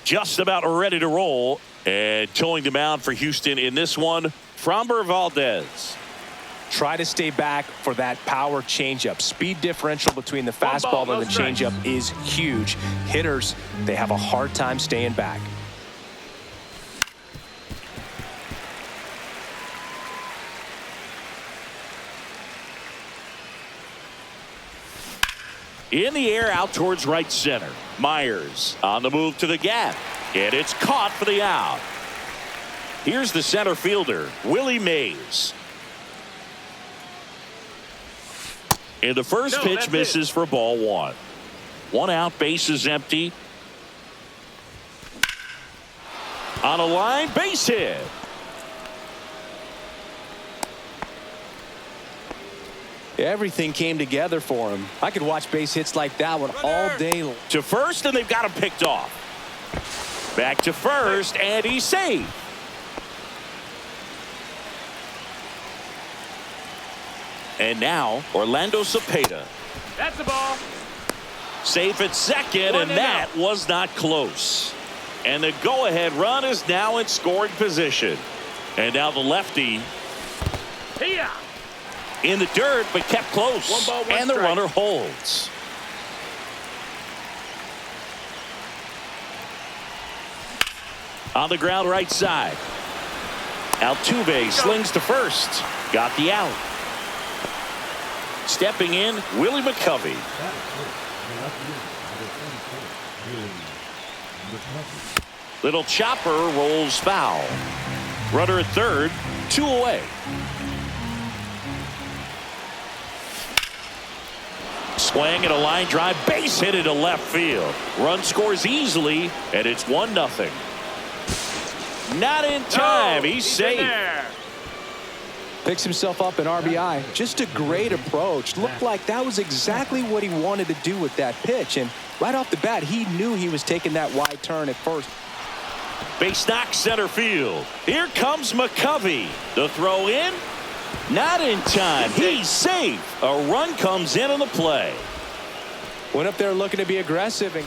just about ready to roll. And towing the mound for Houston in this one, Framber Valdez. Try to stay back for that power changeup. Speed differential between the fastball and the changeup is huge. Hitters, they have a hard time staying back. In the air out towards right center. Myers on the move to the gap. And it's caught for the out. Here's the center fielder, Willie Mays. And the first pitch misses for ball one. One out, base is empty. On a line, base hit. Everything came together for him. I could watch base hits like that one all day long. To first, and they've got him picked off. Back to first, and he's safe. And now, Orlando Cepeda. That's the ball. Safe at second, and that was not close. And the go-ahead run is now in scoring position. And now the lefty in the dirt, but kept close. One ball, one and the strike. runner holds. On the ground right side. Altuve slings to first. Got the out. Stepping in, Willie McCovey. Little chopper rolls foul. Runner at third, 2 away. Swing and a line drive, base hit into left field. Run scores easily, and it's 1-0. Not in time. He's safe. Picks himself up an RBI. Just a great approach. Looked like that was exactly what he wanted to do with that pitch. And right off the bat, he knew he was taking that wide turn at first. Base knock center field. Here comes McCovey. The throw in. Not in time. He's safe. A run comes in on the play. Went up there looking to be aggressive. And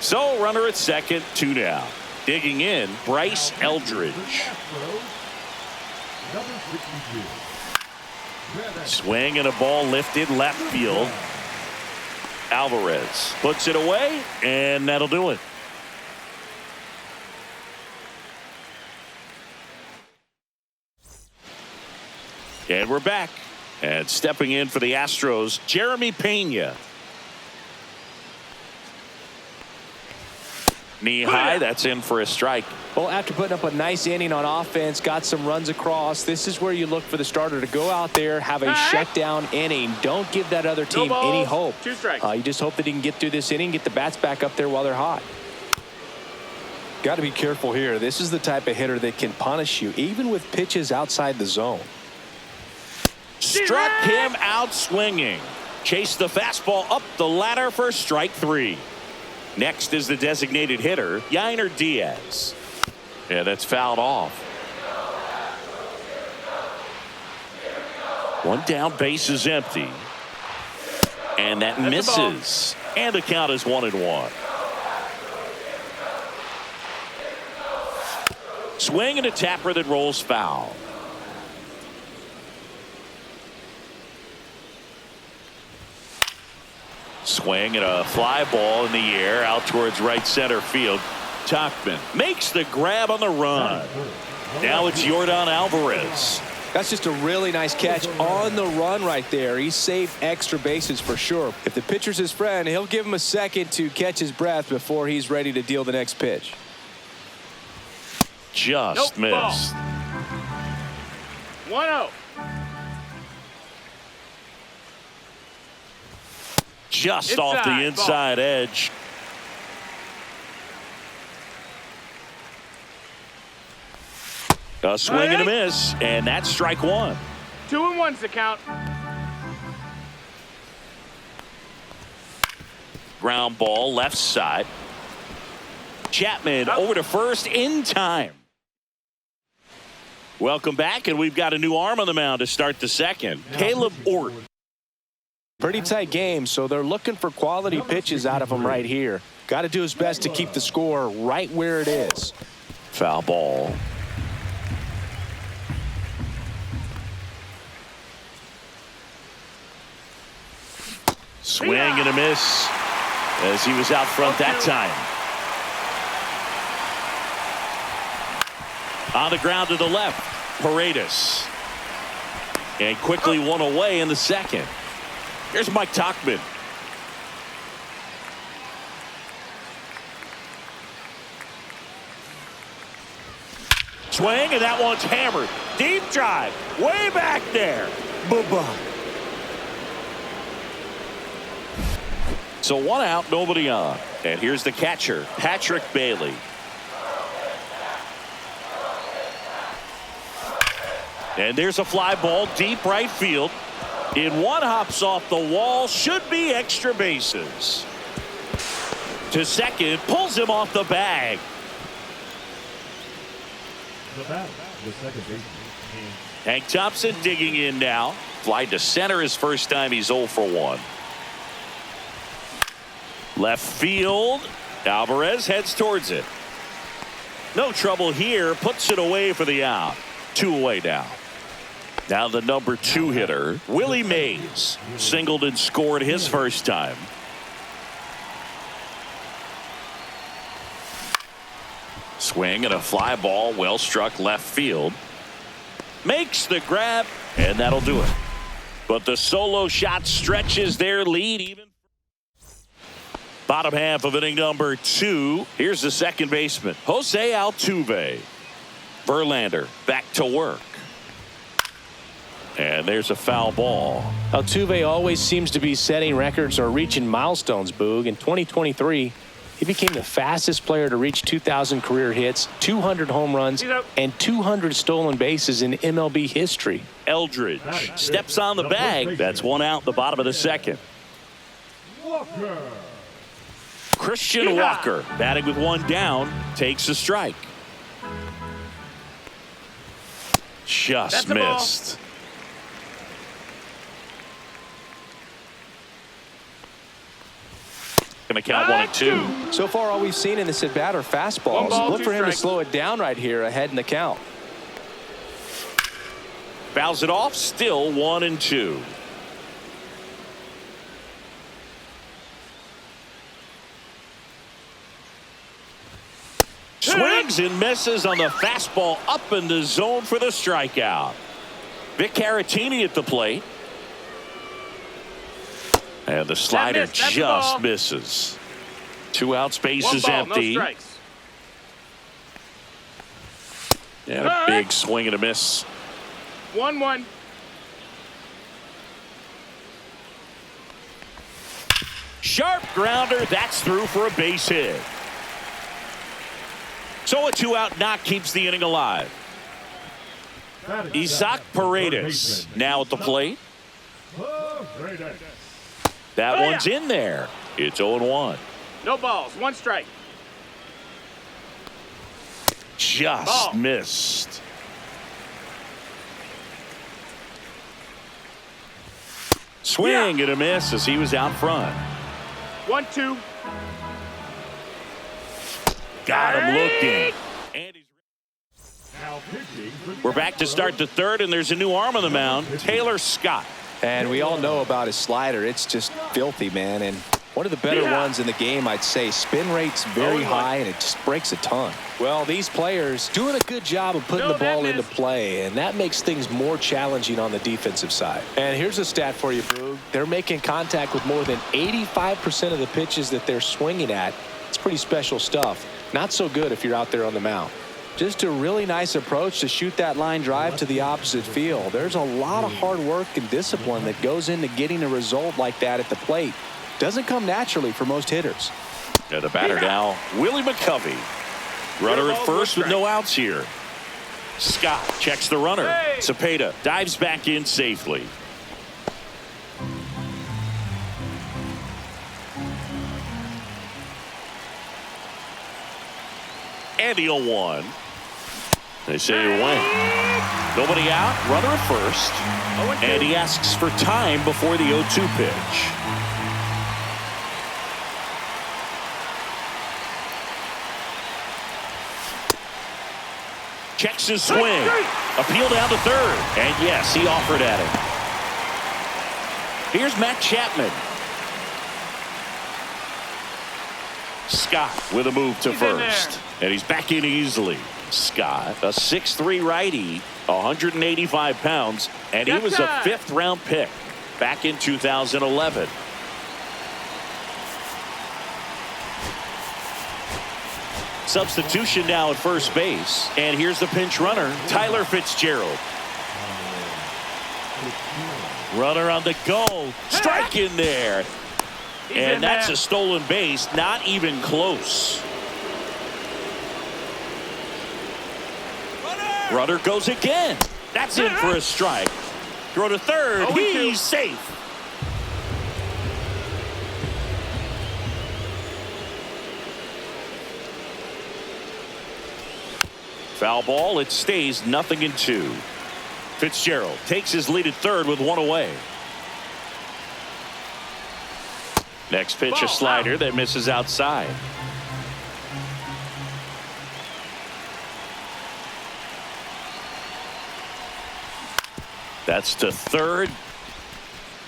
so runner at second, 2 down. Digging in, Bryce Eldridge. Swing and a ball lifted left field. Alvarez puts it away, and that'll do it. And we're back. And stepping in for the Astros, Jeremy Pena. Knee high, that's in for a strike. Well, after putting up a nice inning on offense, got some runs across, this is where you look for the starter to go out there, have a shutdown inning. Don't give that other team any hope. 2 strikes. You just hope that he can get through this inning, get the bats back up there while they're hot. Got to be careful here. This is the type of hitter that can punish you, even with pitches outside the zone. Struck him out swinging. Chased the fastball up the ladder for strike 3. Next is the designated hitter, Yainer Diaz. Yeah, that's fouled off. 1 down, base is empty. And that misses. And the count is 1-1. Swing and a tapper that rolls foul. Swing and a fly ball in the air out towards right center field. Tauchman makes the grab on the run. Now it's Yordan Alvarez. That's just a really nice catch on the run right there. He saved extra bases for sure. If the pitcher's his friend, he'll give him a second to catch his breath before he's ready to deal the next pitch. Just missed. 1-0. Just off the inside edge. A swing and a miss, and that's strike 1. 2-1's the count. Ground ball left side. Chapman over to first in time. Welcome back, and we've got a new arm on the mound to start the second. Caleb Ort. Pretty tight game, so they're looking for quality pitches out of him right here. Got to do his best to keep the score right where it is. Foul ball. Swing and a miss as he was out front that time. On the ground to the left, Paredes. And quickly one away in the second. Here's Mike Tauchman. Swing, and that one's hammered. Deep drive, way back there. Bye-bye. So 1 out, nobody on. And here's the catcher, Patrick Bailey. And there's a fly ball deep right field. In one, hops off the wall, should be extra bases. To second, pulls him off the bag. The second baseman. Hank Thompson digging in now. Fly to center his first time. He's 0 for 1. Left field. Alvarez heads towards it. No trouble here. Puts it away for the out. 2 away now. Now the number 2 hitter, Willie Mays. Singled and scored his first time. Swing and a fly ball, well struck left field. Makes the grab, and that'll do it. But the solo shot stretches their lead even. Bottom half of inning number 2. Here's the second baseman, Jose Altuve. Verlander back to work. And there's a foul ball. Altuve always seems to be setting records or reaching milestones, Boog. In 2023, he became the fastest player to reach 2,000 career hits, 200 home runs, and 200 stolen bases in MLB history. Eldridge steps on the bag. That's 1 out, the bottom of the second. Walker. Christian Walker, batting with 1 down, takes a strike. Just missed. Going to count 1 and 2. So far, all we've seen in this at bat are fastballs. Ball, Look for him strikes. to slow it down right here ahead in the count. Fouls it off, still 1 and 2. Swings and misses on the fastball up in the zone for the strikeout. Vic Caratini at the plate. And the slider just misses. 2 outs, base is empty. No strikes. And a big swing and a miss. 1-1. Sharp grounder, that's through for a base hit. So a 2-out knock keeps the inning alive. Isaac Paredes now at the plate. That one's in there. It's 0-1. No balls. 1 strike. Just missed. Swing and a miss as he was out front. 1-2. Got him looking. And we're back to start the third, and there's a new arm on the mound, Taylor Scott. And we all know about his slider. It's just filthy, man. And one of the better ones in the game, I'd say. Spin rate's very high, and it just breaks a ton. Well, these players doing a good job of putting the ball into play, and that makes things more challenging on the defensive side. And here's a stat for you, Boog. They're making contact with more than 85% of the pitches that they're swinging at. It's pretty special stuff. Not so good if you're out there on the mound. Just a really nice approach to shoot that line drive to the opposite field. There's a lot of hard work and discipline that goes into getting a result like that at the plate. Doesn't come naturally for most hitters. And the batter now, Willie McCovey. Runner at first with no outs here. Scott checks the runner. Cepeda dives back in safely. And the 0-1. They say you win. Nobody out, runner at first. 0-2. And he asks for time before the 0-2 pitch. Checks his swing. Appeal down to third. And yes, he offered at him. Here's Matt Chapman. Scott with a move to first. And he's back in easily. Scott, a 6'3" righty, 185 pounds, and he was a 5th-round pick back in 2011. Substitution now at first base, and here's the pinch runner, Tyler Fitzgerald. Runner on the go, strike in there, and that's a stolen base, not even close. Runner goes again. That's in for a strike. Throw to third. He's safe. Foul ball. It stays 0-2. Fitzgerald takes his lead at third with 1 away. Next pitch, a slider that misses outside. That's to third.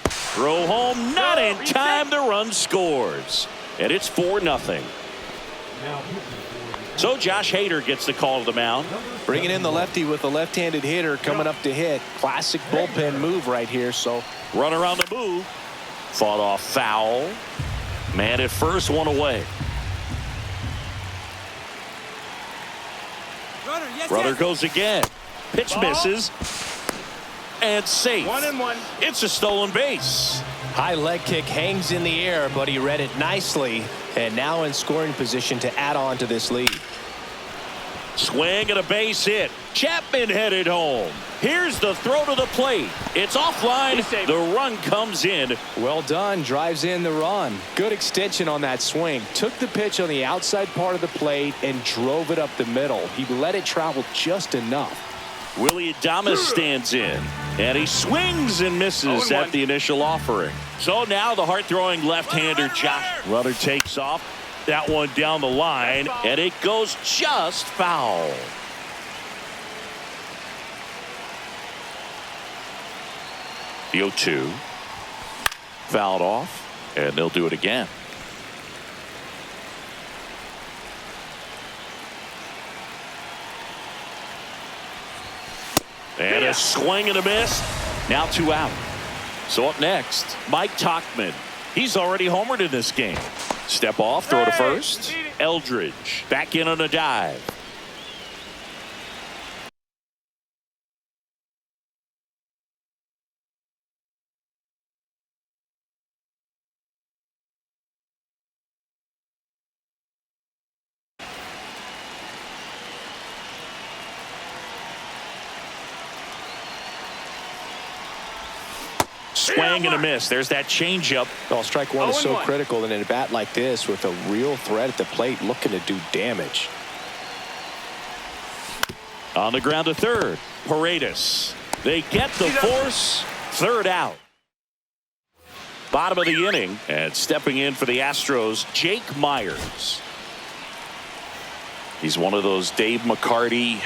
Throw home, not in time. The run scores. And it's 4-0. So Josh Hader gets the call to the mound. Bringing in the lefty with a left-handed hitter coming up to hit. Classic bullpen move right here. So runner on the move. Fought off foul. Man at first, 1 away. Runner goes again. Pitch misses. And safe. 1-1. It's a stolen base. high leg kick hangs in the air, but he read it nicely, and now in scoring position to add on to this lead. Swing and a base hit. Chapman headed home. Here's the throw to the plate. It's offline. The run comes in. Well done. Drives in the run. Good extension on that swing. Took the pitch on the outside part of the plate and drove it up the middle. He let it travel just enough. Willie Adames stands in, and he swings and misses at the initial offering. So now the hard-throwing left-hander Josh Rudder takes off. That one down the line, and it goes just foul. The 0-2 fouled off, and they'll do it again. And a swing and a miss. Now 2 out. So up next, Mike Tauchman. He's already homered in this game. Step off, throw to first. Eldridge back in on a dive. Swing and a miss. There's that changeup. Well, strike one is so critical in a bat like this with a real threat at the plate looking to do damage. On the ground to third. Paredes. They get the force. 3rd out. Bottom of the inning. And stepping in for the Astros, Jake Myers. He's one of those Dave McCarty,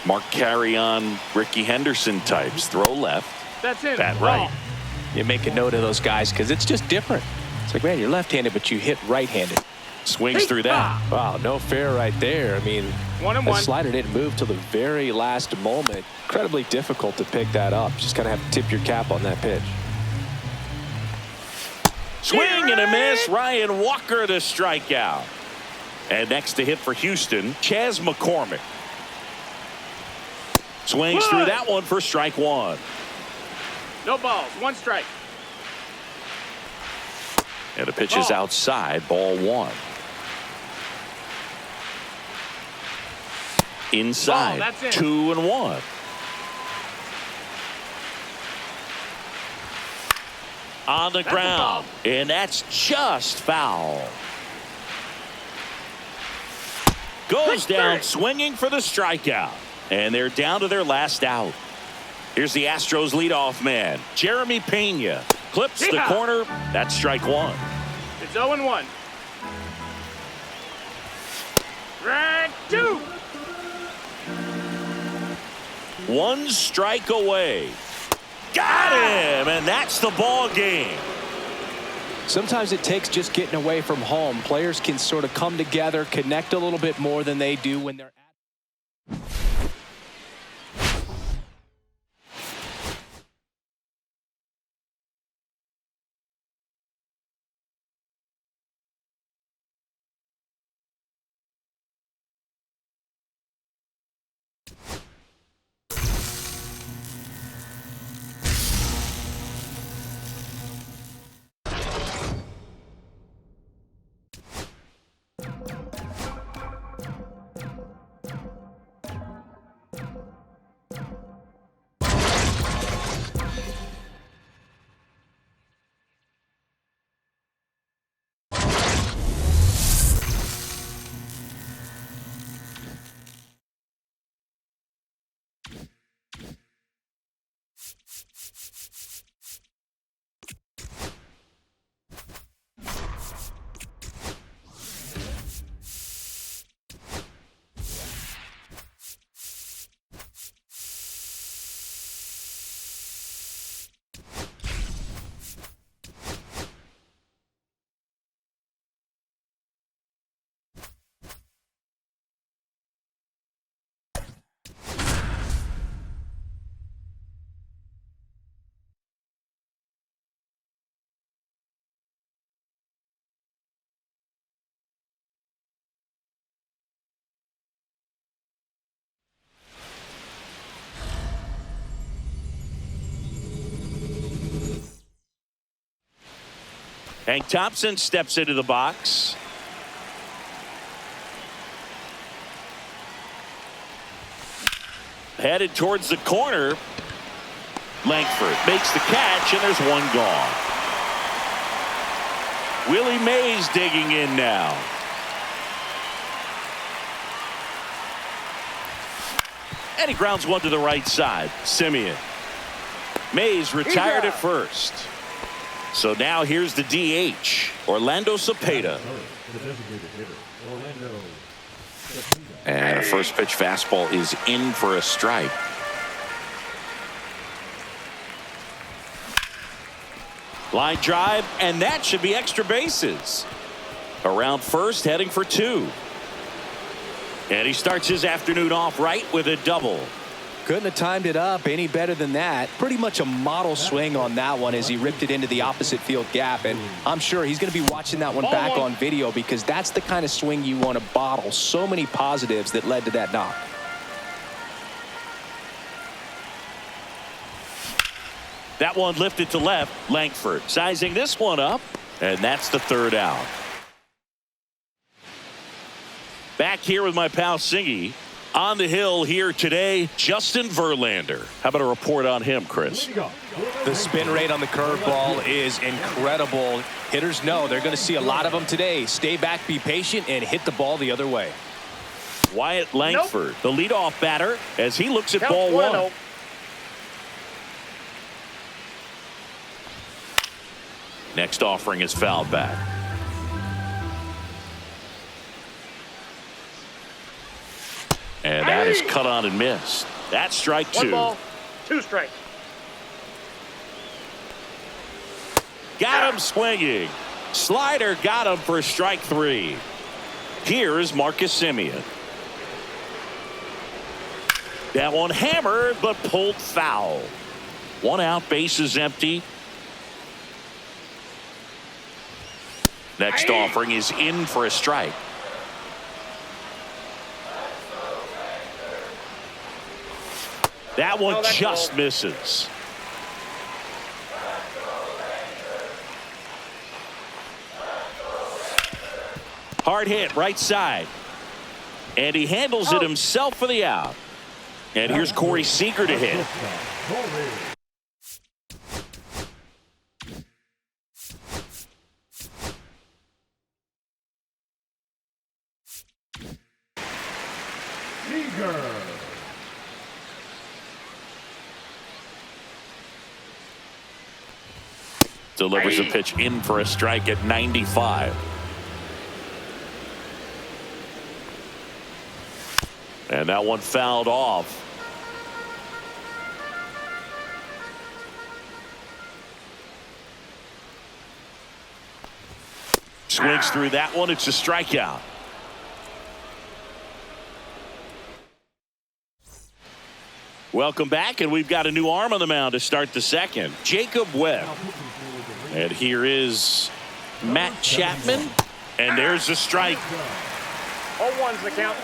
Mark Carrion, Ricky Henderson types. Throw left. That's it. Bat right. You make a note of those guys because it's just different. It's like, man, you're left-handed, but you hit right-handed. Swings through that. Wow, no fair right there. I mean, 1-1. the slider didn't move till the very last moment. Incredibly difficult to pick that up. Just kind of have to tip your cap on that pitch. Swing and a miss. Ryan Walker the strikeout. And next to hit for Houston, Chas McCormick. Swings through that one for strike 1. No balls. 1 strike. And the pitch is outside. Ball 1. Inside. 2-1. On the ground. And that's just foul. Goes down swinging for the strikeout. And they're down to their last out. Here's the Astros leadoff man, Jeremy Pena. Clips the Yeah. corner. That's strike one. It's 0-1. Strike two. One strike away. Got him, and that's the ball game. Sometimes it takes just getting away from home. Players can sort of come together, connect a little bit more than they do when they're at. Hank Thompson steps into the box. Headed towards the corner. Langford makes the catch, and there's one gone. Willie Mays digging in now. And he grounds one to the right side. Simeon. Mays retired at first. So now here's the DH, Orlando Cepeda. The designated hitter, Orlando Cepeda. And a first pitch fastball is in for a strike. Line drive, and that should be extra bases. Around first, heading for two. And he starts his afternoon off right with a double. Couldn't have timed it up any better than that. Pretty much a model swing on that one as he ripped it into the opposite field gap. And I'm sure he's going to be watching that one back on video because that's the kind of swing you want to bottle. So many positives that led to that knock. That one lifted to left. Langford sizing this one up, and that's the third out. Back here with my pal Singy. On the hill here today, Justin Verlander. How about a report on him, Chris? The spin rate on the curveball is incredible. Hitters know they're going to see a lot of them today. Stay back, be patient, and hit the ball the other way. Wyatt Langford, the leadoff batter, as he looks at Count ball one. 1-0. Next offering is fouled back. And that is cut on and missed. That's strike two. 1 ball, 2 strikes. Got him swinging. Slider got him for strike 3. Here is Marcus Simeon. That one hammered but pulled foul. 1 out, base is empty. Next offering is in for a strike. That one just misses. Hard hit right side. And he handles it himself for the out. And here's Corey Seager to hit. Delivers a pitch in for a strike at 95. And that one fouled off. Swings through that one. It's a strikeout. Welcome back, and we've got a new arm on the mound to start the second. Jacob Webb. And here is Matt Chapman. And there's a strike. 0-1's the count.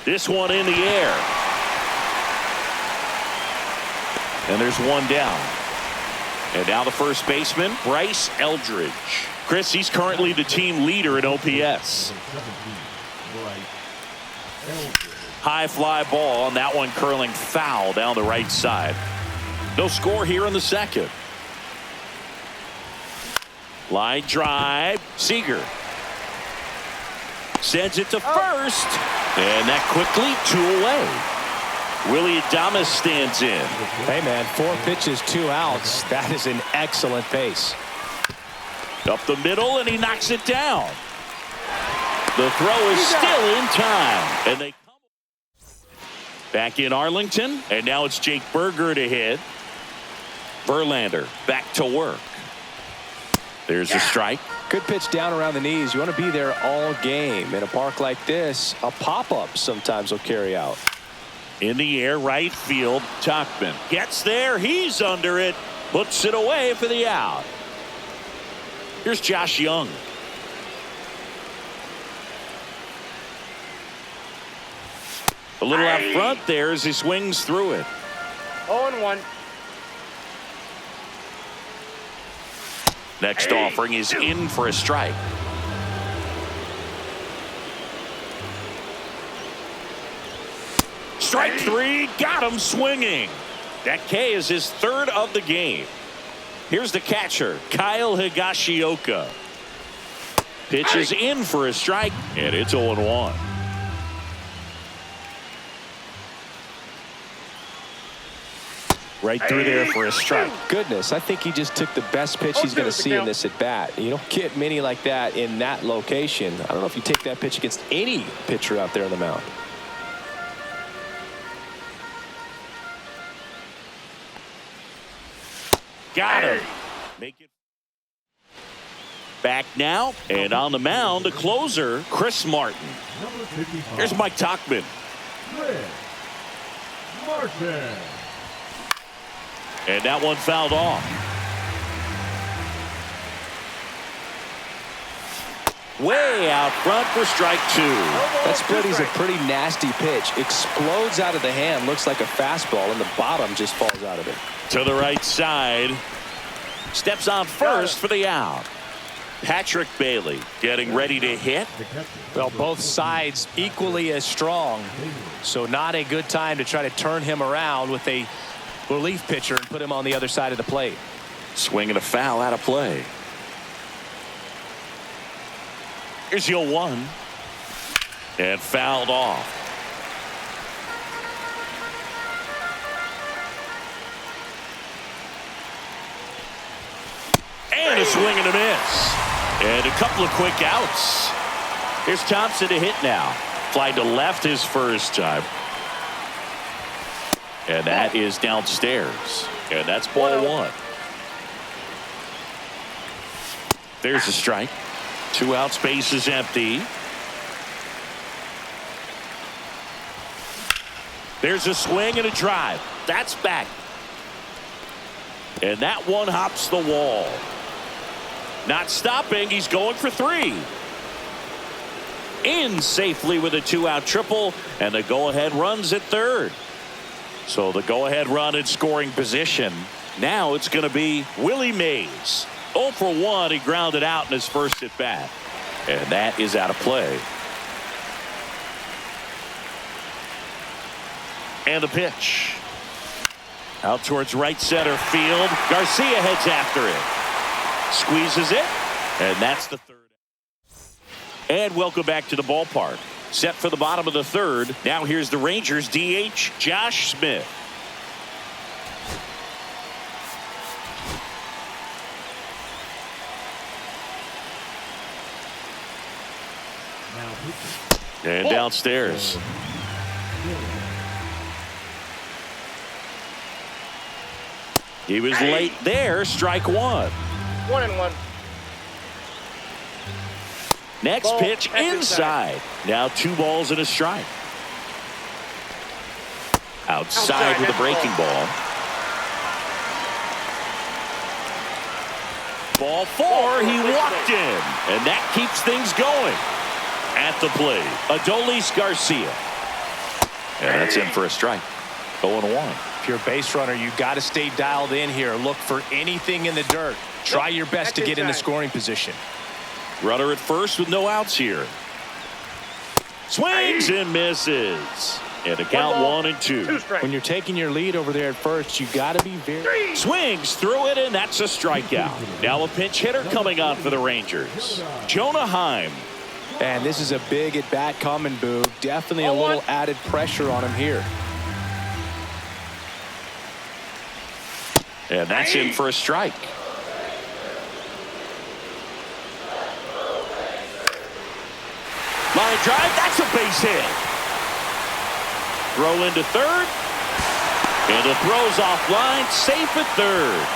This one in the air. And there's one down. And now the first baseman, Bryce Eldridge. Chris, he's currently the team leader in OPS. High fly ball, and that one curling foul down the right side. No score here in the second. Line drive. Seager sends it to first. And that quickly 2 away. Willie Adames stands in. Hey, man, 4 pitches, 2 outs. That is an excellent pace. Up the middle, and he knocks it down. The throw is still in time. And they come back in Arlington, and now it's Jake Berger to hit. Verlander back to work. There's a strike. Good pitch down around the knees. You want to be there all game. In a park like this, a pop-up sometimes will carry out. In the air, right field. Tauchman gets there. He's under it. Puts it away for the out. Here's Josh Young. A little out front there as he swings through it. 0-1. Next offering is in for a strike. Strike 3, got him swinging. That K is his 3rd of the game. Here's the catcher, Kyle Higashioka. Pitch is in for a strike, and it's 0-1. Right through there for a strike. Goodness, I think he just took the best pitch he's going to see in this at bat. You don't get many like that in that location. I don't know if you take that pitch against any pitcher out there on the mound. Got him. Make it back now, and on the mound, the closer, Chris Martin. Here's Mike Tauchman. Martin. And that one fouled off. Way out front for strike 2. That split is a pretty nasty pitch. Explodes out of the hand. Looks like a fastball, and the bottom just falls out of it. To the right side. Steps on first for the out. Patrick Bailey getting ready to hit. Well, both sides equally as strong. So not a good time to try to turn him around with a relief pitcher and put him on the other side of the plate. Swinging a foul out of play. Here's the 0-1. And fouled off. And a swing and a miss. And a couple of quick outs. Here's Thompson to hit now. Fly to left his first time. And that is downstairs. And that's ball 1. There's a strike. 2 out, space is empty. There's a swing and a drive. That's back. And that one hops the wall. Not stopping. He's going for 3. In safely with a 2-out triple, and the go-ahead runs at third. So the go-ahead run in scoring position. Now it's going to be Willie Mays. 0 for 1. He grounded out in his first at bat. And that is out of play. And the pitch. Out towards right center field. Garcia heads after it. Squeezes it. And that's the 3rd. And welcome back to the ballpark. Set for the bottom of the 3rd. Now here's the Rangers DH, Josh Smith. And downstairs. He was late there. Strike one. 1-1. Next Ball pitch inside. Now 2 balls and a strike. Outside with a breaking ball. Ball 4. He walked in. And that keeps things going. At the plate, Adolis Garcia. And that's in for a strike. 0-1. If you're a base runner, you got to stay dialed in here. Look for anything in the dirt. Try your best to get in the scoring position. Runner at first with no outs here. Swings and misses. And a count 1-2. When you're taking your lead over there at first, you got to be very... Swings through it, and that's a strikeout. Now a pinch hitter coming on for the Rangers. Jonah Heim. And this is a big at-bat coming, Boo. Definitely a little added pressure on him here. And that's in for a strike. Line drive, that's a base hit. Throw into third. And the throw's offline, safe at third.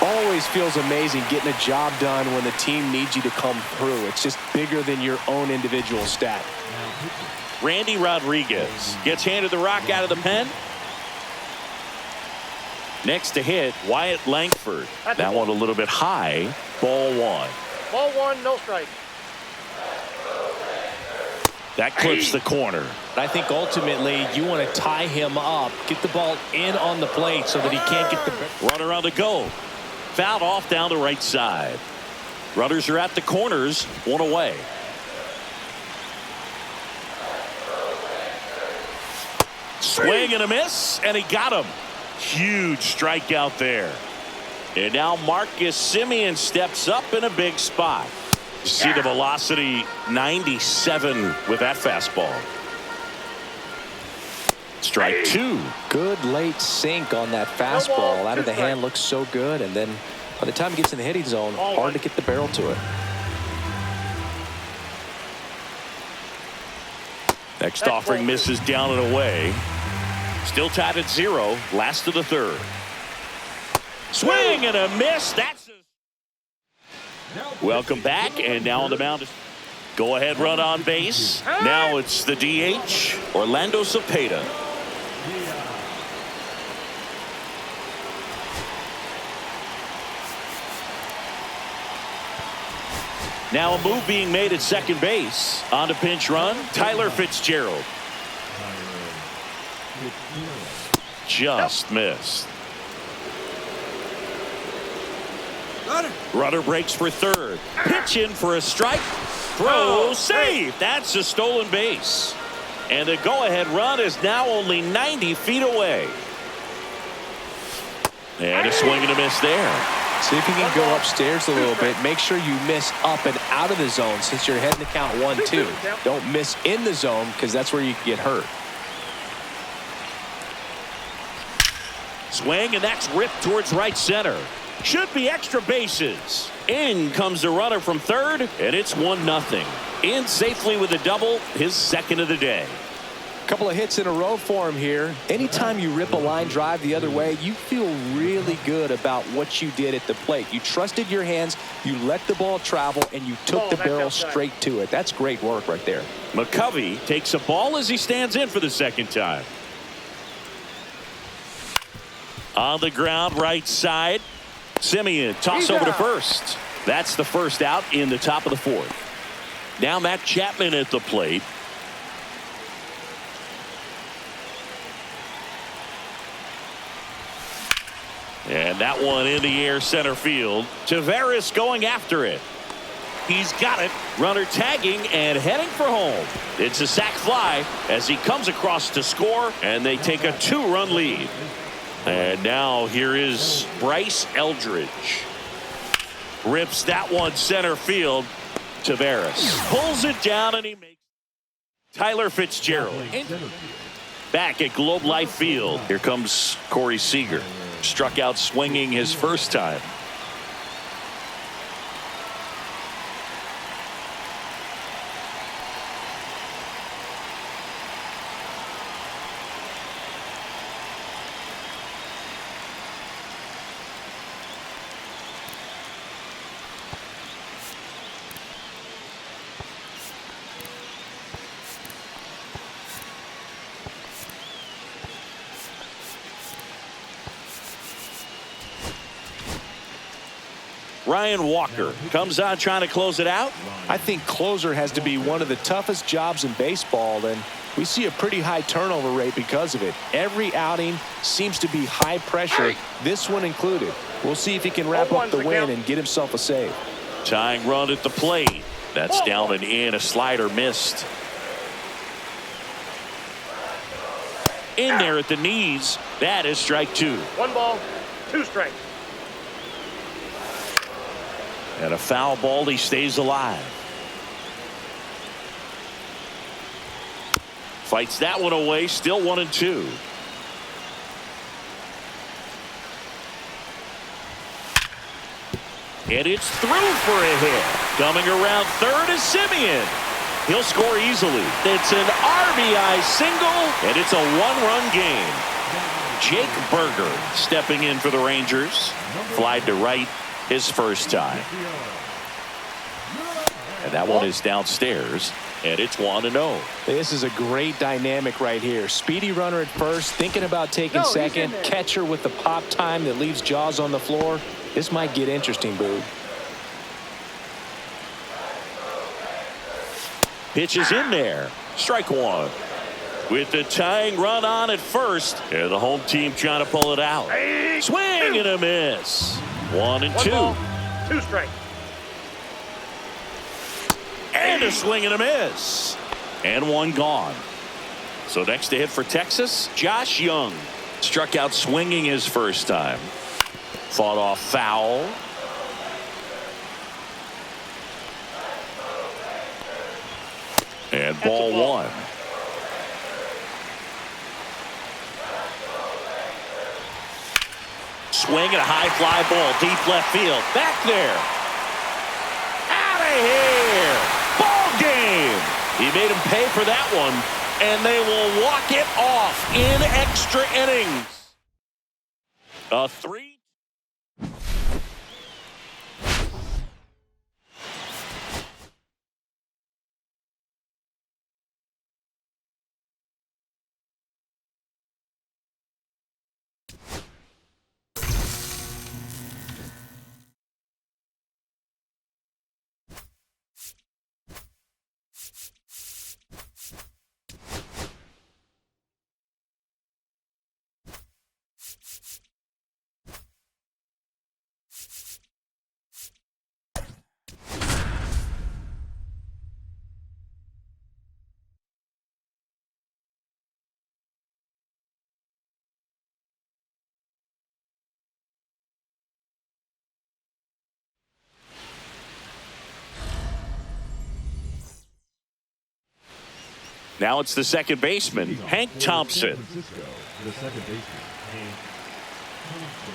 Always feels amazing getting a job done when the team needs you to come through. It's just bigger than your own individual stat. Randy Rodriguez gets handed the rock out of the pen. Next to hit, Wyatt Langford. That one a little bit high. Ball 1. Ball 1, no strike. That clips the corner. I think ultimately you want to tie him up, get the ball in on the plate so that he can't get the... Runner on the go. Fouled off down the right side. Runners are at the corners, 1 away. Swing and a miss, and he got him. Huge strikeout there. And now Marcus Semien steps up in a big spot. You see the velocity, 97 with that fastball. Strike 2. Good late sink on that fastball. Out of the hand looks so good, and then by the time it gets in the hitting zone, hard to get the barrel to it. Next offering misses down and away. Still tied at 0. Last of the third. Swing and a miss. That's welcome back, and now on the mound. Go ahead run on base. Now it's the DH, Orlando Cepeda. Now a move being made at second base. On to pinch run, Tyler Fitzgerald. Just missed. Runner breaks for third. Pitch in for a strike. Throw safe. That's a stolen base. And the go-ahead run is now only 90 feet away. And a swing and a miss there. See if you can go upstairs a little bit. Make sure you miss up and out of the zone since you're heading to count 1-2. Don't miss in the zone because that's where you can get hurt. Swing, and that's ripped towards right center. Should be extra bases. In comes the runner from third, and it's 1-0. In safely with a double, his second of the day. Couple of hits in a row for him here. Anytime you rip a line drive the other way, you feel really good about what you did at the plate. You trusted your hands, you let the ball travel, and you took the barrel straight to it. That's great work right there. McCovey takes a ball as he stands in for the second time. On the ground, right side. Semien toss over to first. That's the first out in the top of the fourth. Now Matt Chapman at the plate. And that one in the air center field. Tavares going after it. He's got it. Runner tagging and heading for home. It's a sac fly as he comes across to score, and they take a 2-run lead. And now here is Bryce Eldridge. Rips that one center field. Tavares pulls it down, and he makes Tyler Fitzgerald back at Globe Life Field. Here comes Corey Seager. Struck out swinging his first time. Ryan Walker comes on trying to close it out. I think closer has to be one of the toughest jobs in baseball, and we see a pretty high turnover rate because of it. Every outing seems to be high pressure, this one included. We'll see if he can wrap up the win and get himself a save. Tying run at the plate. That's down and in. A slider missed. In there at the knees. That is strike 2. 1 ball, 2 strikes. And a foul ball. He stays alive. Fights that one away. Still 1-2. And it's through for a hit. Coming around third is Simeon. He'll score easily. It's an RBI single, and it's a 1-run game. Jake Berger stepping in for the Rangers. Flied to right his first time. And that one is downstairs, and it's 1-0. This is a great dynamic right here. Speedy runner at first, thinking about taking second. Catcher with the pop time that leaves Jaws on the floor. This might get interesting, Boo. Pitch is in there. Strike 1. With the tying run on at first, and the home team trying to pull it out. Swing and a miss. 1-2. 1 ball, 2 strikes. And a swing and a miss. And 1 gone. So next to hit for Texas, Josh Young. Struck out swinging his first time. Fought off foul. And ball 1. Swing and a high fly ball. Deep left field. Back there. Out of here. Ball game. He made him pay for that one. And they will walk it off in extra innings. A 3. Now it's the second baseman, Hank Thompson. The second baseman, Hank Thompson.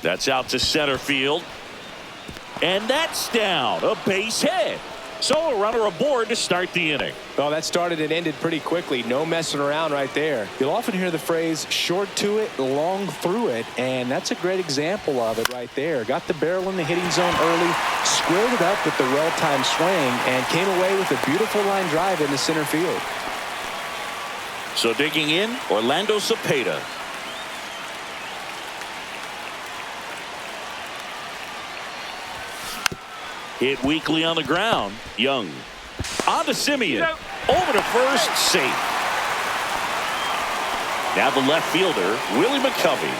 That's out to center field. And that's down. A base hit. So a runner aboard to start the inning. Well, that started and ended pretty quickly. No messing around right there. You'll often hear the phrase short to it, long through it, and that's a great example of it right there. Got the barrel in the hitting zone early, squared it up with the well-timed swing, and came away with a beautiful line drive in the center field. So digging in, Orlando Cepeda. Hit weakly on the ground. Young. On to Simeon. Over to first. Safe. Now the left fielder, Willie McCovey.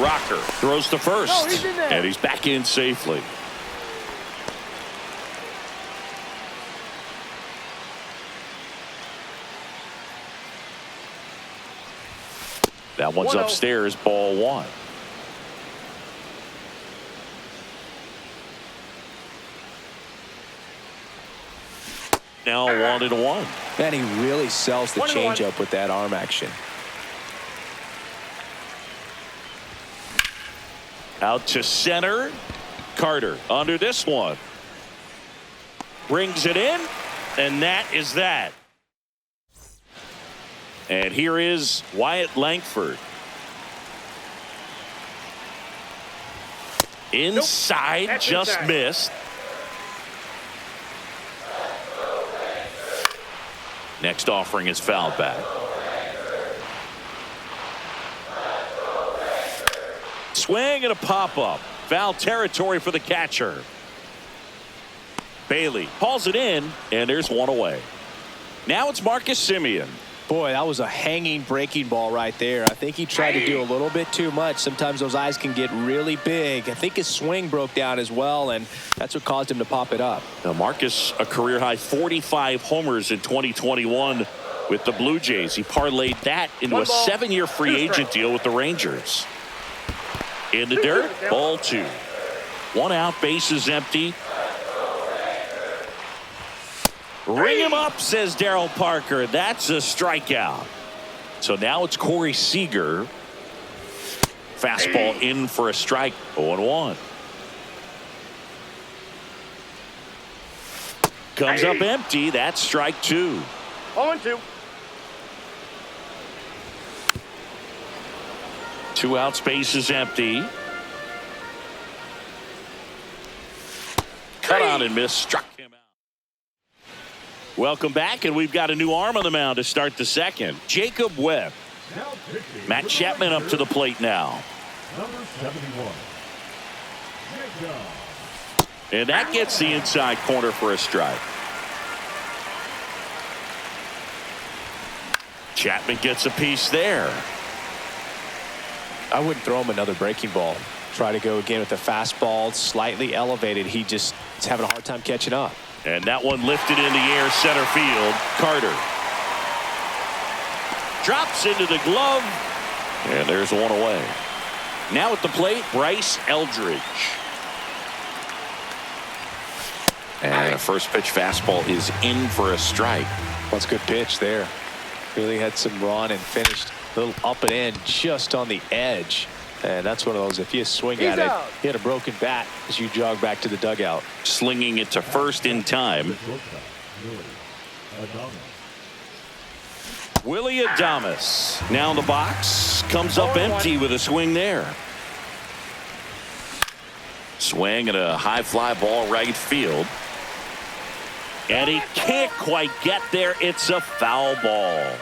Rocker throws to first. No, he's in there. And he's back in safely. That one's 1-0. upstairs, ball 1. Now 1-1. Man, he really sells the 1-1. changeup with that arm action. Out to center. Carter under this one. Brings it in, and that is that. And here is Wyatt Langford. Inside, That's just inside. missed. Next offering is fouled back. Swing and a pop-up. Foul territory for the catcher. Bailey hauls it in, and there's one away. Now it's Marcus Semien. Boy, that was a hanging breaking ball right there. I think he tried to do a little bit too much. Sometimes those eyes can get really big. I think his swing broke down as well, and that's what caused him to pop it up. Now Marcus, a career-high 45 homers in 2021 with the Blue Jays. He parlayed that into a 7-year free agent deal with the Rangers. In the dirt, ball 2. 1 out, bases empty. Ring him up, says Darryl Parker. That's a strikeout. So now it's Corey Seager. Fastball in for a strike. 0-1. Comes up empty. That's strike 2. 0-2. 2 out, space is empty. Cut on and miss. Struck him out. Welcome back, and we've got a new arm on the mound to start the second. Jacob Webb. Matt Chapman up to the plate now. Number 71. Jacob. And that gets the inside corner for a strike. Chapman gets a piece there. I wouldn't throw him another breaking ball. Try to go again with the fastball, slightly elevated. He just is having a hard time catching up. And that one lifted in the air, center field. Carter drops into the glove, and there's one away. Now at the plate, Bryce Eldridge. And a first pitch fastball is in for a strike. That's a good pitch there. Really had some run and finished a little up and in just on the edge. And that's one of those, if you swing at it, you had a broken bat as you jog back to the dugout. Slinging it to first in time. Willie Adames now in the box. Comes up empty with a swing there. Swing and a high fly ball right field. And he can't quite get there. It's a foul ball.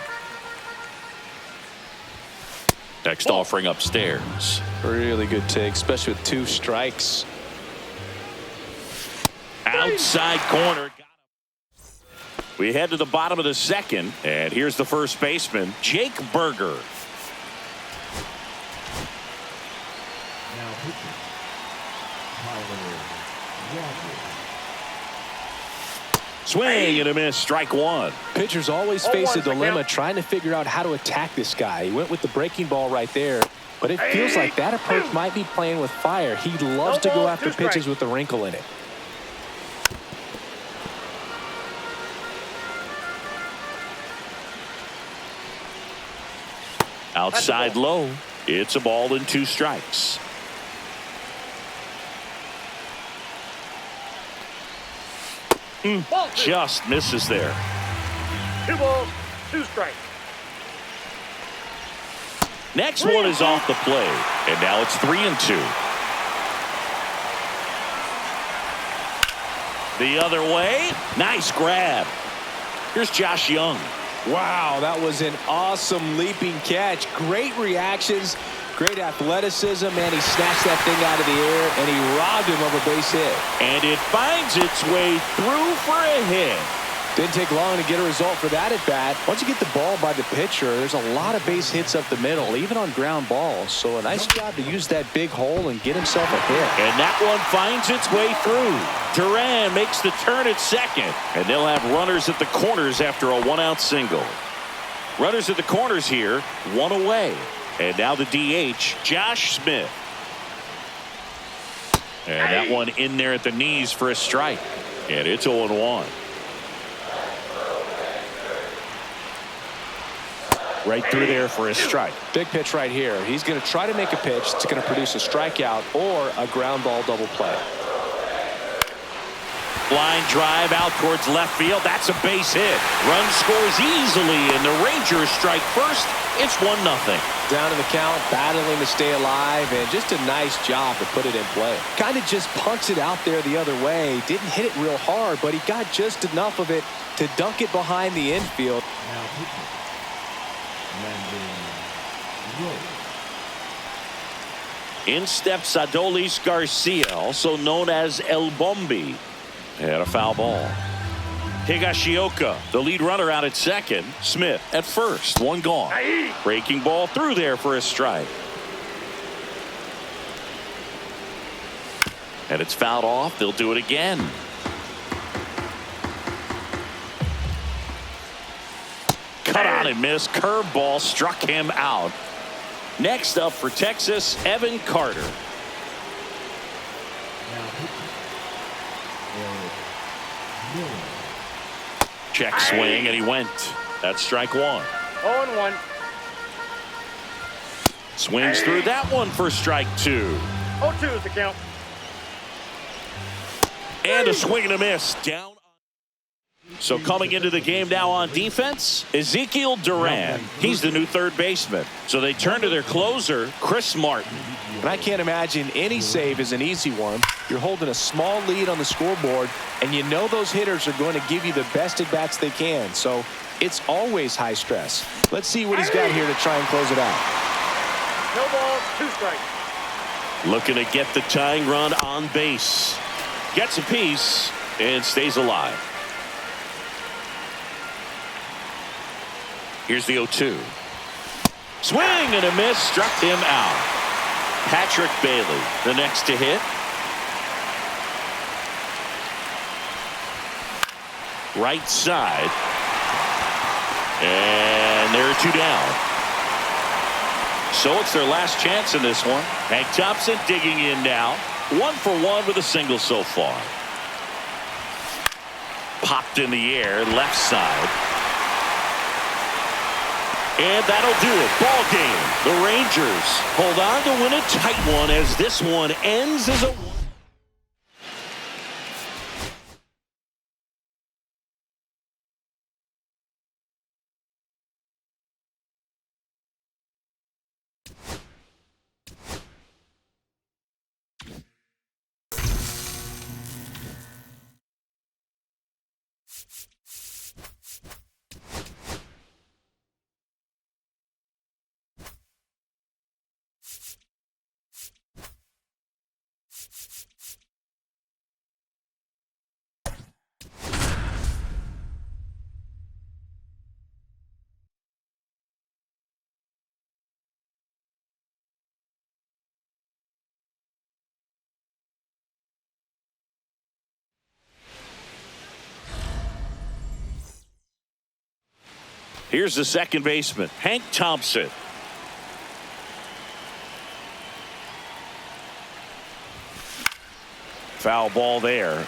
Next offering upstairs. Really good take, especially with 2 strikes. Outside corner. We head to the bottom of the second, and here's the first baseman, Jake Berger. Now pitching. Swing and a miss, strike 1. Pitchers always face a dilemma trying to figure out how to attack this guy. He went with the breaking ball right there, but it feels like that approach might be playing with fire. He loves to go after pitches with a wrinkle in it. Outside low. It's a ball and 2 strikes. Just misses there. 2 balls, 2 strikes. Next one is off the plate, and now it's 3-2. The other way. Nice grab. Here's Josh Young. Wow, that was an awesome leaping catch. Great reactions, great athleticism, and he snatched that thing out of the air, and he robbed him of a base hit. And it finds its way through for a hit. Didn't take long to get a result for that at bat. Once you get the ball by the pitcher, there's a lot of base hits up the middle, even on ground balls. So a nice job to use that big hole and get himself a hit. And that one finds its way through. Duran makes the turn at second, and they'll have runners at the corners after a 1-out single. Runners at the corners here, 1 away. And now the DH, Josh Smith. And that one in there at the knees for a strike. And it's 0-1. Right through there for a strike. Big pitch right here. He's going to try to make a pitch that's going to produce a strikeout or a ground ball double play. Line drive out towards left field. That's a base hit. Run scores easily, and the Rangers strike first. It's 1-0. Down in the count, battling to stay alive, and just a nice job to put it in play. Kind of just punts it out there the other way. Didn't hit it real hard, but he got just enough of it to dunk it behind the infield. Now pitching. Landon Rose. In steps Adolis Garcia, also known as El Bombi. And a foul ball. Higashioka, the lead runner, out at second. Smith at first. One gone. Breaking ball through there for a strike. And it's fouled off. They'll do it again. Cut on and miss. Curveball struck him out. Next up for Texas, Evan Carter. Now pitching. Miller. Check swing, and he went. That's strike one. 0-1. Swings through that one for strike two. 0-2 is the count. And a swing and a miss. Down. So coming into the game now on defense, Ezekiel Duran. He's the new third baseman. So they turn to their closer, Chris Martin. And I can't imagine any save is an easy one. You're holding a small lead on the scoreboard, and you know those hitters are going to give you the best at-bats they can. So it's always high stress. Let's see what he's got here to try and close it out. No balls, 2 strikes. Looking to get the tying run on base. Gets a piece and stays alive. Here's the 0-2. Swing and a miss, struck him out. Patrick Bailey, the next to hit. Right side. And there are 2 down. So it's their last chance in this one. Hank Thompson digging in now. 1 for 1 with a single so far. Popped in the air, left side. And that'll do it. Ball game. The Rangers hold on to win a tight one as this one ends as a Here's the second baseman, Hank Thompson. Foul ball there.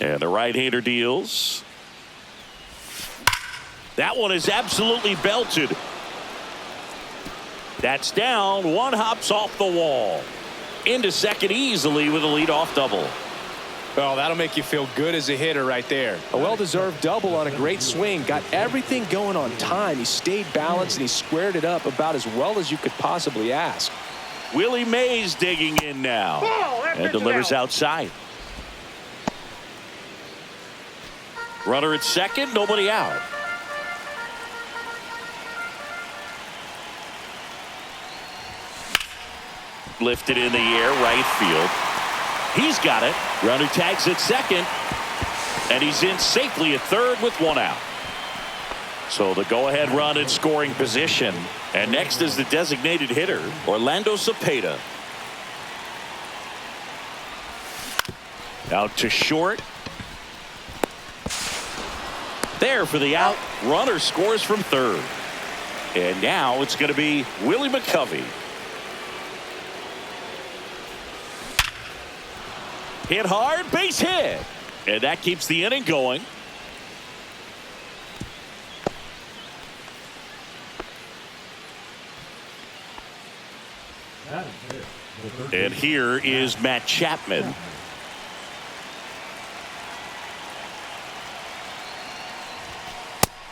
And the right-hander deals. That one is absolutely belted. That's down. One hops off the wall. Into second easily with a leadoff double. Well, that'll make you feel good as a hitter right there. A well-deserved double on a great swing. Got everything going on time. He stayed balanced and he squared it up about as well as you could possibly ask. Willie Mays digging in now. And delivers outside. Runner at second, nobody out. Lifted in the air, right field. He's got it. Runner tags at second. And he's in safely at third with 1 out. So the go-ahead run in scoring position. And next is the designated hitter, Orlando Cepeda. Out to short. There for the out. Runner scores from third. And now it's going to be Willie McCovey. Hit hard, base hit. And that keeps the inning going. That is it. The third And here is Matt Chapman.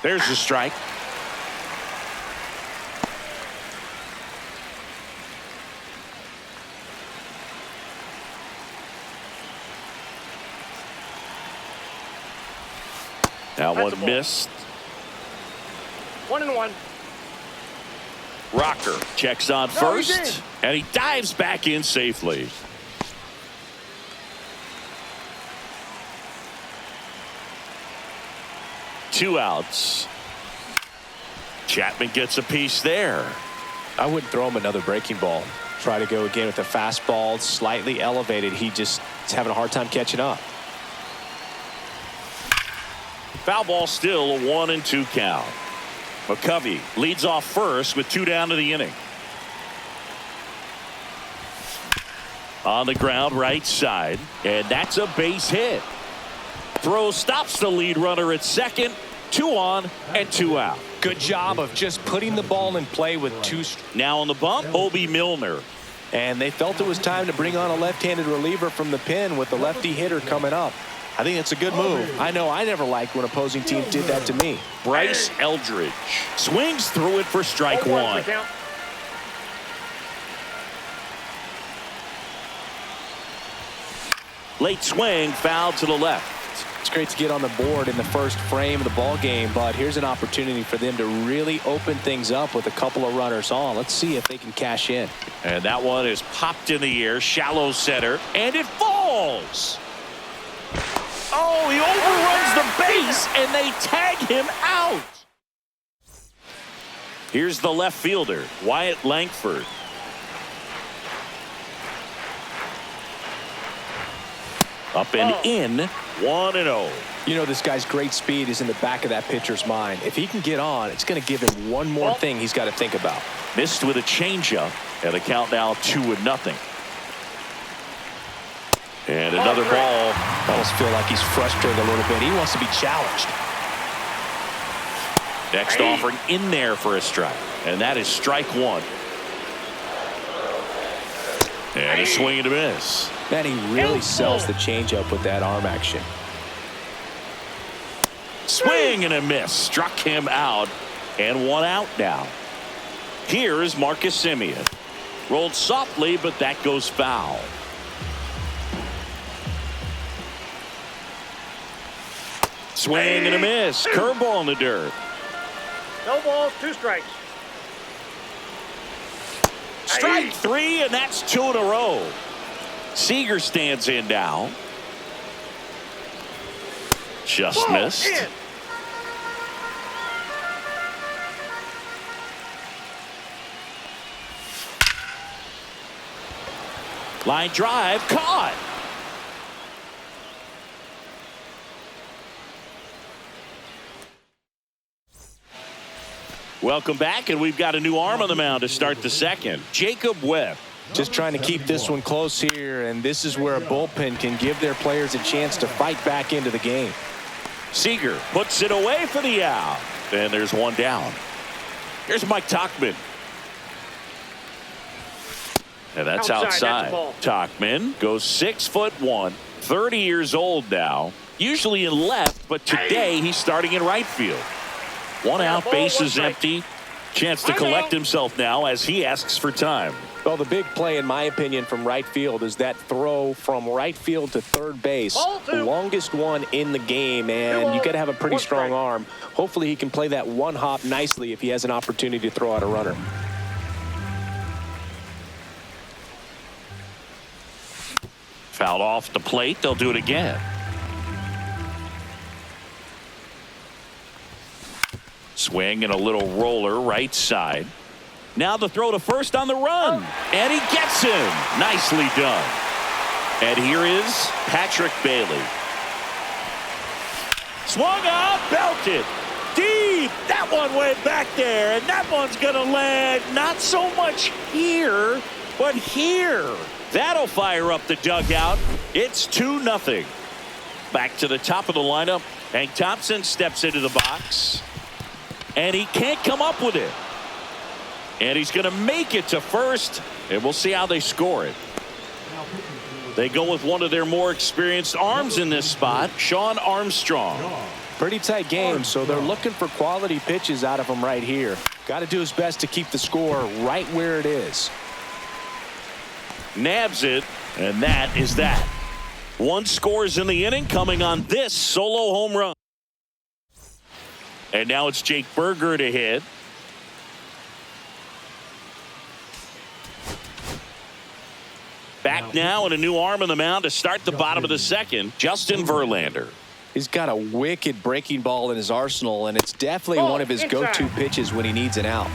There's the strike. That That's a one ball. missed. 1-1. Rocker checks on No, he's first, and he dives back in safely. Two outs. Chapman gets a piece there. I wouldn't throw him another breaking ball. Try to go again with a fastball slightly elevated. He just is having a hard time catching up. Foul ball, still a 1-2 count. McCovey leads off first with 2 down to the inning. On the ground right side, and that's a base hit. Throw stops the lead runner at second. 2 on and 2 out. Good job of just putting the ball in play with 2. Now on the bump, Obi Milner. And they felt it was time to bring on a left-handed reliever from the pen with the lefty hitter coming up. I think it's a good move. I know I never liked when opposing teams did that to me. Bryce Eldridge swings through it for strike 0-1's one. the count. Late swing, foul to the left. It's great to get on the board in the first frame of the ball game, but here's an opportunity for them to really open things up with a couple of runners on. Let's see if they can cash in. And that one is popped in the air, shallow center, and it falls. Oh, he overruns the base, and they tag him out. Here's the left fielder, Wyatt Langford. Up and in, 1-0. You know, this guy's great speed is in the back of that pitcher's mind. If he can get on, it's going to give him one more thing he's got to think about. Missed with a changeup, and the count now 2-0. And another ball. I almost feel like he's frustrated a little bit. He wants to be challenged. Next offering in there for a strike, and that is strike 1. And a swing and a miss. Man, he really sells the changeup with that arm action. Swing and a miss. Struck him out, and 1 out now. Here is Marcus Semien. Rolled softly, but that goes foul. Swing and a miss. Curveball in the dirt. No balls, 2 strikes. Strike 3, and that's 2 in a row. Seager stands in now. Just Ball missed. in. Line drive, caught. Welcome back, and we've got a new arm on the mound to start the second. Jacob Webb. Just trying to keep this one close here, and this is where a bullpen can give their players a chance to fight back into the game. Seager puts it away for the out. And there's 1 down. Here's Mike Tauchman. And that's outside. That's a ball. Tauchman goes 6'1", 30 years old now. Usually in left, but today he's starting in right field. 1 out, ball, base 1 is strike. empty. Chance to collect himself now as he asks for time. Well, the big play, in my opinion, from right field is that throw from right field to third base. Ball 2. The longest one in the game, and you got to have a pretty 1 strong strike. arm. Hopefully he can play that one hop nicely if he has an opportunity to throw out a runner. Fouled off the plate. They'll do it again. Swing and a little roller right side. Now the throw to first on the run. And he gets him. Nicely done. And here is Patrick Bailey. Swung out, belted. Deep. That one went back there. And that one's going to land not so much here, but here. That'll fire up the dugout. It's 2-0. Back to the top of the lineup. Hank Thompson steps into the box. And he can't come up with it. And he's going to make it to first. And we'll see how they score it. They go with one of their more experienced arms in this spot, Sean Armstrong. Pretty tight game, so they're looking for quality pitches out of him right here. Got to do his best to keep the score right where it is. Nabs it, and that is that. 1 scores in the inning coming on this solo home run. And now it's Jake Berger to hit. Back now and a new arm on the mound to start the bottom of the second. Justin Verlander. He's got a wicked breaking ball in his arsenal, and it's definitely one of his go-to pitches when he needs an out.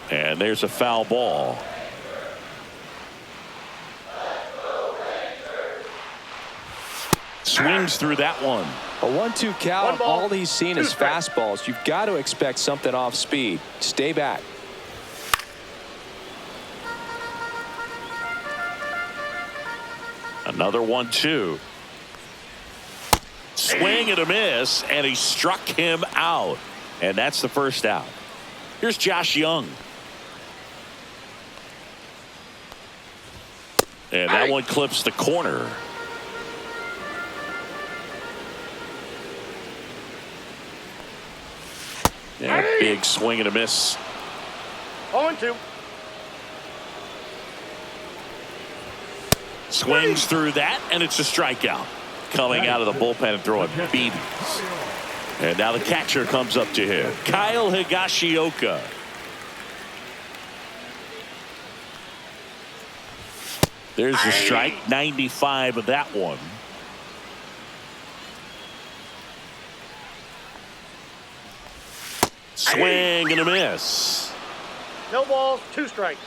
And there's a foul ball. Swings through that one. A 1-2 count. All he's seen is fastballs. You've got to expect something off speed. Stay back. Another 1-2. Swing and a miss, and he struck him out. And that's the first out. Here's Josh Young. And that one clips the corner. And a big swing and a miss. 0-2. Swings through that, and it's a strikeout. Coming out of the bullpen and throwing BBs. And now the catcher comes up to him. Kyle Higashioka. There's the strike. 95 of that one. Swing and a miss. No balls, 2 strikes.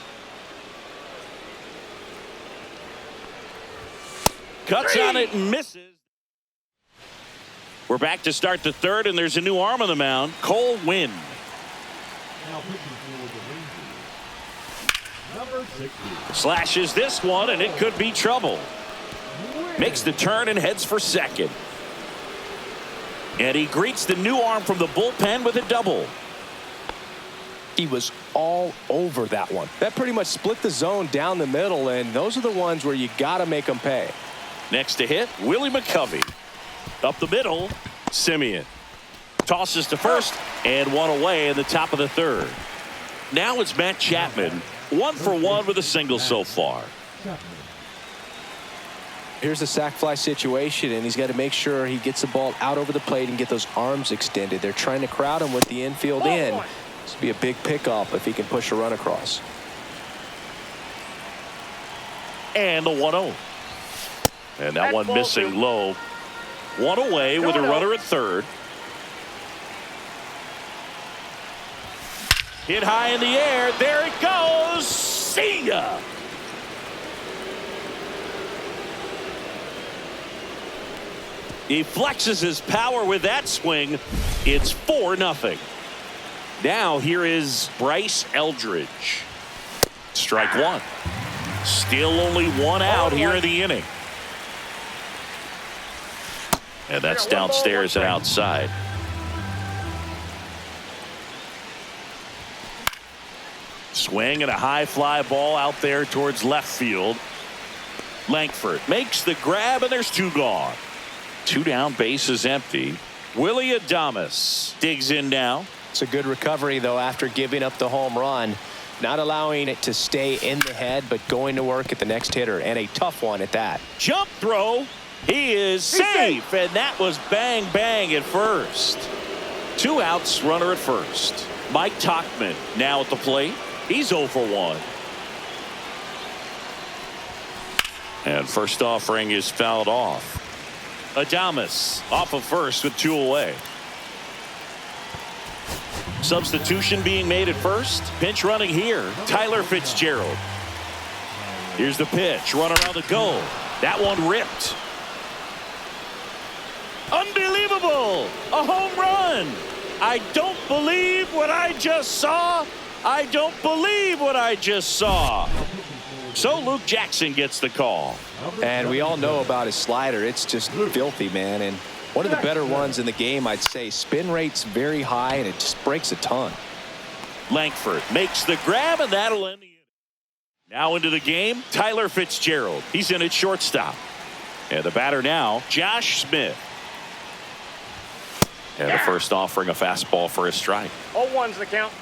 Cuts on it and misses. We're back to start the third, and there's a new arm on the mound. Cole Winn. Now pitching for the Rangers, number 60. Slashes this one, and it could be trouble. Makes the turn and heads for second. And he greets the new arm from the bullpen with a double. He was all over that one. That pretty much split the zone down the middle, and those are the ones where you got to make them pay. Next to hit, Willie McCovey. Up the middle, Simeon. Tosses to first, and one away in the top of the third. Now it's Matt Chapman, 1 for 1 with a single so far. Here's a sac fly situation, and he's got to make sure he gets the ball out over the plate and get those arms extended. They're trying to crowd him with the infield in. This would be a big pickoff if he can push a run across. And the 1-0. And that one missing low. One away with a runner at third. Hit high in the air. There it goes. See ya. He flexes his power with that swing. It's 4-0. Now here is Bryce Eldridge. Strike one. Still only one out here in the inning. And that's downstairs and outside. Swing and a high fly ball out there towards left field. Langford makes the grab, and there's 2 gone. 2 down, base is empty. Willie Adames digs in now. It's a good recovery, though, after giving up the home run. Not allowing it to stay in the head, but going to work at the next hitter, and a tough one at that. Jump throw. He is safe, and that was bang, bang at first. 2 outs, runner at first. Mike Tauchman now at the plate. He's 0 for 1. And first offering is fouled off. Adames off of first with 2 away. Substitution being made at first. Pinch running here. Tyler Fitzgerald. Here's the pitch. Run around the goal. That one ripped. Unbelievable. A home run. I don't believe what I just saw. I don't believe what I just saw. So Luke Jackson gets the call. And we all know about his slider. It's just filthy, man. And one of the better ones in the game, I'd say. Spin rate's very high, and it just breaks a ton. Langford makes the grab, and that'll end the inning. Now into the game, Tyler Fitzgerald. He's in at shortstop. And the batter now, Josh Smith. And the first offering a fastball for a strike. 0-1's the count.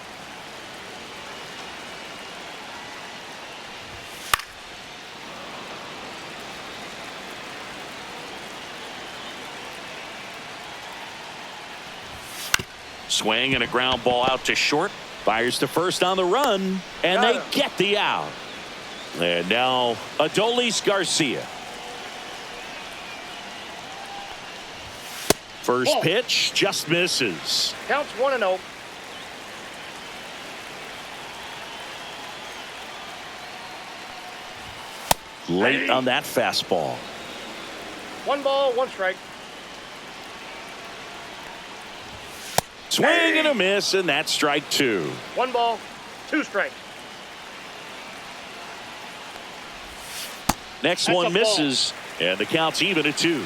Swing and a ground ball out to short. Fires to first on the run, and they get the out. And now Adolis Garcia. First pitch just misses. Counts 1-0. Late on that fastball. 1 ball, 1 strike. Swing and a miss, and that's strike 2. 1 ball, 2 strikes. Next That's one a ball. misses, and the count's even at 2.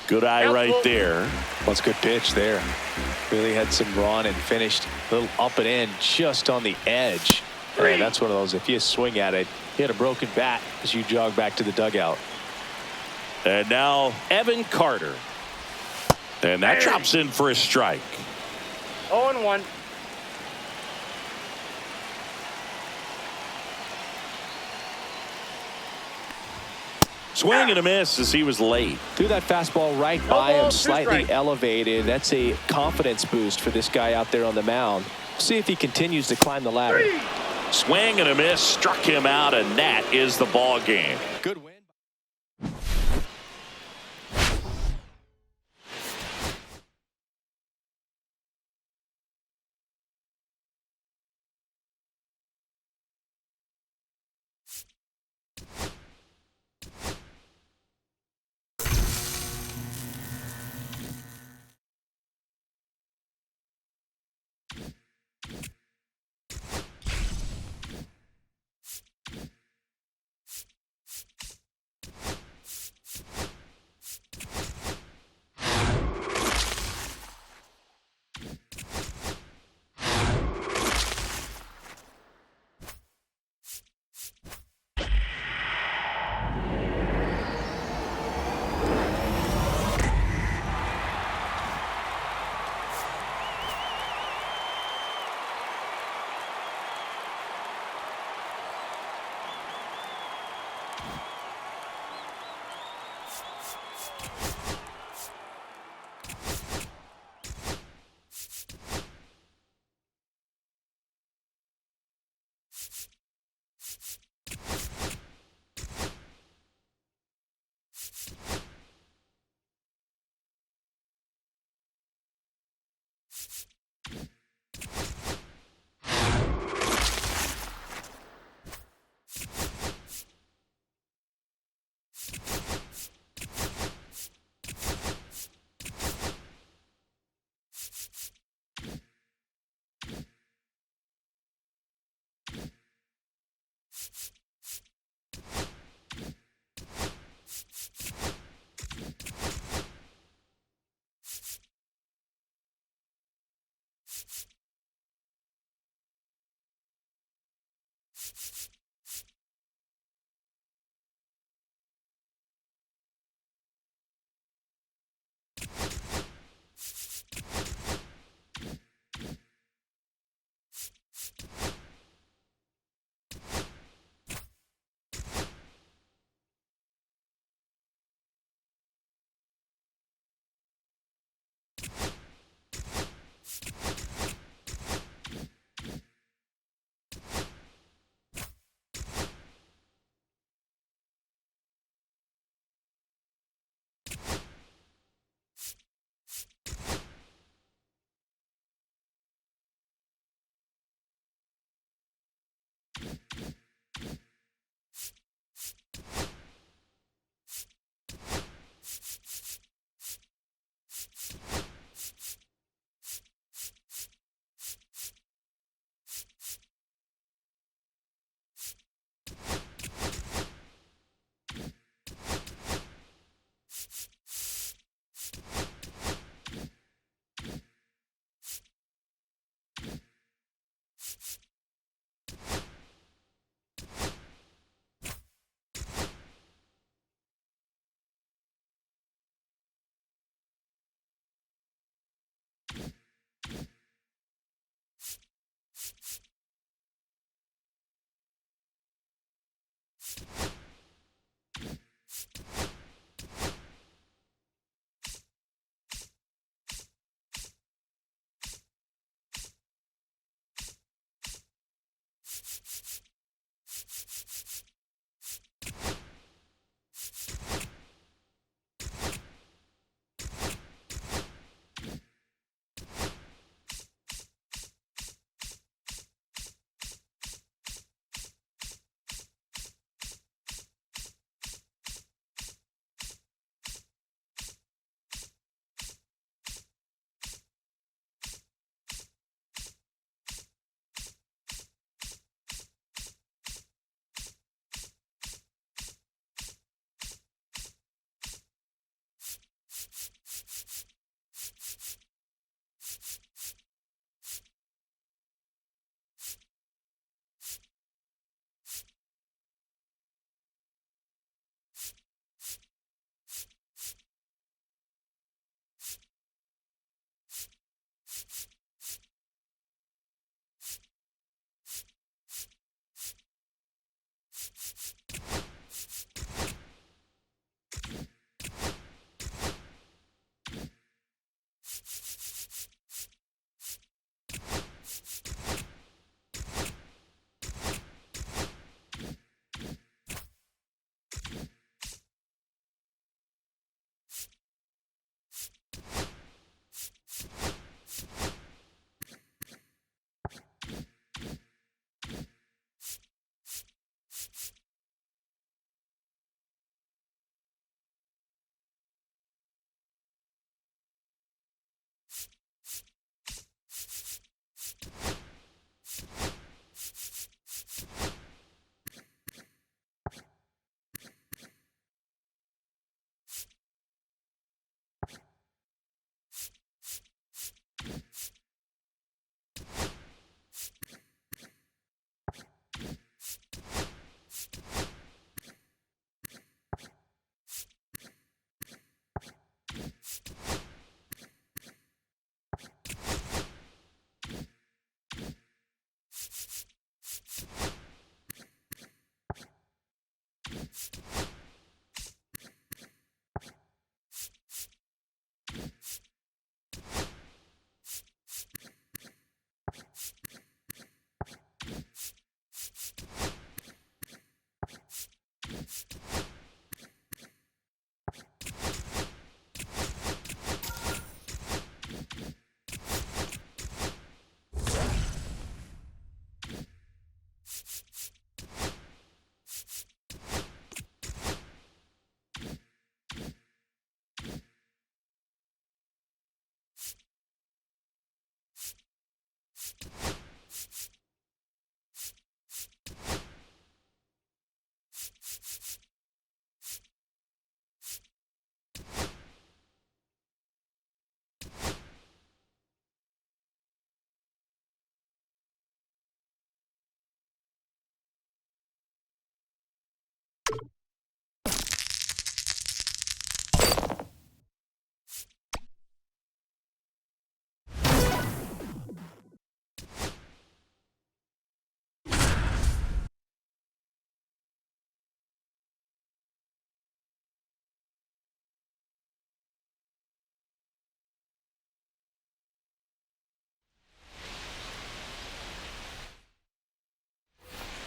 Good eye right there. That's a good pitch there. Really had some run and finished a little up and in just on the edge. And that's one of those, if you swing at it, you had a broken bat as you jog back to the dugout. And now Evan Carter. And that drops in for a strike. 0-1. Swing and a miss as he was late. Threw that fastball right by him, slightly elevated. That's a confidence boost for this guy out there on the mound. See if he continues to climb the ladder. Swing and a miss, struck him out, and that is the ball game. Good win.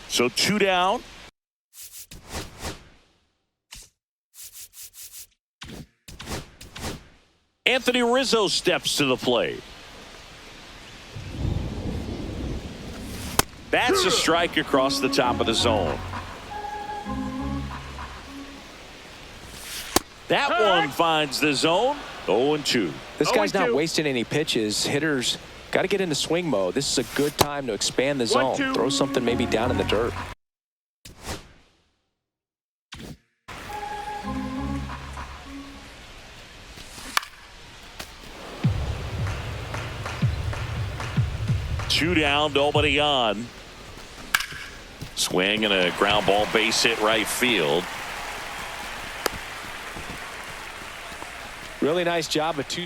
So 2 down. Anthony Rizzo steps to the plate. That's a strike across the top of the zone. That one finds the zone. 0-2. This guy's not 0-2. wasting any pitches. Hitters got to get into swing mode. This is a good time to expand the zone. 1-2. Throw something maybe down in the dirt. Two down, nobody on. Swing and a ground ball, base hit right field. Really nice job of 2.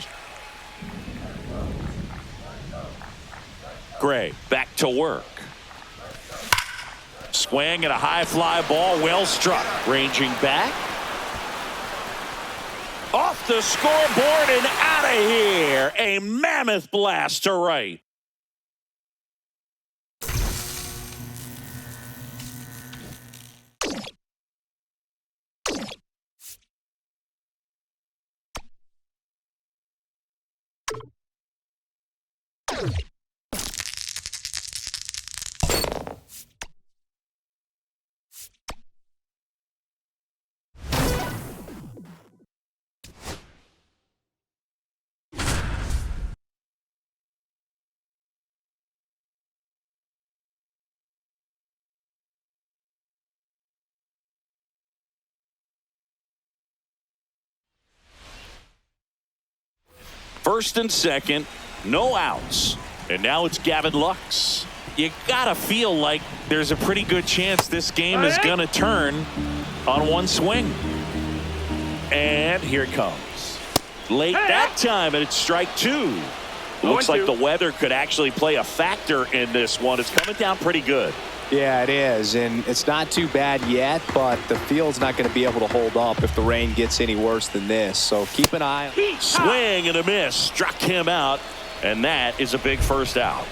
Gray back to work. Swing and a high fly ball, well struck. Ranging back. Off the scoreboard and out of here. A mammoth blast to right. First and second, no outs. And now it's Gavin Lux. You gotta feel like there's a pretty good chance this game is gonna turn on one swing. And here it comes. Late that time, and it's strike 2. Looks like the weather could actually play a factor in this one. It's coming down pretty good. Yeah, it is, and it's not too bad yet, but the field's not going to be able to hold up if the rain gets any worse than this. So keep an eye. Swing and a miss. Struck him out, and that is a big first out.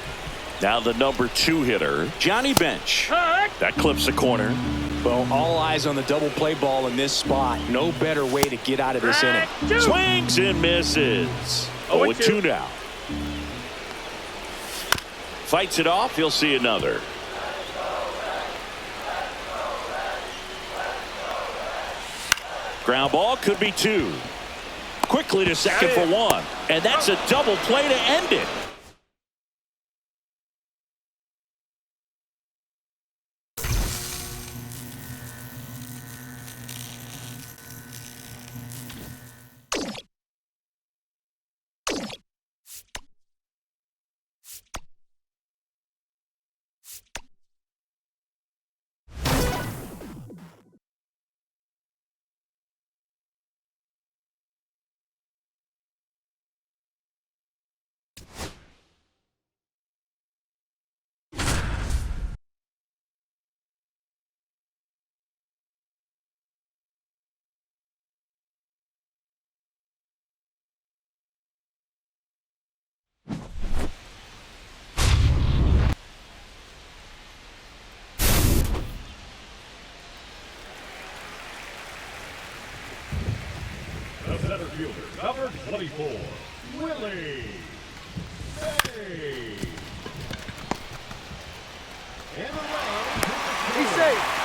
Now the number 2 hitter, Johnny Bench. That clips the corner. Well, all eyes on the double play ball in this spot. No better way to get out of this inning. Swings and misses. 0-2 now. Fights it off. He'll see another. Ground ball could be 2. Quickly to second for 1. And that's a double play to end it. The center fielder, number 24, Willie. Hey. And around. He's safe.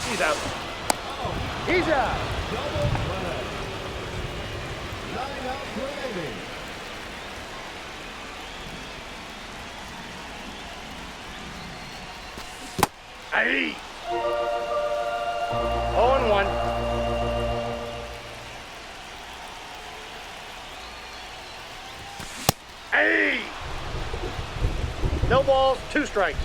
He's out. He's out. Double play. 9 outs remaining. Hey. 0-1. Hey. No balls, 2 strikes.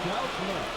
outs left.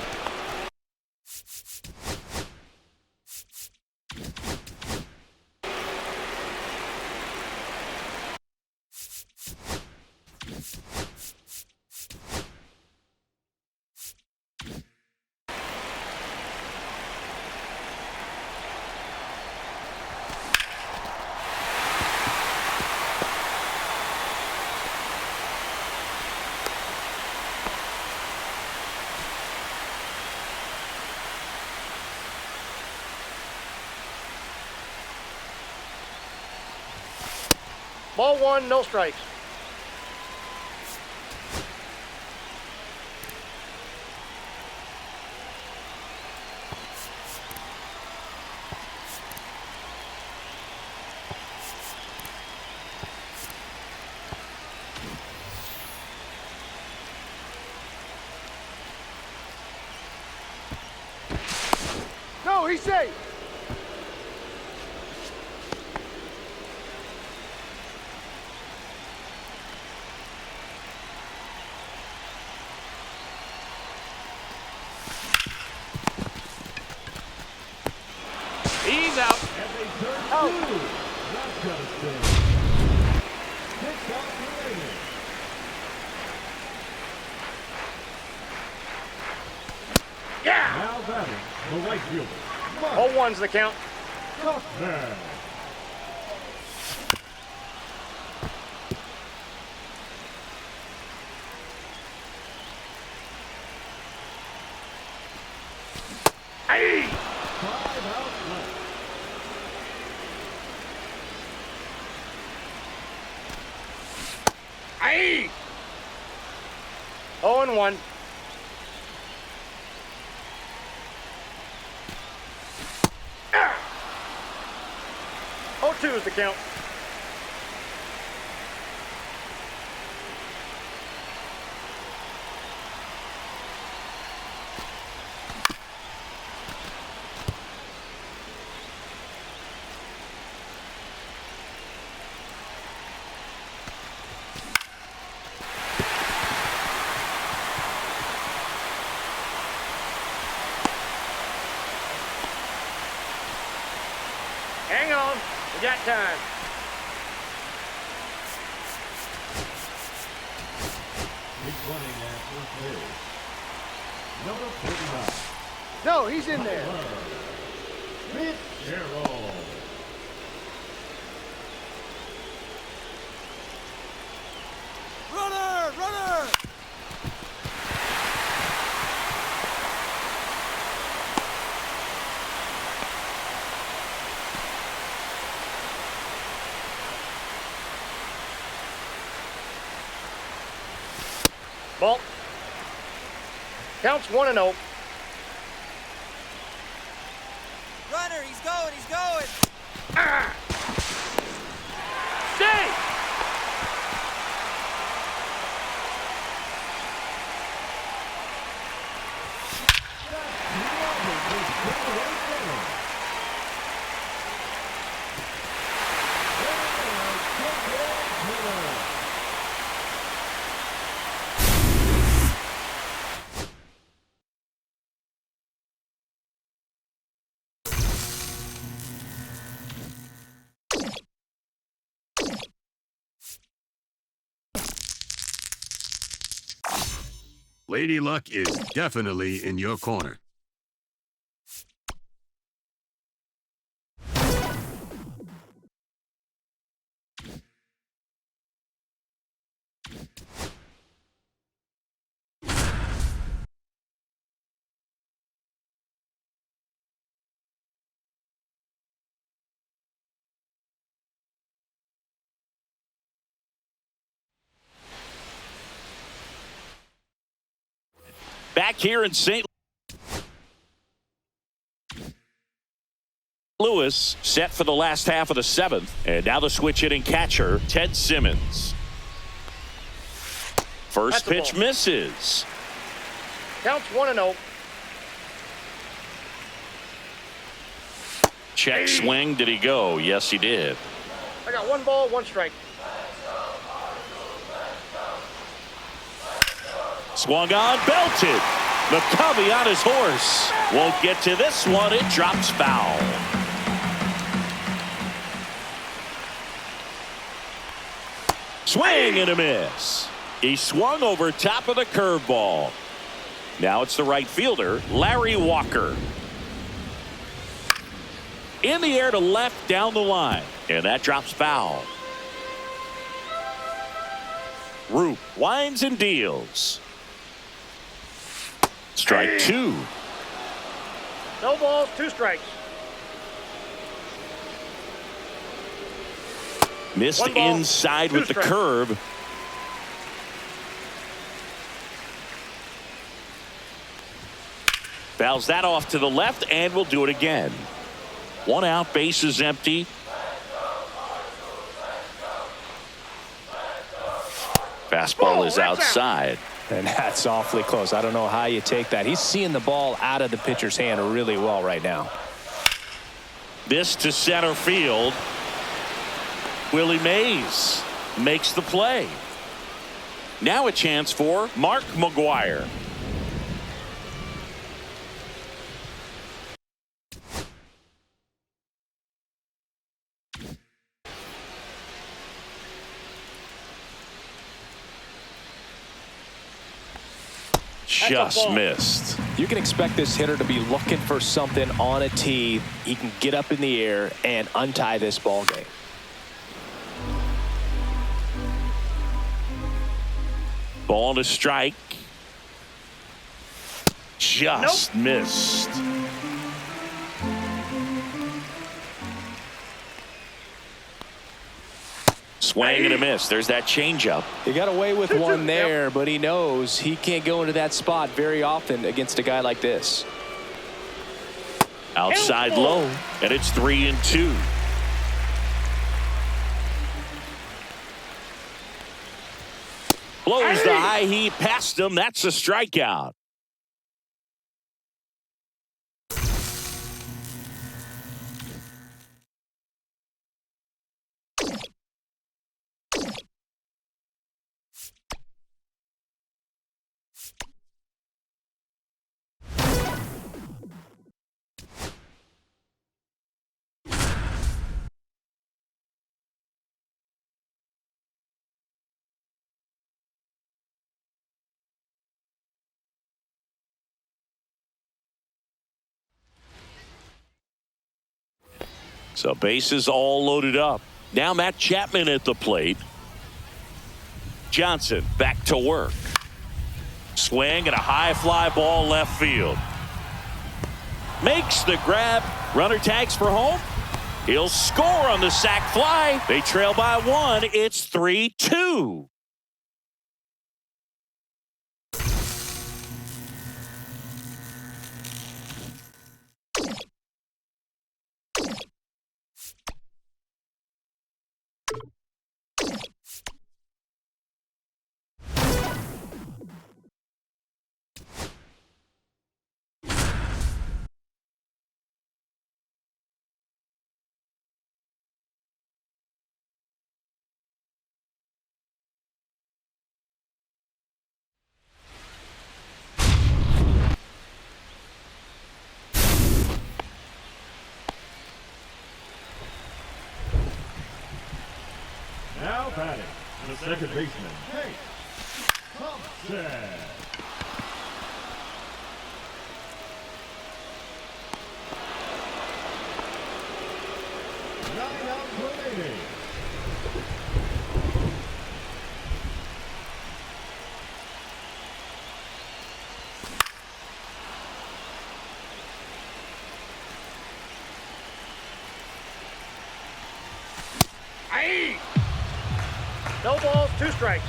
Ball one, no strikes. No, he's safe. He's out. And they turn Oh. two. That's gotta stay. 6 outs remaining. Yeah. Now batting, the right fielder. Ball one's the count. Tuckman. Hey. 5 outs left. Hey. 0-1. Ah. 0-2 is the count. Hang on, we got time. He's running at first base. Number 49. No, he's in there. Fitzgerald. Runner! Runner! Ball. Counts 1-0. Runner, he's going, he's going. Ah. Stay. Lady Luck is definitely in your corner. Back here in St. Louis, set for the last half of the seventh. And now the switch hitting catcher, Ted Simmons. First That's the pitch ball. misses. Counts 1-0. Check swing. Did he go? Yes, he did. I got 1 ball, 1 strike. Swung on, belted. McCovey on his horse. Won't get to this one. It drops foul. Swing and a miss. He swung over top of the curveball. Now it's the right fielder, Larry Walker. In the air to left down the line. And that drops foul. Roop winds and deals. Strike two. No balls, 2 strikes. Missed One ball, inside 2 with the strikes. curve. Fouls that off to the left and will do it again. 1 out, base is empty. Fastball is outside. And that's awfully close. I don't know how you take that. He's seeing the ball out of the pitcher's hand really well right now. This to center field. Willie Mays makes the play. Now a chance for Mark McGwire. Just missed. You can expect this hitter to be looking for something on a tee. He can get up in the air and untie this ball game. Ball to strike. Just missed. Swing and a miss. There's that changeup. He got away with one there, but he knows he can't go into that spot very often against a guy like this. Outside low, and it's 3-2. Blows the high heat past him. That's a strikeout. So bases all loaded up. Now Matt Chapman at the plate. Johnson back to work. Swing and a high fly ball left field. Makes the grab. Runner tags for home. He'll score on the sac fly. They trail by 1. It's 3-2. Now batting, the second baseman, Nate Thompson. Nine outs remaining. No balls, 2 strikes.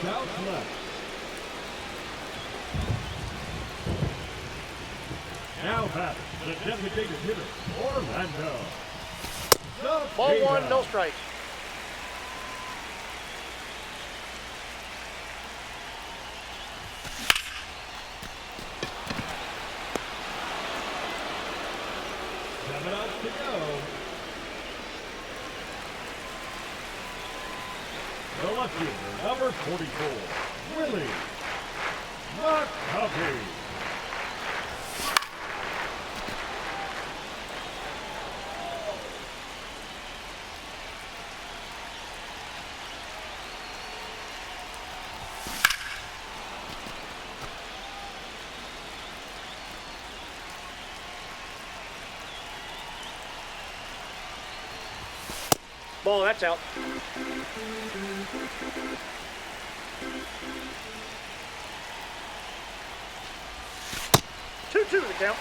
Outs left. Now batting, the designated hitter, Orlando. Ball 1, no strikes. 7 outs to go. The left fielder, number 44, Willie McCovey. Ball, that's out. Two to count.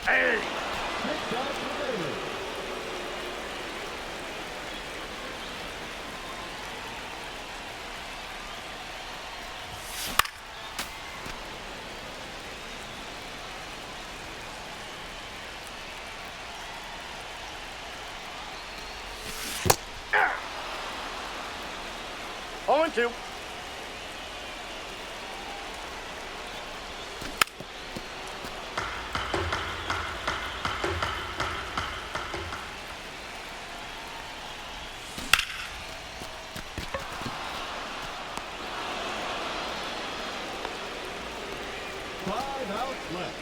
Hey! Six outs to Bailey. On 2. Five outs left.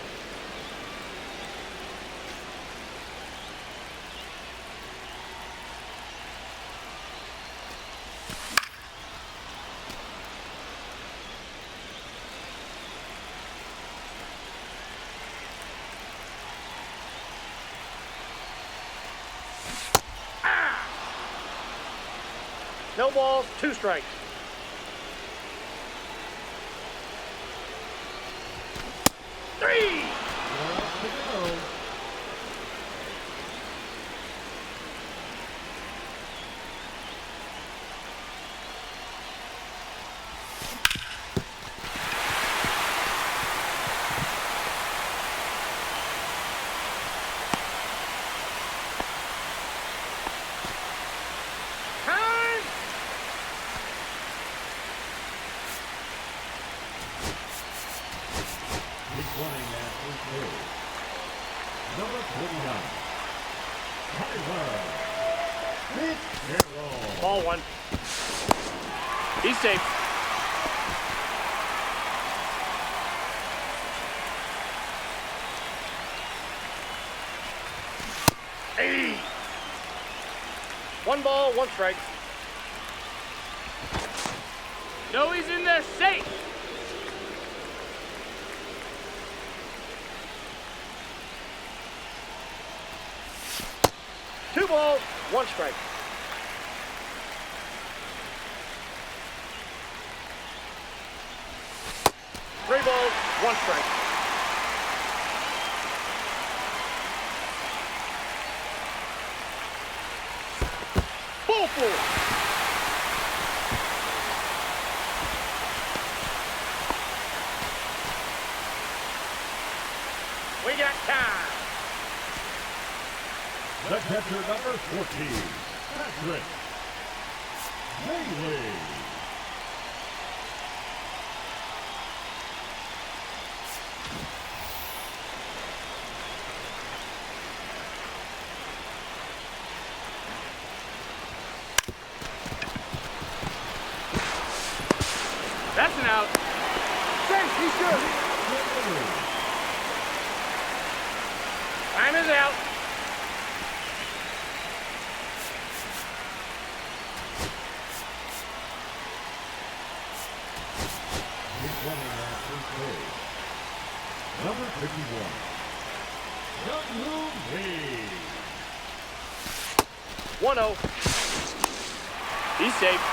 No balls, 2 strikes. Three! 4 outs to go. Time! He's running at first base. Number 49, Tyler Fitzgerald. Ball 1. He's safe. Hey! 1 ball, 1 strike. No, he's in there safe. Two balls, 1 strike. Three balls, 1 strike. Full floor. We got time. The catcher, number 14, Patrick Bailey. That's an out. Safe, he's good. Time is out. He's running at first base. Number 51, Young Lee. 1-0. He's safe.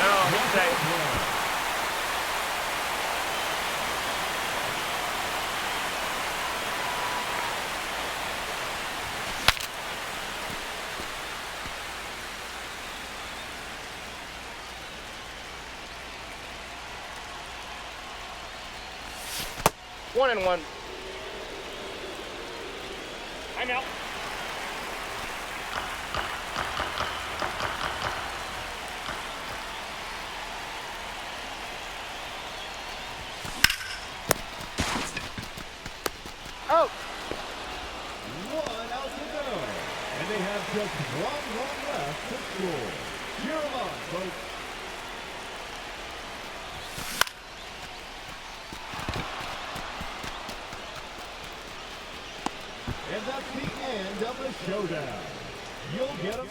No, he's safe. 1-1. I'm out. Out. 1 out to go. And they have just 1 run left to score. Cheer them on, folks. And that's the end of the showdown. You'll get them.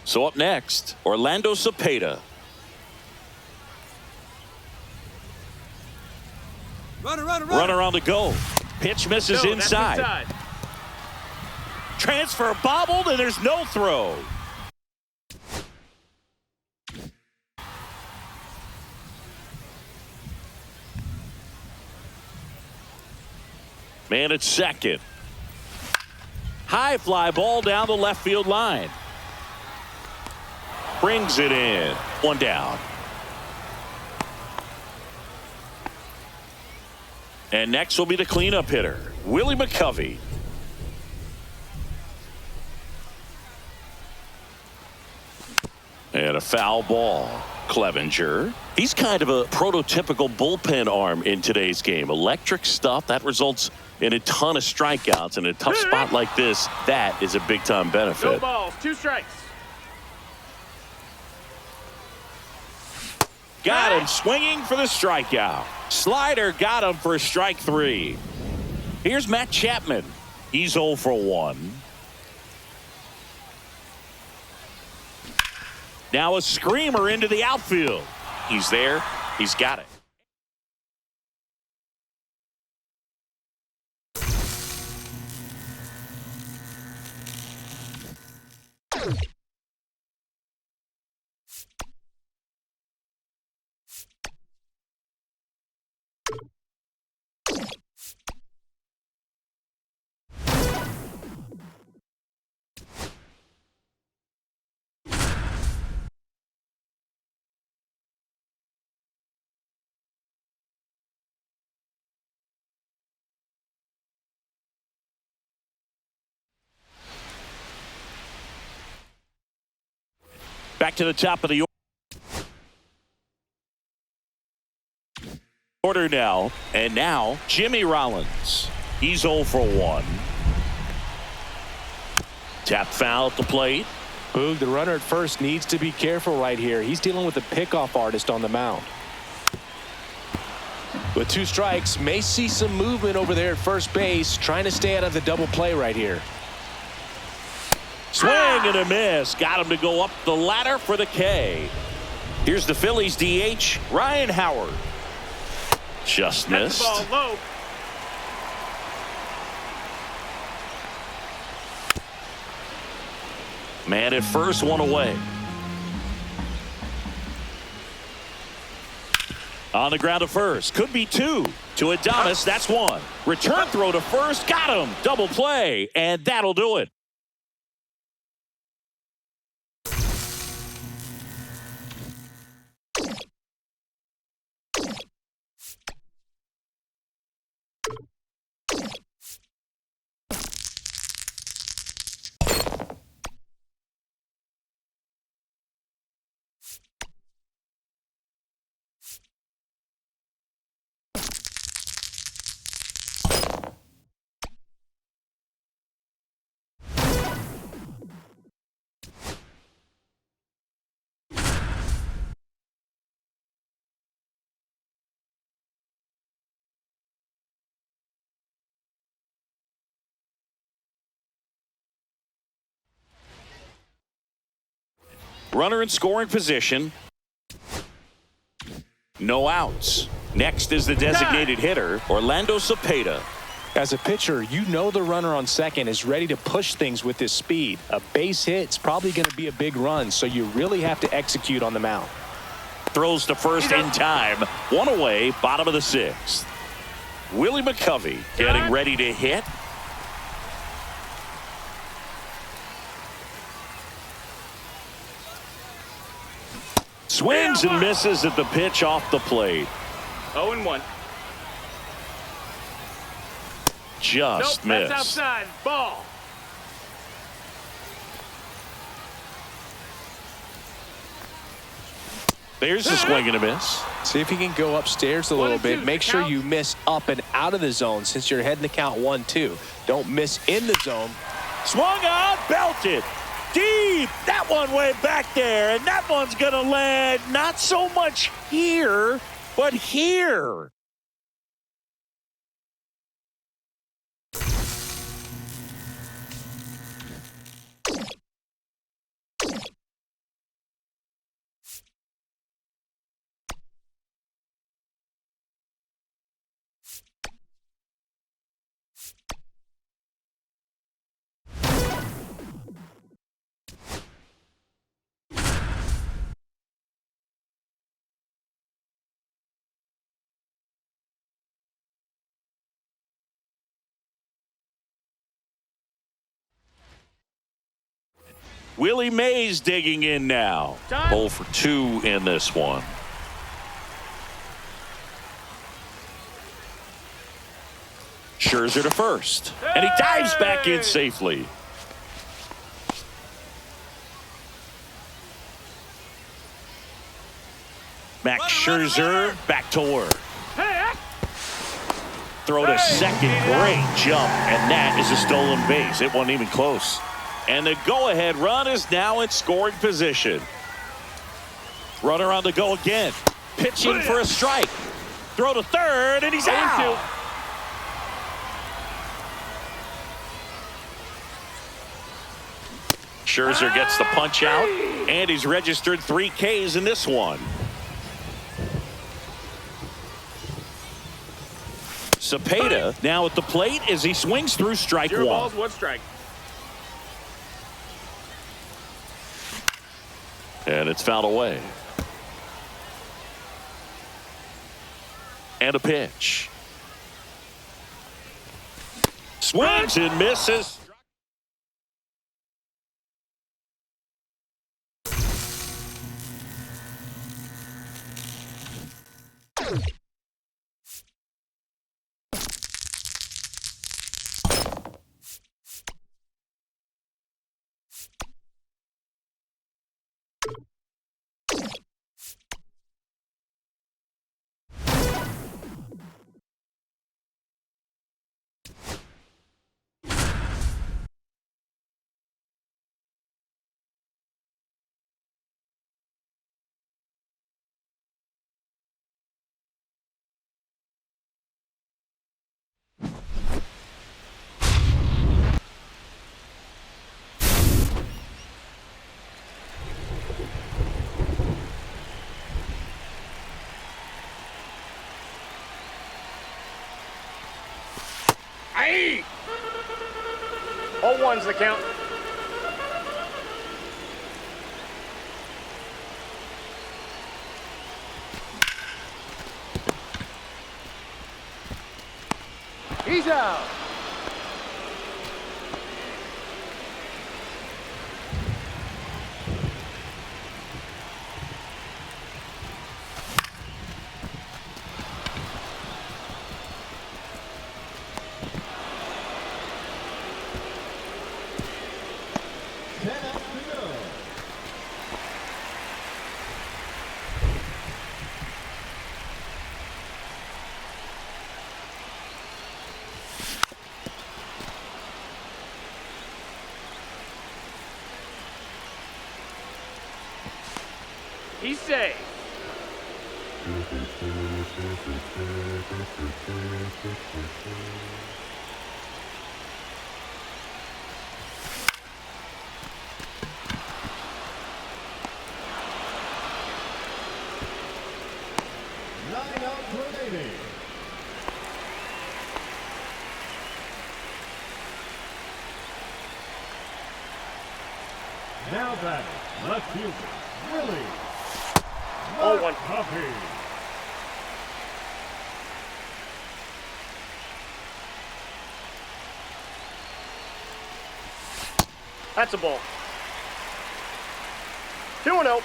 So up next, Orlando Cepeda. Runner on the go. Pitch misses No, that's inside. Transfer bobbled, and there's no throw. Man at second. High fly ball down the left field line. Brings it in. 1 down. And next will be the cleanup hitter, Willie McCovey. And a foul ball. Clevenger. He's kind of a prototypical bullpen arm in today's game. Electric stuff that results in a ton of strikeouts. In a tough spot like this, that is a big-time benefit. No balls, 2 strikes. Got him swinging for the strikeout. Slider got him for strike 3. Here's Matt Chapman. He's 0 for 1. Now a screamer into the outfield. He's there. He's got it. Back to the top of the order now. And now Jimmy Rollins. He's 0 for 1. Tap foul at the plate. Boog, the runner at first needs to be careful right here. He's dealing with a pickoff artist on the mound. With 2 strikes, may see some movement over there at first base, trying to stay out of the double play right here. Swing and a miss. Got him to go up the ladder for the K. Here's the Phillies DH, Ryan Howard. Just missed. Ball low. Man at first, 1 away. On the ground to first. Could be 2. To Adames, that's 1. Return throw to first. Got him. Double play. And that'll do it. Runner in scoring position. No outs. Next is the designated hitter, Orlando Cepeda. As a pitcher, you know the runner on second is ready to push things with his speed. A base hit's probably going to be a big run, so you really have to execute on the mound. Throws to first in time. One away, bottom of the sixth. Willie McCovey getting ready to hit. Swings and misses at the pitch off the plate. 0-1. Just Nope, missed. that's outside. Ball. There's a swing and a miss. See if you can go upstairs a little bit. Make sure you miss up and out of the zone since you're heading the count 1-2. Don't miss in the zone. Swung on, belted. Deep. That one way back there. And that one's going to land not so much here, but here. Willie Mays digging in now. 0 for 2 in this one. Scherzer to first. And he dives back in safely. Max Scherzer back to work. Throw to second. Great jump. And that is a stolen base. It wasn't even close. And the go-ahead run is now in scoring position. Runner on the go again. Pitching for a strike. Throw to third, and he's out. Scherzer gets the punch out, and he's registered 3 Ks in this one. Cepeda now at the plate as he swings through strike 1. Balls, 1 strike. And it's fouled away. And a pitch. Swings and misses. Aye. 0-1's the count. He's out. He's safe. 9 outs remaining. Now batting, left fielder, Willie. 0-1. Coffee. That's a ball. 2-0.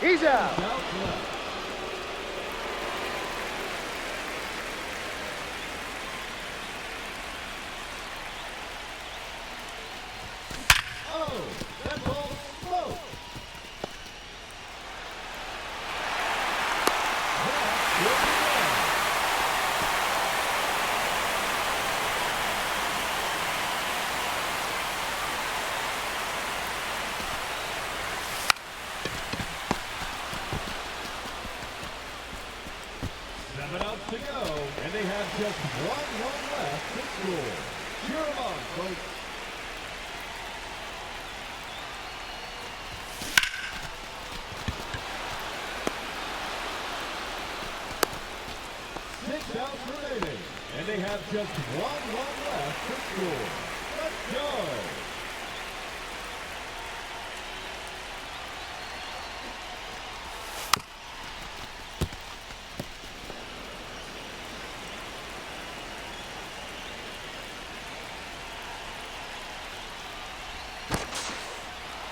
He's out. Oh, that ball smoked. That's good to go. Seven outs to go, and they have just one run left to score. Cheer 'em on, folks. Six outs remaining, and they have just one run left to score. Let's go.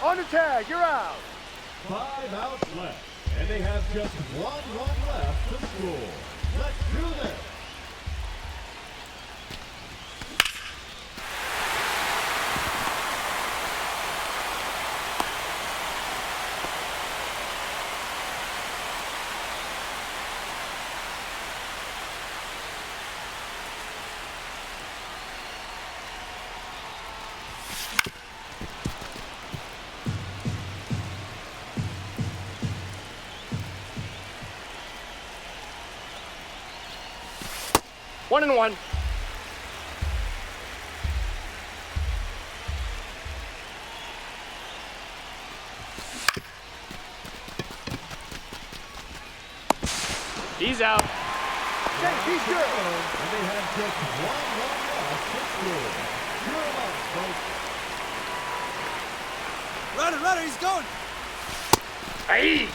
On the tag, you're out. 5 outs left, and they have just one run left to score. Let's do this. One and one. He's out. He's good. And they have just one run left to score. Cheer 'em on, folks. Runner, he's going. Aye.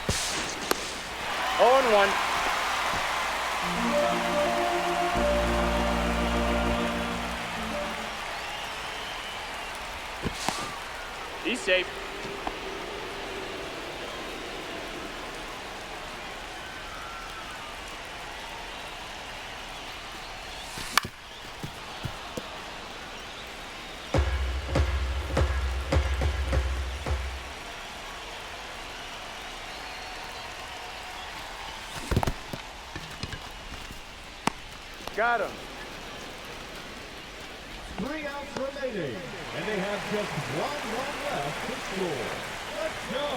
0-1. He's safe. Got him. 3 outs remaining, and they have just one run left to score. Let's go.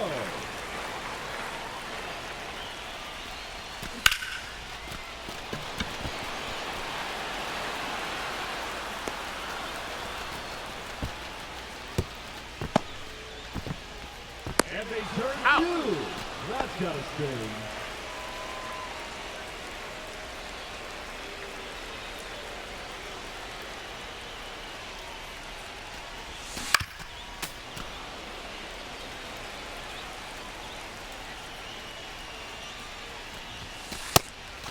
And they turn Out. 2. That's got to sting.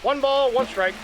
One ball, one strike.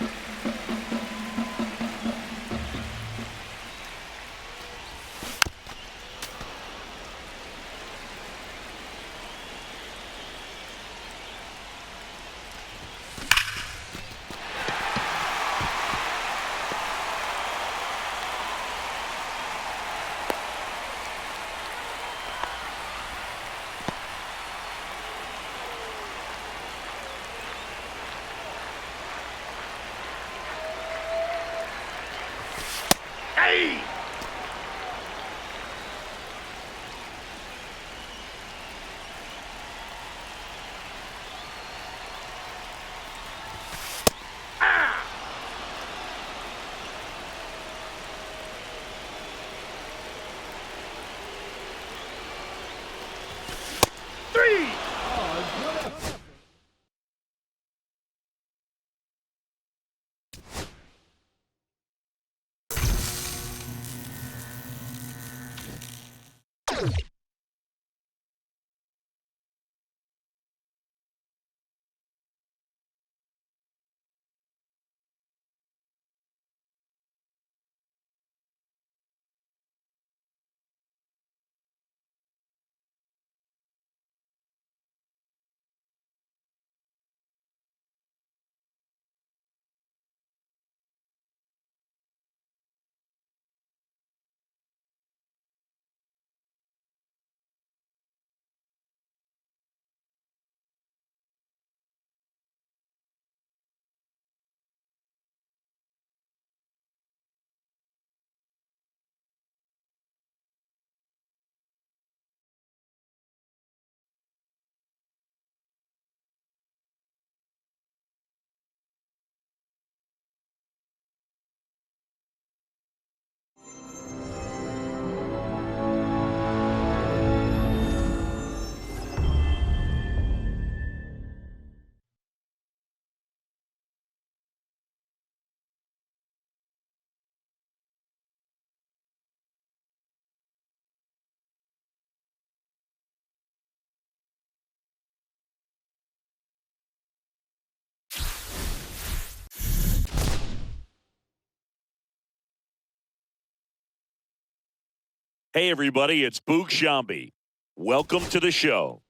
Hey, everybody, it's Boog Shambi. Welcome to the show.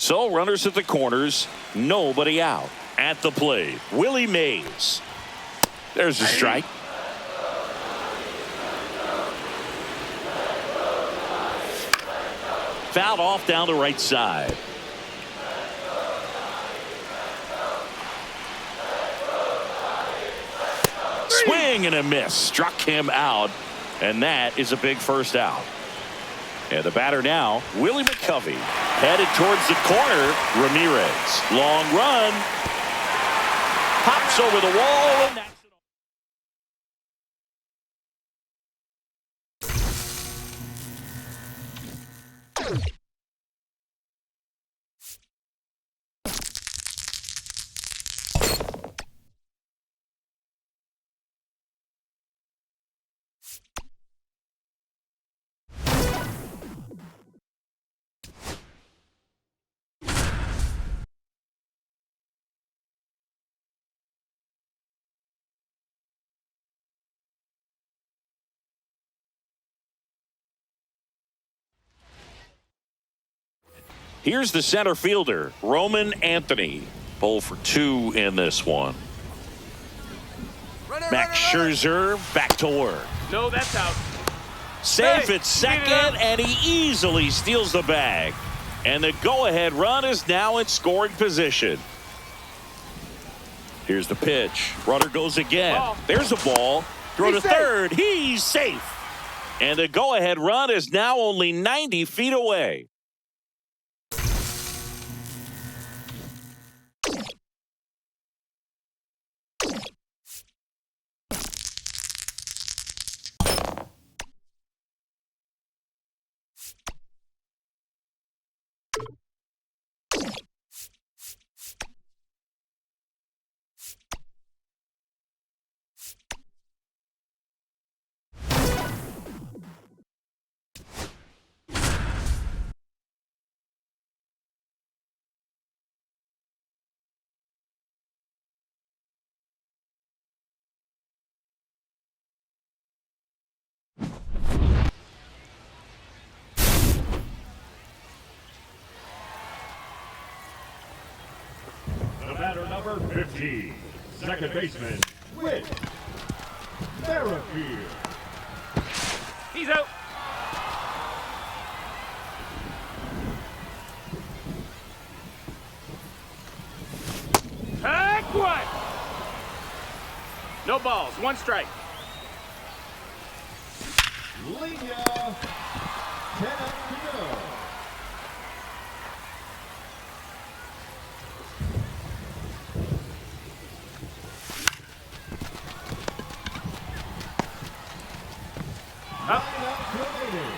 So runners at the corners, nobody out. At the plate, Willie Mays. There's a strike. Fouled off down the right side. Swing and a miss. Struck him out, and that is a big first out. And the batter now, Willie McCovey, headed towards the corner. Ramirez, long run, pops over the wall, and that's it. Here's the center fielder, Roman Anthony. Pull for 2 in this one. Max Scherzer back to work. No, that's out. Safe Hey, at second, and he easily steals the bag. And the go-ahead run is now in scoring position. Here's the pitch. Runner goes again. Ball. There's a ball. Throw to He's safe. third. He's safe. And the go-ahead run is now only 90 feet away. The batter number 15, second baseman, Whit Merrifield. He's out. Heck what? No balls, 1 strike. Linya, 10 up to go. Up. Line up to leading.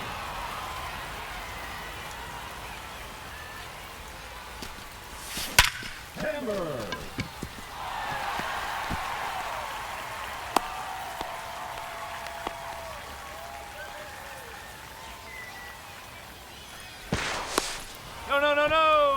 Hammer. No, no, no, no.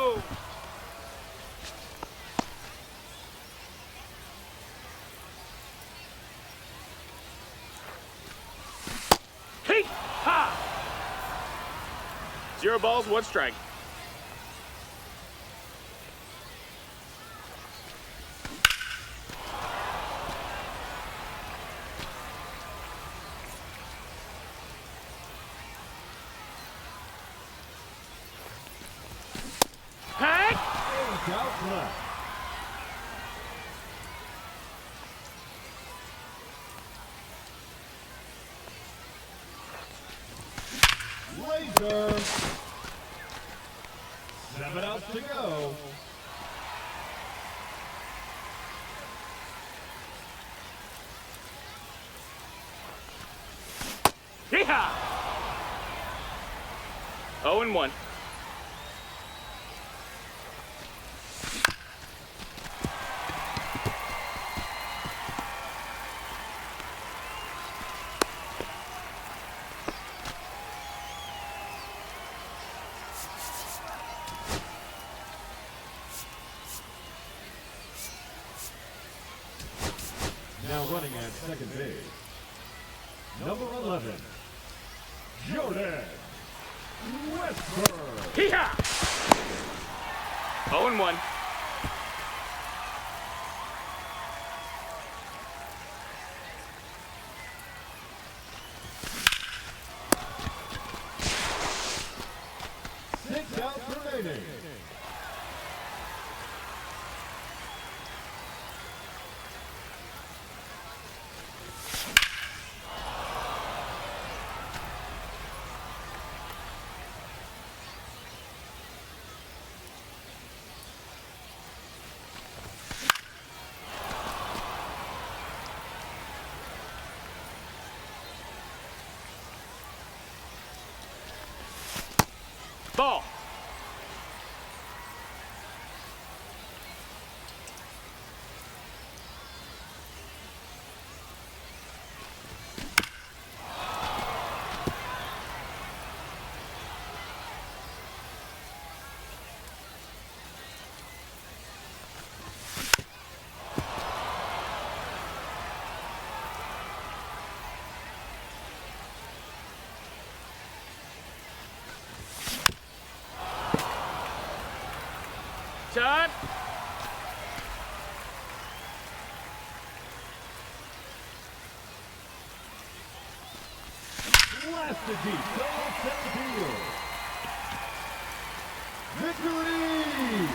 0 balls, 1 strike. Hey! 8 outs left. Laser. 7 outs to go. Yeehaw! 0-1. Now running at second base, number 11, Jordan Westburg. Yeehaw! 0-1. Six outs remaining. Ball. Time. Blasted deep to center field. Victory!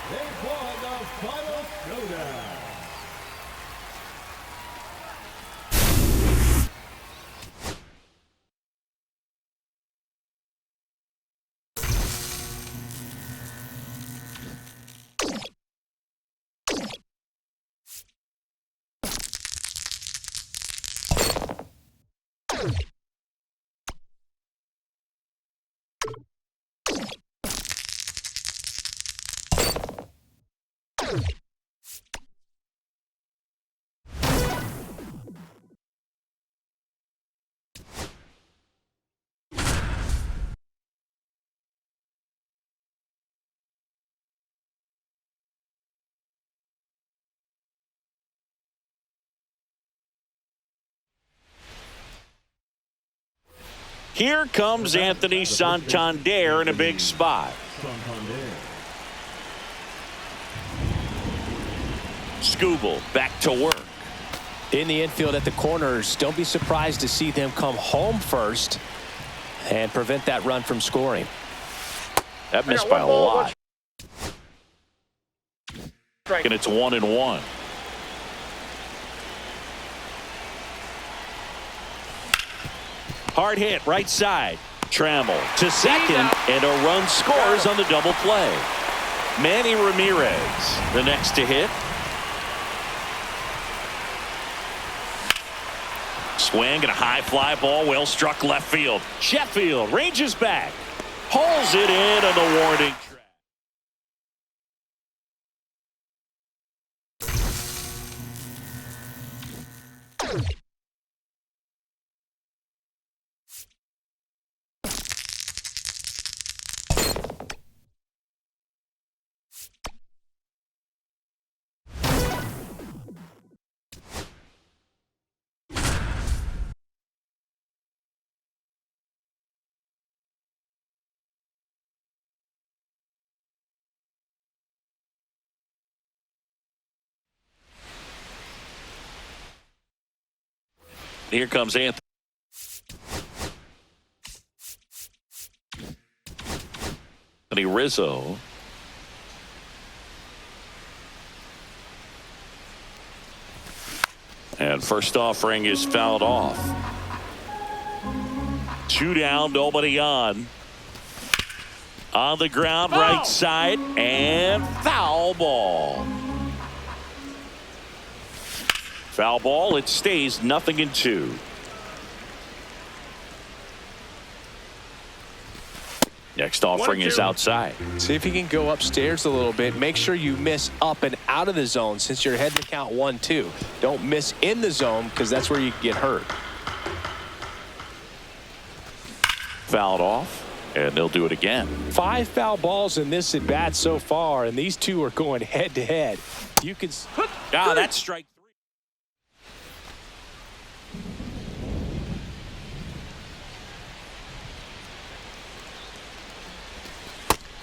They've won the final showdown. Here comes Anthony Santander in a big spot. Skubal back to work. In the infield at the corners, don't be surprised to see them come home first and prevent that run from scoring. That missed by a lot. And it's 1-1. Hard hit right side. Trammell to second, and a run scores on the double play. Manny Ramirez, the next to hit. Swing and a high fly ball, well struck left field. Sheffield ranges back, hauls it in on the warning track. Here comes Anthony. Rizzo. And first offering is fouled off. 2 down, nobody on. On the ground, right side, and foul ball. Foul ball, it stays 0-2. Next offering is outside. See if you can go upstairs a little bit. Make sure you miss up and out of the zone since you're heading to count 1-2. Don't miss in the zone because that's where you get hurt. Fouled off, and they'll do it again. 5 foul balls in this at bat so far, and these two are going head to head. You can. That's strike 3.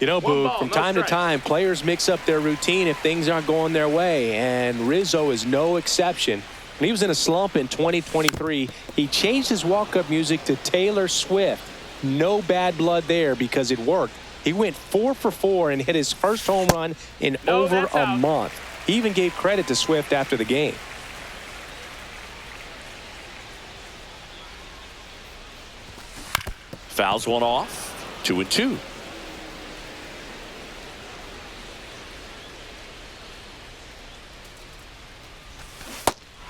You know, Boog, from time to time, players mix up their routine if things aren't going their way, and Rizzo is no exception. When he was in a slump in 2023, he changed his walk-up music to Taylor Swift. No bad blood there because it worked. He went 4 for 4 and hit his first home run in over a month. He even gave credit to Swift after the game. Fouls one off, 2-2.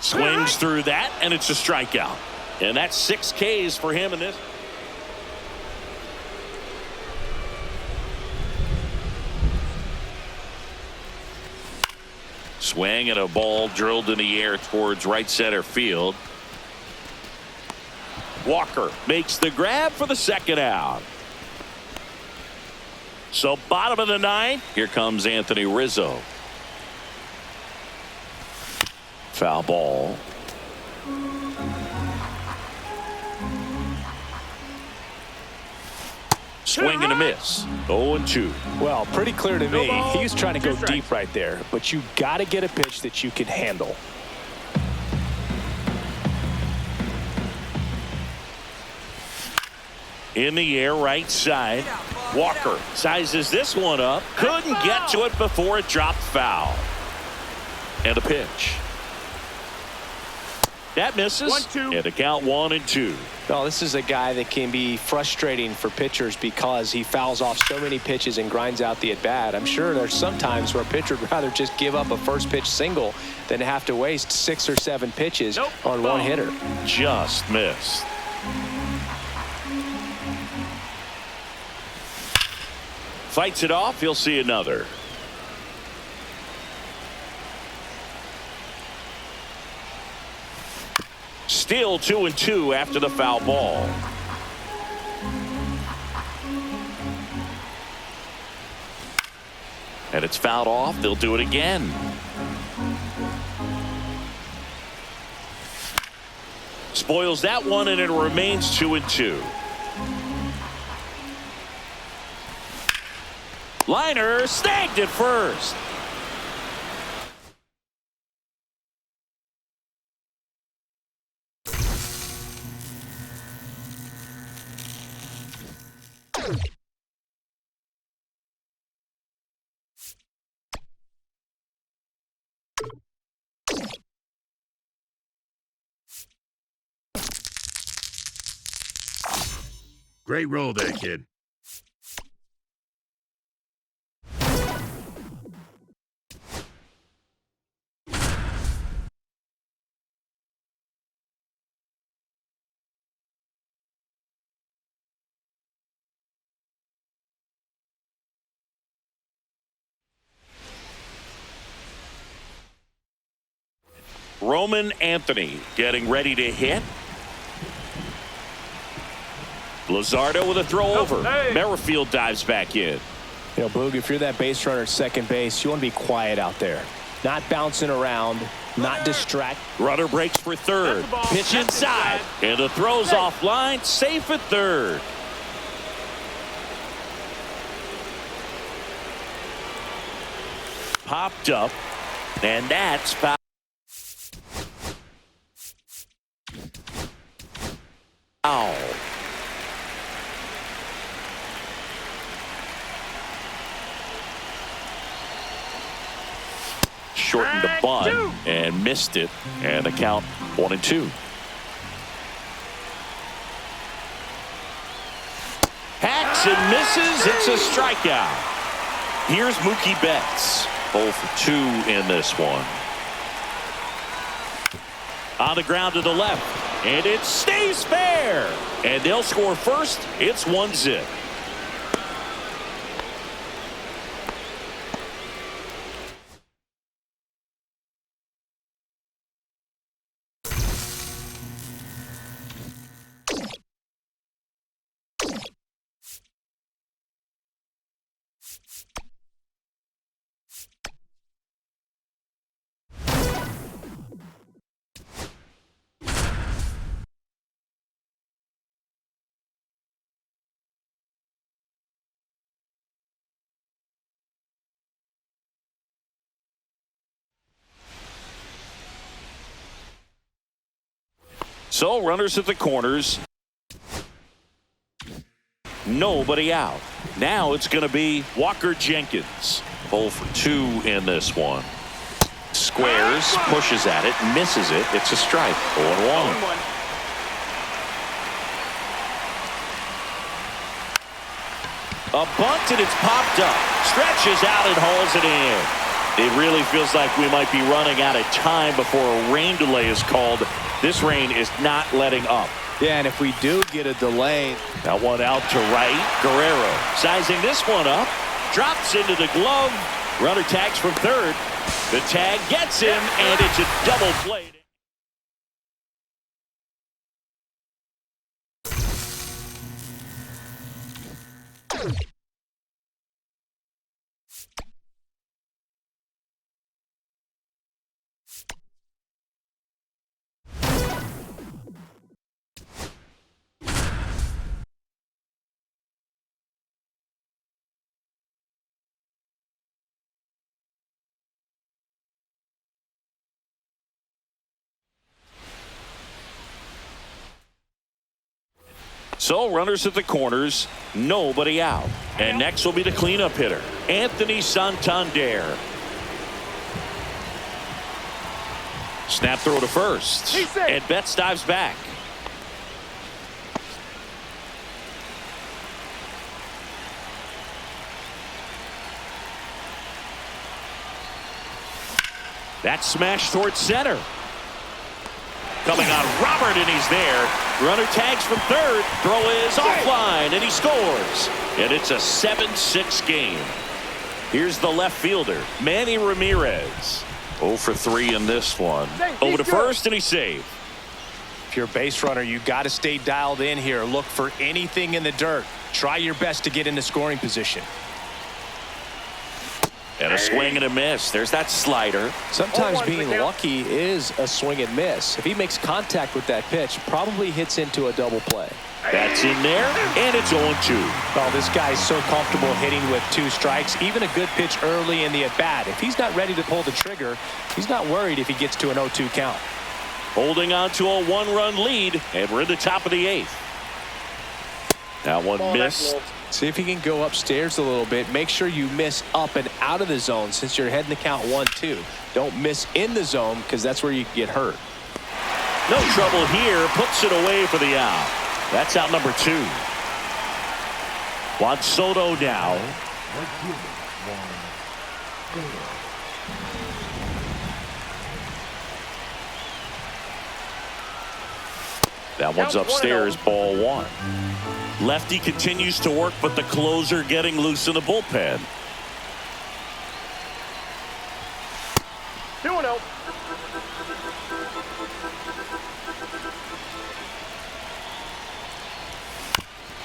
Swings through that, and it's a strikeout. And that's 6 Ks for him in this. Swing and a ball drilled in the air towards right center field. Walker makes the grab for the second out. So bottom of the 9th, here comes Anthony Rizzo. Foul ball. Swing and a miss. 0-2. Well, pretty clear to me. He was trying to go deep right there, but you got to get a pitch that you can handle. In the air, right side. Walker sizes this one up. Couldn't get to it before it dropped foul. And a pitch. That misses. 1-2. And a count 1-2. Well, this is a guy that can be frustrating for pitchers because he fouls off so many pitches and grinds out the at-bat. I'm sure there's some times where a pitcher would rather just give up a first pitch single than have to waste 6 or 7 pitches on one hitter. Just missed. Fights it off. He'll see another. Still 2-2 after the foul ball. And it's fouled off. They'll do it again. Spoils that one, and it remains 2-2. Liner snagged at first. Great roll there, kid. Roman Anthony getting ready to hit. Lazardo with a throw over. Merrifield dives back in. You know, Boog, if you're that base runner at second base, you want to be quiet out there. Not bouncing around, not distract. Runner breaks for third. Pitch inside. And the throw's offline. Safe at third. Popped up. And that's foul. shortened to bunt and missed it, and the count 1-2. Hacks and misses. It's a strikeout. Here's Mookie Betts. 0 for 2 in this one. On the ground to the left, and it stays fair. And they'll score first. It's 1-0. So runners at the corners. Nobody out. Now it's going to be Walker Jenkins. 0 for 2 in this one. Squares, pushes at it, misses it. It's a strike. 0-1. A bunt and it's popped up. Stretches out and hauls it in. It really feels like we might be running out of time before a rain delay is called. This rain is not letting up. Yeah, and if we do get a delay. That one out to right. Guerrero sizing this one up. Drops into the glove. Runner tags from third. The tag gets him, and it's a double play. So runners at the corners, nobody out. And next will be the cleanup hitter, Anthony Santander. Snap throw to first. And Betts dives back. That smash towards center. Coming on Robert, and he's there. Runner tags from third. Throw is offline, and he scores. And it's a 7-6 game. Here's the left fielder, Manny Ramirez. 0 for 3 in this one. Over to first, and he's saved. If you're a base runner, you got to stay dialed in here. Look for anything in the dirt. Try your best to get into scoring position. And a swing and a miss. There's that slider. Sometimes being lucky is a swing and miss. If he makes contact with that pitch, probably hits into a double play. That's in there, and it's 0-2. Well, this guy's so comfortable hitting with 2 strikes. Even a good pitch early in the at-bat. If he's not ready to pull the trigger, he's not worried if he gets to an 0-2 count. Holding on to a 1-run lead, and we're in the top of the 8th. That one missed. See if he can go upstairs a little bit. Make sure you miss up and out of the zone since you're heading to count 1-2. Don't miss in the zone because that's where you can get hurt. No trouble here. Puts it away for the out. That's out number 2. Juan Soto now. That one's upstairs, ball 1. Lefty continues to work, but the closer getting loose in the bullpen. 2-0.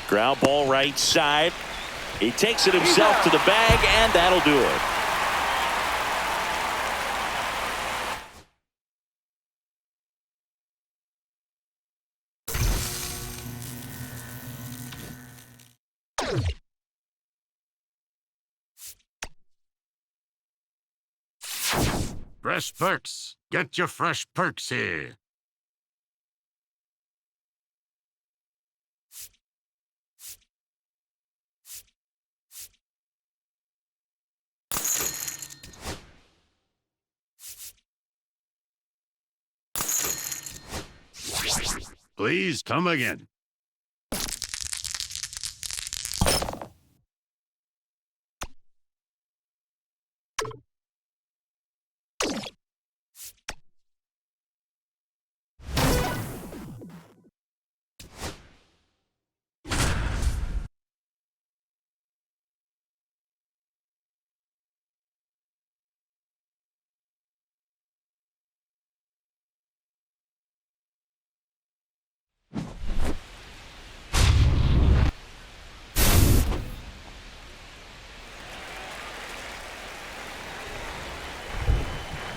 Ground ball right side. He takes it himself to the bag, and that'll do it. Fresh perks. Get your fresh perks here. Please come again.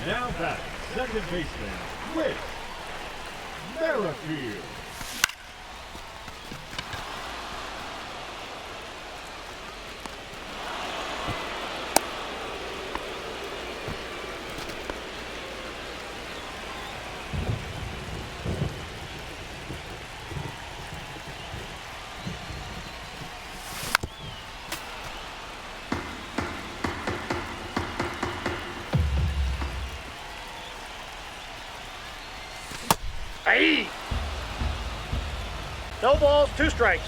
Now back, second baseman, Whit Merrifield. Hey! No balls, 2 strikes.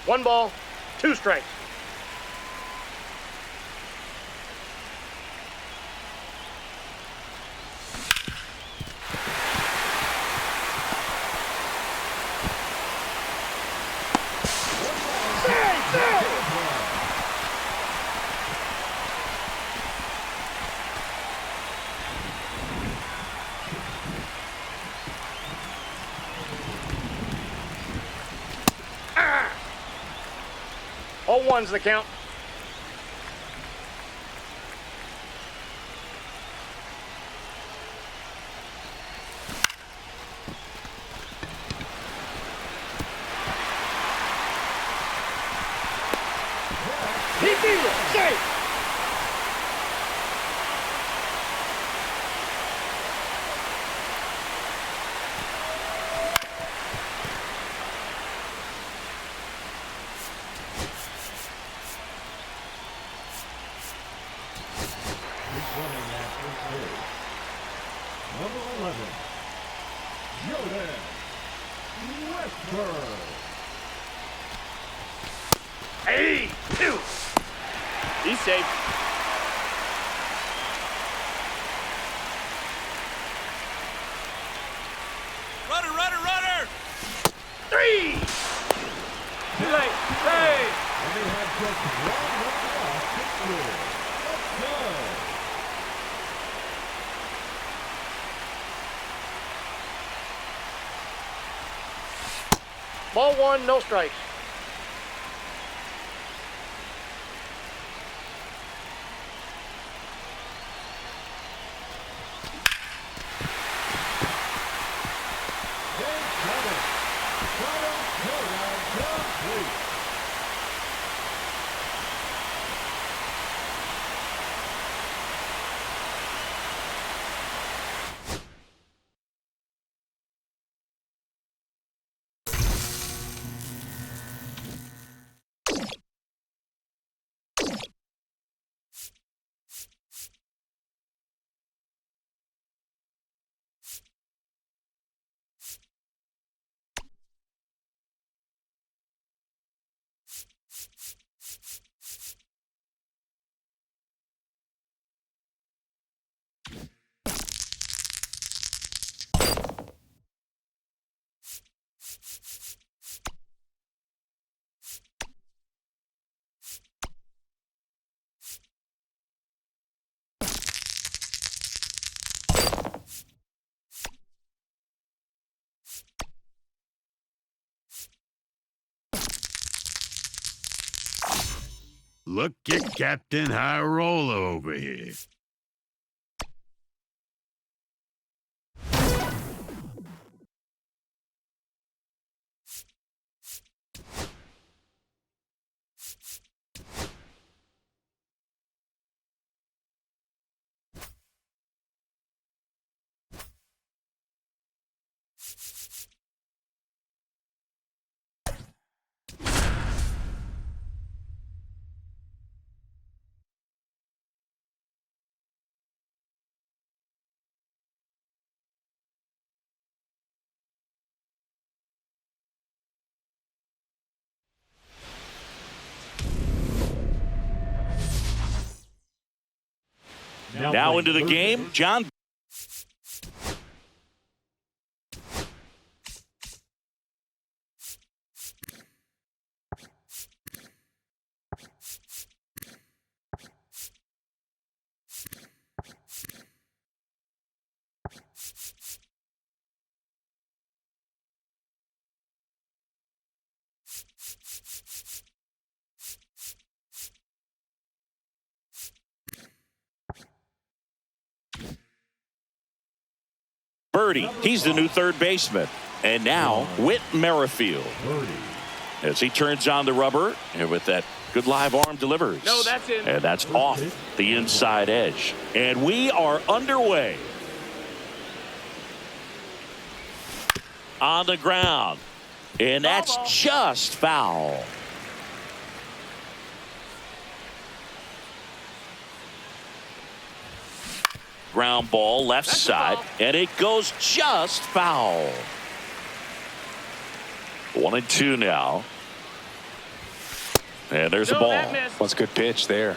One ball, 2 strikes. All ones the count. He fielder, safe. Running at first base. Number 11, Jordan Westburg. Hey, 2. He's safe. Runner, runner, runner! 3. Too late. Hey! And they have just one run left to score. Let's go. Ball 1, no strikes. Look at Captain High Roller over here. Now into the game, John. Birdie, he's the new third baseman. And now, Whit Merrifield. As he turns on the rubber, and with that good live arm delivers. No, that's in. And that's off the inside edge. And we are underway. On the ground. And that's just foul. Ground ball left side, and it goes just foul. 1-2 now. And there's a ball. That's a good pitch there.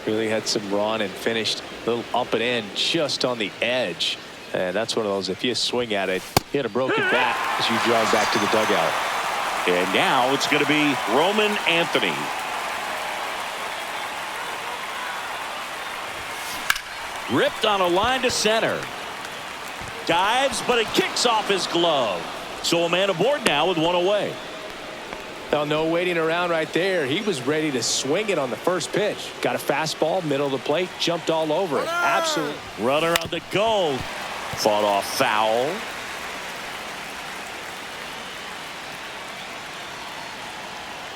Really had some run and finished a little up and in just on the edge. And that's one of those, if you swing at it, you hit a broken bat as you drive back to the dugout. And now it's going to be Roman Anthony. Ripped on a line to center. Dives, but it kicks off his glove. So a man aboard now with one away. Now, no waiting around right there. He was ready to swing it on the first pitch. Got a fastball, middle of the plate, jumped all over it. Absolutely. Runner on the go. Fought off foul.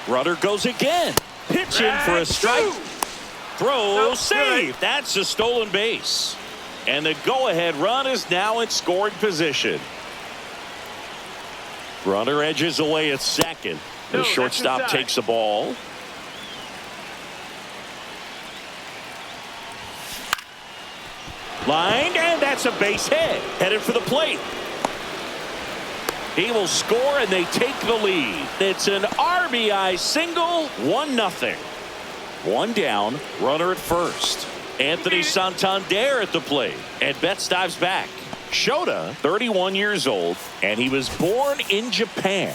Runner goes again. Pitch in for a strike. Throw safe. That's a stolen base. And the go-ahead run is now in scoring position. Runner edges away at second. The shortstop takes the ball. Lined, and that's a base hit. Headed for the plate. He will score, and they take the lead. It's an RBI single, 1-0. One down, runner at first. Anthony Santander at the plate, and Betts dives back. Shota, 31 years old, and he was born in Japan.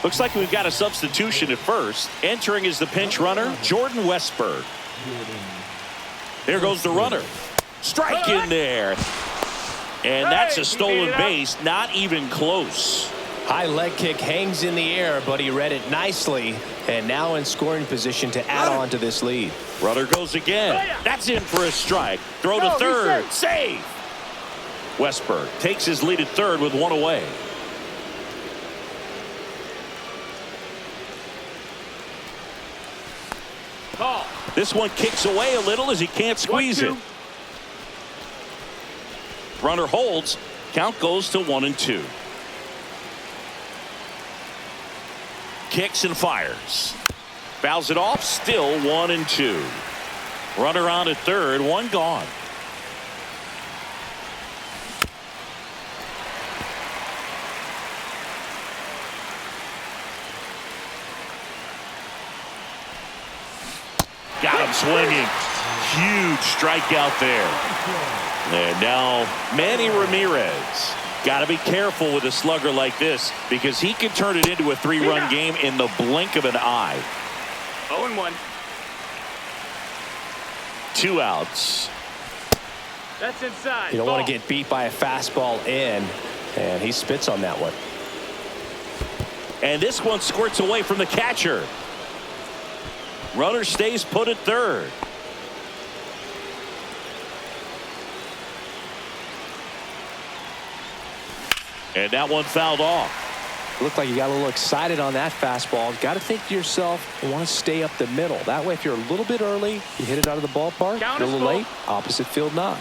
Looks like we've got a substitution at first. Entering is the pinch runner, Jordan Westberg. There goes the runner. Strike in there. And that's a stolen base, not even close. High leg kick hangs in the air, but he read it nicely. And now in scoring position to add on to this lead. Runner goes again. That's in for a strike. Throw to third. Save. Westberg takes his lead at third with one away. This one kicks away a little as he can't squeeze it. Runner holds. Count goes to 1-2. Kicks and fires. Fouls it off. Still 1-2. Runner on at third. One gone. Got him swinging. Huge strikeout there. And now Manny Ramirez. Got to be careful with a slugger like this because he can turn it into a three-run game in the blink of an eye. 0-1. 2 outs. That's inside. You don't want to get beat by a fastball in, and he spits on that one. And this one squirts away from the catcher. Runner stays put at third. And that one fouled off. Looked like you got a little excited on that fastball. Got to think to yourself, I want to stay up the middle. That way, if you're a little bit early, you hit it out of the ballpark. You're a little late, opposite field not.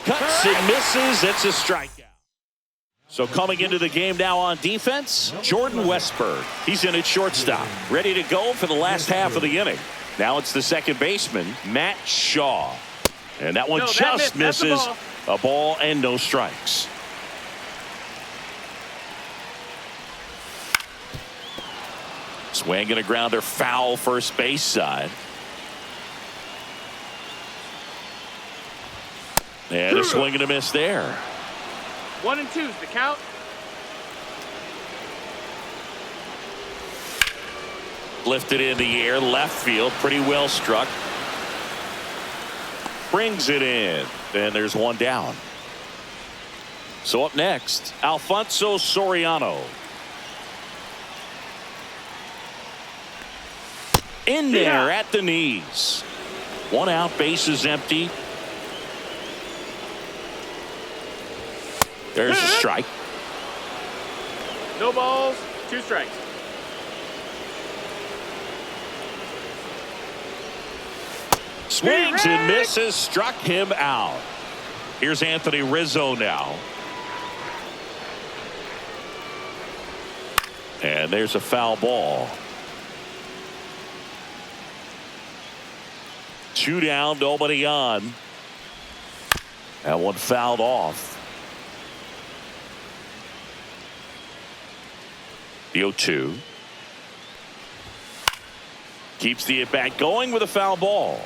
Cuts and misses. It's a strikeout. So coming into the game now on defense, Jordan Westberg. He's in at shortstop, ready to go for the last half of the inning. Now it's the second baseman, Matt Shaw. And that one No, that just missed. That's the misses. A ball and no strikes. Swing and a grounder, foul first base side. And a swing and a miss there. 1 and 2's the count. Lifted in the air, left field, pretty well struck. Brings it in. And there's one down. So up next, Alfonso Soriano. In there at the knees. 1 out, bases empty. There's a strike. No balls, 2 strikes. Swings and misses, struck him out. Here's Anthony Rizzo now. And there's a foul ball. 2 down, nobody on. That one fouled off. The 0-2. Keeps the at-bat going with a foul ball.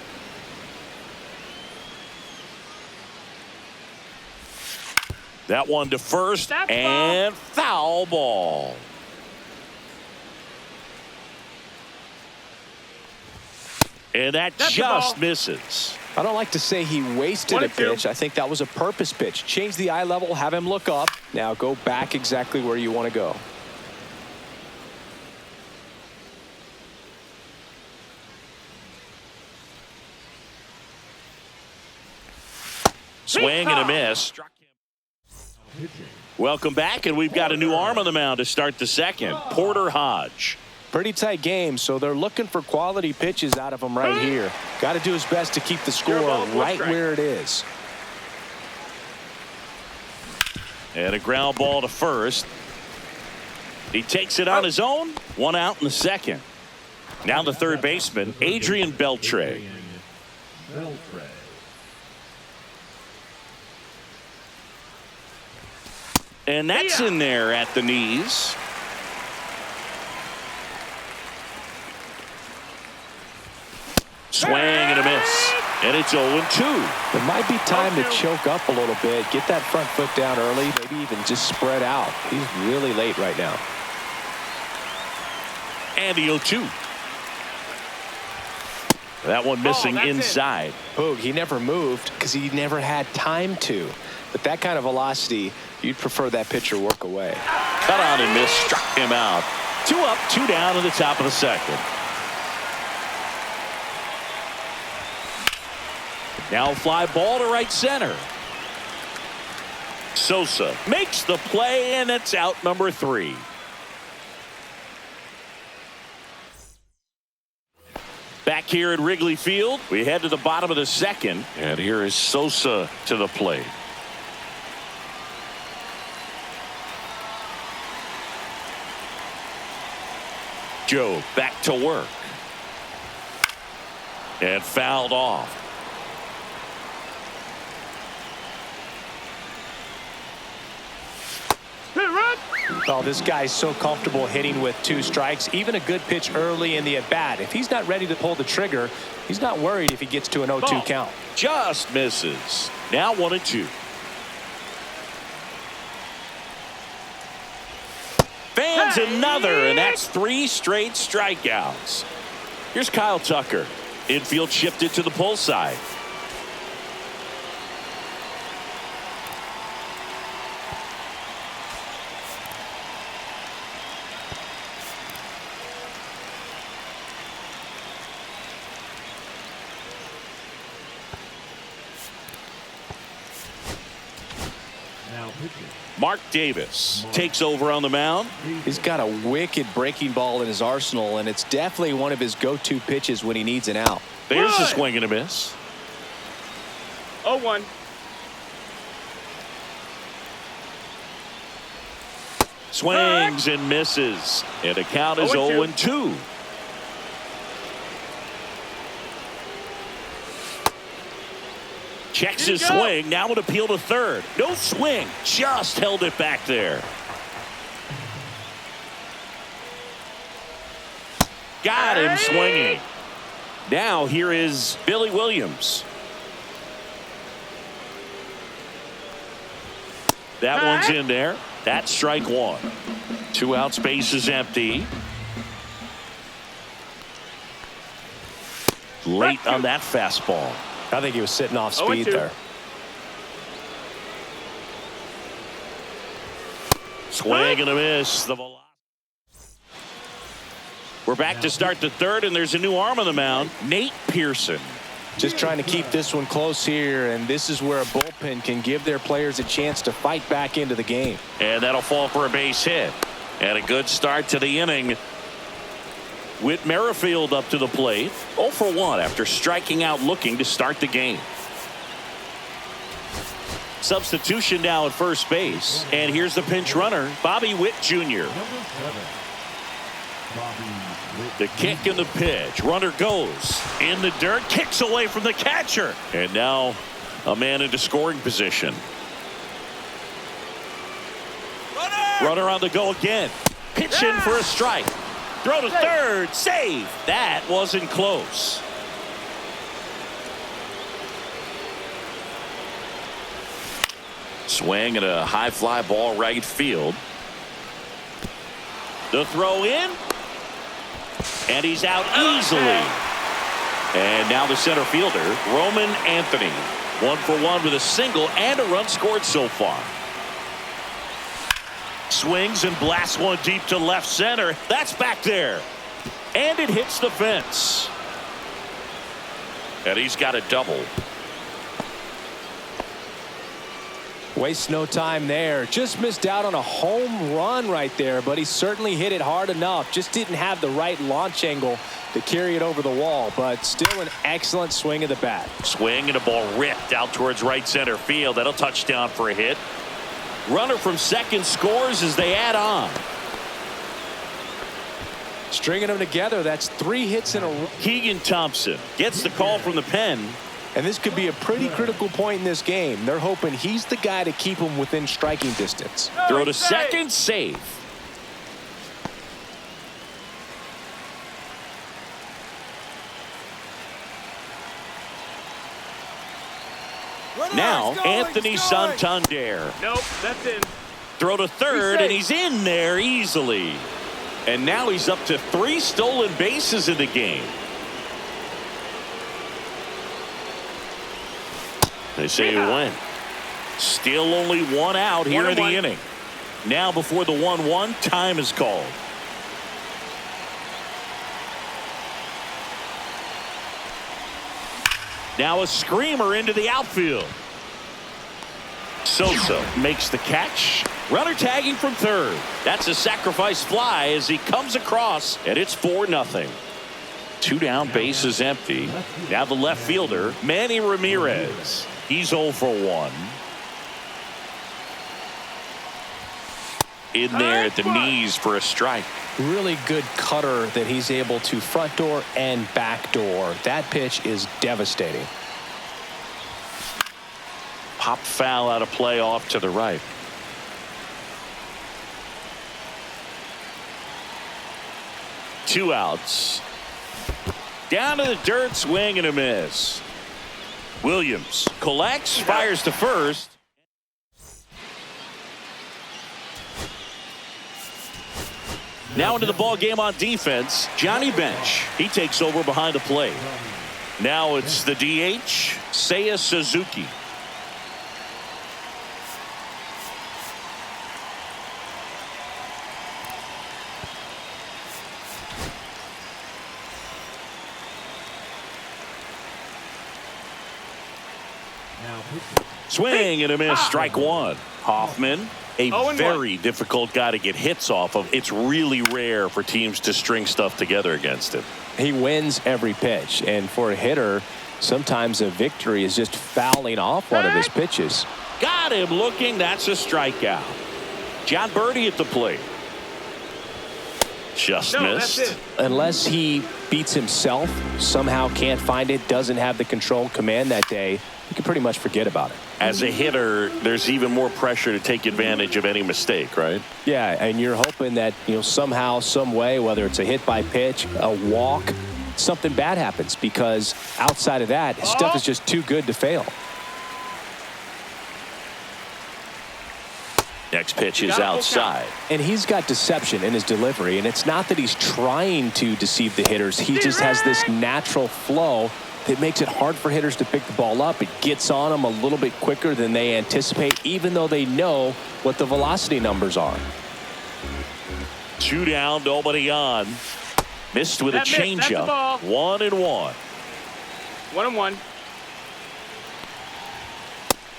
That one to first. That's and foul ball. And that That's just misses. I don't like to say he wasted 1 a and 2. pitch. I think that was a purpose pitch. Change the eye level, have him look up. Now go back exactly where you want to go. Swing and a miss. Welcome back, and we've got a new arm on the mound to start the second. Porter Hodge. Pretty tight game, so they're looking for quality pitches out of him right here. Got to do his best to keep the score right where it is. And a ground ball to first. He takes it on his own. 1 out in the second. Now the third baseman, Adrian Beltre. And that's in there at the knees. Swing and a miss. And it's 0-2. It might be time to choke up a little bit, get that front foot down early, maybe even just spread out. He's really late right now. And the 0-2. That one missing inside. Boog, he never moved because he never had time to. But that kind of velocity, you'd prefer that pitcher work away. Cut on and miss, struck him out. 2 up, 2 down in the top of the second. Now fly ball to right center. Sosa makes the play, and it's out number 3. Back here at Wrigley Field, we head to the bottom of the second, and here is Sosa to the plate. Joe back to work. And fouled off. Oh, this guy's so comfortable hitting with 2 strikes. Even a good pitch early in the at-bat. If he's not ready to pull the trigger, he's not worried if he gets to an 0-2 count. Just misses. Now 1-2. Fans another, and that's 3 straight strikeouts. Here's Kyle Tucker. Infield shifted to the pull side. Mark Davis takes over on the mound. He's got a wicked breaking ball in his arsenal, and it's definitely one of his go-to pitches when he needs an out. There's a swing and a miss. 0-1. Swings and misses. And the count is 0-2. Checks Here you his go. swing. Now an appeal to third. No swing. Just held it back there. Got him swinging. Now here is Billy Williams. That one's in there. That's strike one. 2 outs, base is empty. Late on that fastball. I think he was sitting off speed 0-2. there. Swing and a miss. We're back to start the third, and there's a new arm on the mound. Nate Pearson. Just trying to keep this one close here, and this is where a bullpen can give their players a chance to fight back into the game. And that'll fall for a base hit. And a good start to the inning. Whit Merrifield up to the plate. 0 for 1 after striking out looking to start the game. Substitution now at first base. And here's the pinch runner, Bobby Witt Jr. Number 7, Bobby Witt. The kick and the pitch. Runner goes in the dirt, kicks away from the catcher. And now a man into scoring position. Runner on the go again. Pitch in for a strike. Throw to third. Save. That wasn't close. Swing and a high fly ball right field. The throw in. And he's out easily. And now the center fielder, Roman Anthony. 1 for 1 with a single and a run scored so far. Swings and blasts one deep to left center. That's back there. And it hits the fence. And he's got a double. Wastes no time there. Just missed out on a home run right there, but he certainly hit it hard enough. Just didn't have the right launch angle to carry it over the wall, but still an excellent swing of the bat. Swing and a ball ripped out towards right center field. That'll touch down for a hit. Runner from second scores as they add on. Stringing them together, that's 3 hits in a row. Keegan Thompson gets the call from the pen. And this could be a pretty critical point in this game. They're hoping he's the guy to keep them within striking distance. Throw to second, save. Now Anthony Santander. Nope, that's in. Throw to third, and he's in there easily. And now he's up to 3 stolen bases in the game. They say he went. Still only 1 out here in the inning. Now before the 1-1, time is called. Now a screamer into the outfield. Sosa makes the catch. Runner tagging from third. That's a sacrifice fly as he comes across, and it's 4-0. 2 down, base is empty. Now the left fielder, Manny Ramirez. He's 0 for 1. In there at the knees for a strike. Really good cutter that he's able to front door and back door. That pitch is devastating. Pop foul out of play off to the right. Two outs. Down to the dirt, swing and a miss. Williams collects, fires to first. Now into the ball game on defense, Johnny Bench. He takes over behind the plate. Now it's the DH, Seiya Suzuki. Swing and a miss, strike one. Hoffman, a very difficult guy to get hits off of. It's really rare for teams to string stuff together against him. He wins every pitch, and for a hitter, sometimes a victory is just fouling off one of his pitches. Got him looking. That's a strikeout. John Birdie at the plate. Just missed. Unless he beats himself, somehow can't find it, doesn't have the control command that day, you can pretty much forget about it. As a hitter, there's even more pressure to take advantage of any mistake, right? Yeah, and you're hoping that, somehow, some way, whether it's a hit by pitch, a walk, something bad happens, because outside of that, stuff is just too good to fail. Next pitch is outside. And he's got deception in his delivery, and it's not that he's trying to deceive the hitters. He just has this natural flow that makes it hard for hitters to pick the ball up. It gets on them a little bit quicker than they anticipate, even though they know what the velocity numbers are. 2 down, nobody on. Missed with a changeup. 1-1. 1-1.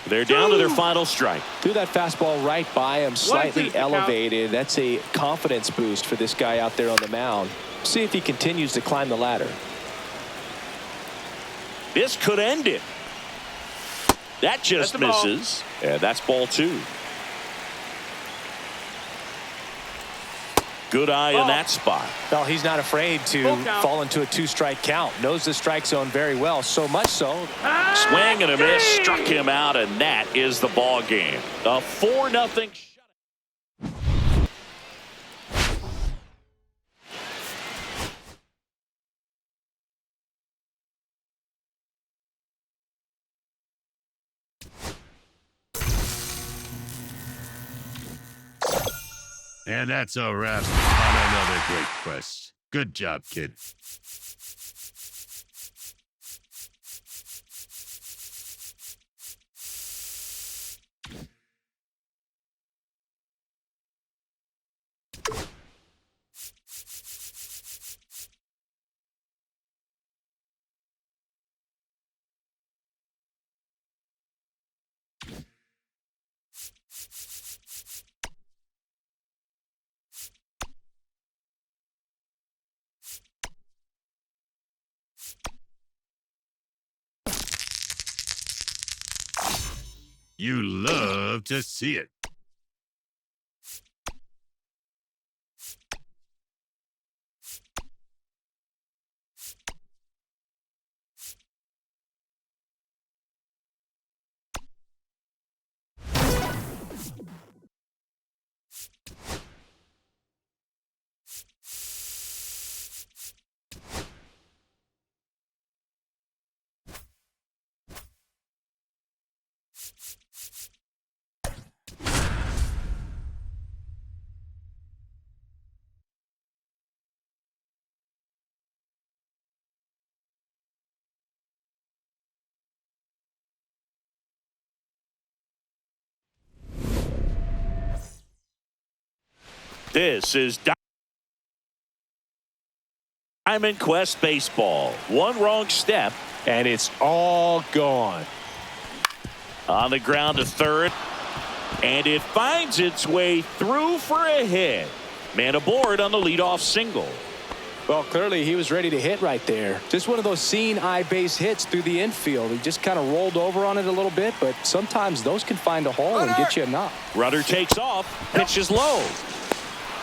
They're down to their final strike. Threw that fastball right by him, slightly elevated. That's a confidence boost for this guy out there on the mound. See if he continues to climb the ladder. This could end it. That just misses. And that's ball 2. Good eye in that spot. Well, he's not afraid to fall into a 2-strike count. Knows the strike zone very well, so much so. Swing and a miss, struck him out, and that is the ball game. A 4-0 shutout. And that's a wrap on another great quest. Good job, kid. You love to see it. This is Diamond Quest Baseball. One wrong step, and it's all gone. On the ground to third, and it finds its way through for a hit. Man aboard on the leadoff single. Well, clearly he was ready to hit right there. Just one of those seeing eye base hits through the infield. He just kind of rolled over on it a little bit, but sometimes those can find a hole and get you a knock. Runner takes off, pitches low.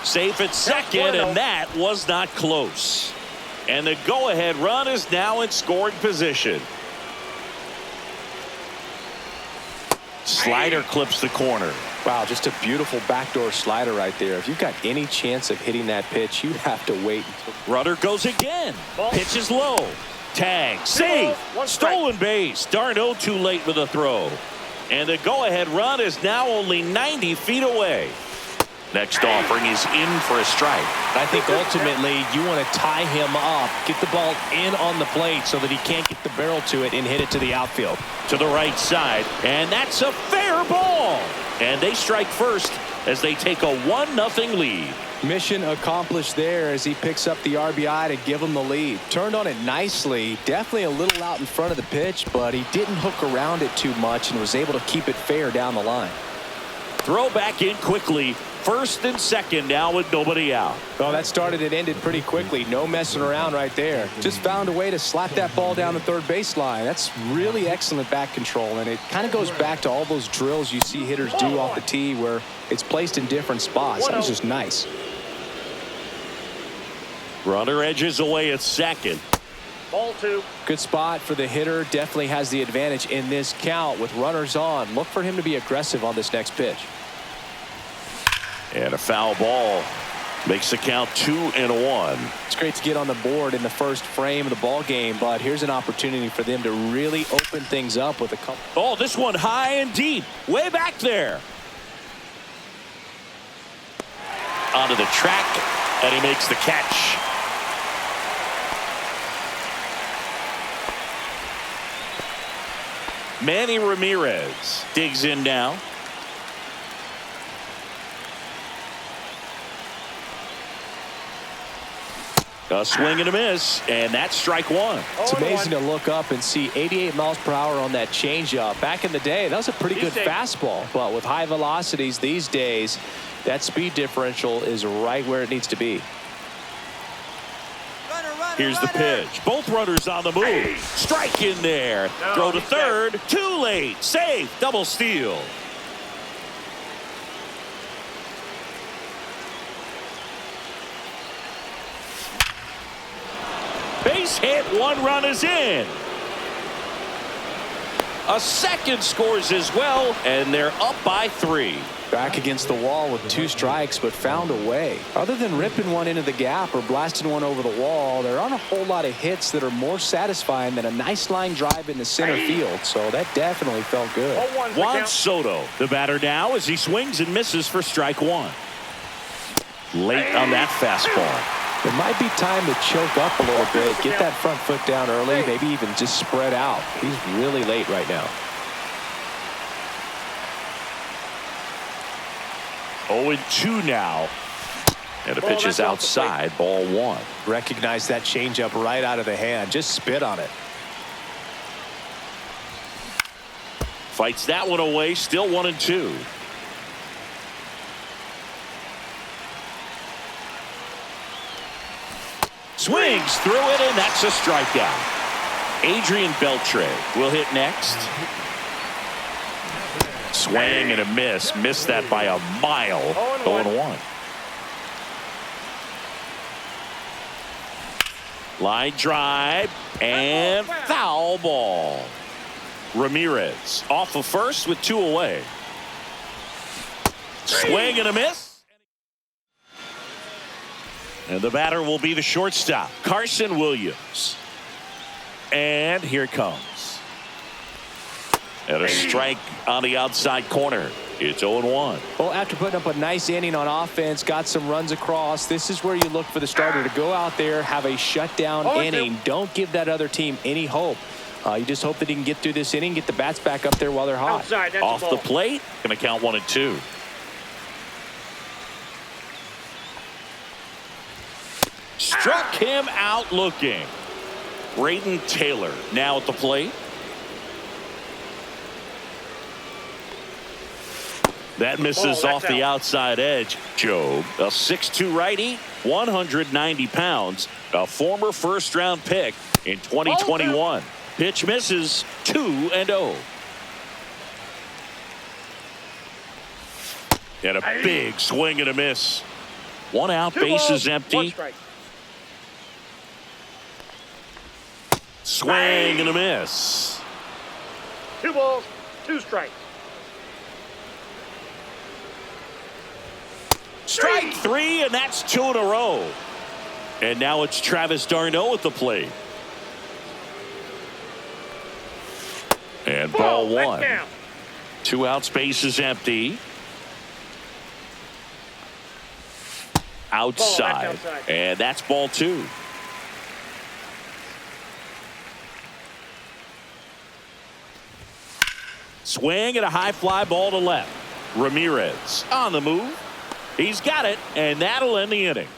Safe at second, and that was not close. And the go-ahead run is now in scoring position. Slider clips the corner. Wow, just a beautiful backdoor slider right there. If you've got any chance of hitting that pitch, you have to wait until... Runner goes again. Pitches low. Tag. Safe. Stolen base. Darno too late with the throw. And the go-ahead run is now only 90 feet away. Next offering is in for a strike. I think ultimately you want to tie him up, get the ball in on the plate so that he can't get the barrel to it and hit it to the outfield. To the right side, and that's a fair ball. And they strike first as they take a 1-0 lead. Mission accomplished there as he picks up the RBI to give him the lead. Turned on it nicely. Definitely a little out in front of the pitch, but he didn't hook around it too much and was able to keep it fair down the line. Throw back in quickly. First and second now with nobody out. Oh, that started and ended pretty quickly. No messing around right there. Just found a way to slap that ball down the third baseline. That's really excellent back control, and it kind of goes back to all those drills you see hitters do off the tee where it's placed in different spots. That was just nice. Runner edges away at second. Ball 2. Good spot for the hitter. Definitely has the advantage in this count with runners on. Look for him to be aggressive on this next pitch. And a foul ball makes the count 2-1. It's great to get on the board in the first frame of the ball game, but here's an opportunity for them to really open things up with a couple. Oh, this one high and deep, way back there. Onto the track, and he makes the catch. Manny Ramirez digs in now. A swing and a miss, and that's strike one. It's amazing to look up and see 88 miles per hour on that changeup. Back in the day, that was a pretty good fastball, but with high velocities these days, that speed differential is right where it needs to be. Here's the pitch. Both runners on the move. Strike in there. Throw to third. Too late. Safe. Double steal. Base hit. One run is in. A second scores as well, and they're up by 3. Back against the wall with 2 strikes, but found a way. Other than ripping one into the gap or blasting one over the wall, there aren't a whole lot of hits that are more satisfying than a nice line drive in the center field. So that definitely felt good. Juan Soto, the batter now, as he swings and misses for strike 1. Late on that fastball. It might be time to choke up a little bit, get that front foot down early, maybe even just spread out. He's really late right now. 0-2 now. And the pitch is outside, ball 1. Recognize that changeup right out of the hand. Just spit on it. Fights that one away, still 1-2. Swings through it, and that's a strikeout. Adrian Beltre will hit next. Swing and a miss. Missed that by a mile. 0-1. Line drive and foul ball. Ramirez off of first with 2 away. Swing and a miss. And the batter will be the shortstop, Carson Williams. And here it comes. And a strike on the outside corner. It's 0-1. Well, after putting up a nice inning on offense, got some runs across, this is where you look for the starter to go out there, have a shutdown inning. Don't give that other team any hope. You just hope that he can get through this inning, get the bats back up there while they're hot. Outside, off the plate, going to count 1-2. Struck him out looking. Braden Taylor now at the plate. That misses off the outside edge. Job, a 6'2 righty, 190 pounds, a former first-round pick in 2021. Pitch misses, 2-0. And a big swing and a miss. 1 out, bases empty. Swing and a miss. 2 balls, 2 strikes. Strike 3, and that's 2 in a row. And now it's Travis d'Arnaud at the plate. And ball 1. 2 outs, bases empty. Outside. And that's ball 2. Swing and a high fly ball to left. Ramirez on the move. He's got it, and that'll end the inning.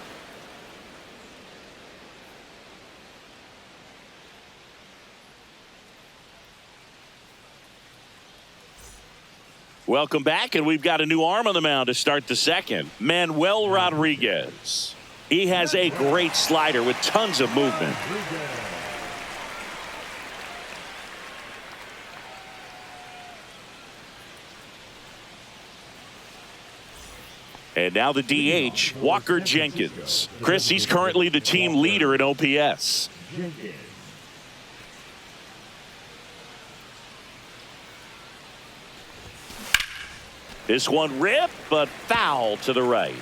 Welcome back, and we've got a new arm on the mound to start the second. Manuel Rodriguez. He has a great slider with tons of movement. And now the DH, Walker Jenkins. Chris, he's currently the team leader in OPS. This one ripped, but foul to the right.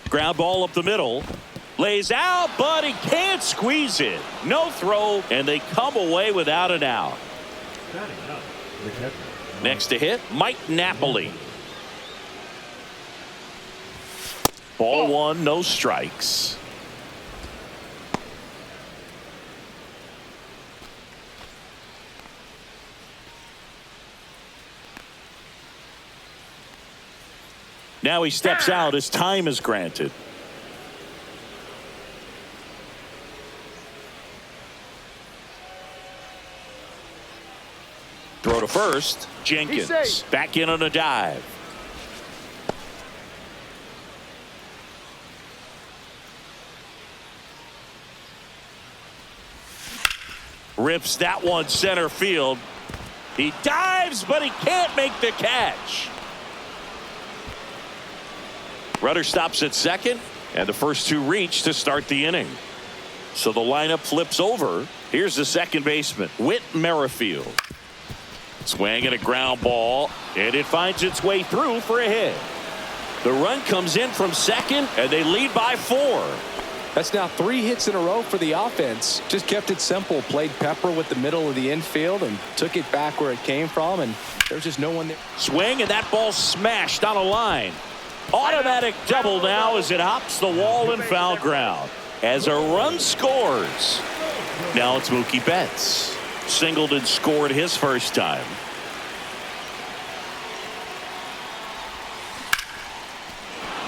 Ground ball up the middle. Lays out, but he can't squeeze it. No throw, and they come away without an out. Next to hit, Mike Napoli. Ball one, no strikes. Now he steps out as time is granted. Throw to first. Jenkins back in on a dive. Rips that one center field. He dives, but he can't make the catch. Rudder stops at second, and the first two reach to start the inning. So the lineup flips over. Here's the second baseman, Whit Merrifield. Swinging a ground ball, and it finds its way through for a hit. The run comes in from second, and they lead by 4. That's now 3 hits in a row for the offense. Just kept it simple. Played pepper with the middle of the infield and took it back where it came from, and there's just no one there. Swing, and that ball smashed on a line. Automatic double now as it hops the wall and foul ground. As a run scores. Now it's Mookie Betts. Singleton scored his first time.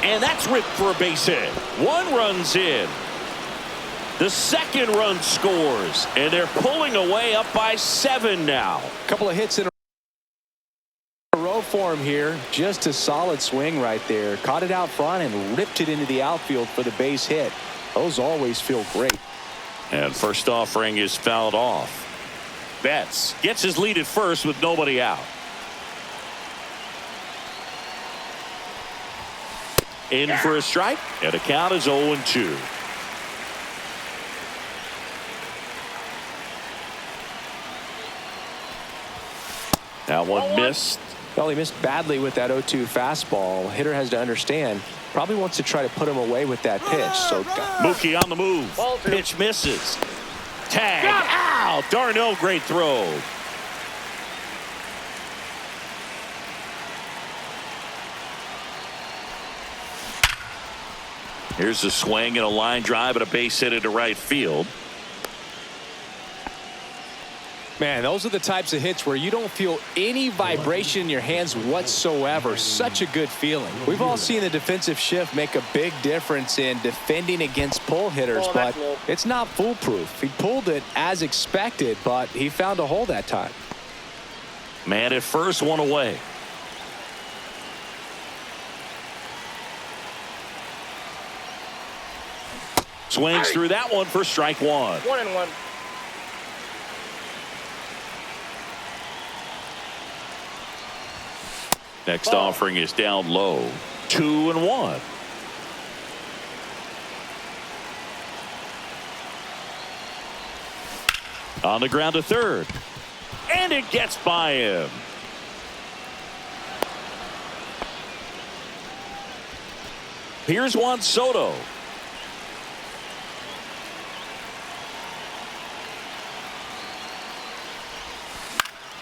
And that's ripped for a base hit. 1 run's in. The second run scores, and they're pulling away up by 7 now. A couple of hits in a row for him here. Just a solid swing right there. Caught it out front and ripped it into the outfield for the base hit. Those always feel great. And first offering is fouled off. Betts gets his lead at first with nobody out. In for a strike, and the count is 0-2. That one missed. Well, he missed badly with that 0-2 fastball. Hitter has to understand. Probably wants to try to put him away with that pitch. So Mookie on the move. Pitch misses. Tag. Ow! Darno, great throw. Here's a swing and a line drive and a base hit into right field. Man, those are the types of hits where you don't feel any vibration in your hands whatsoever. Such a good feeling. We've all seen the defensive shift make a big difference in defending against pull hitters, but it's not foolproof. He pulled it as expected, but he found a hole that time. Man at first, one away. Swings through that one for strike 1. 1-1. Next offering is down low. 2-1. On the ground to third. And it gets by him. Here's Juan Soto.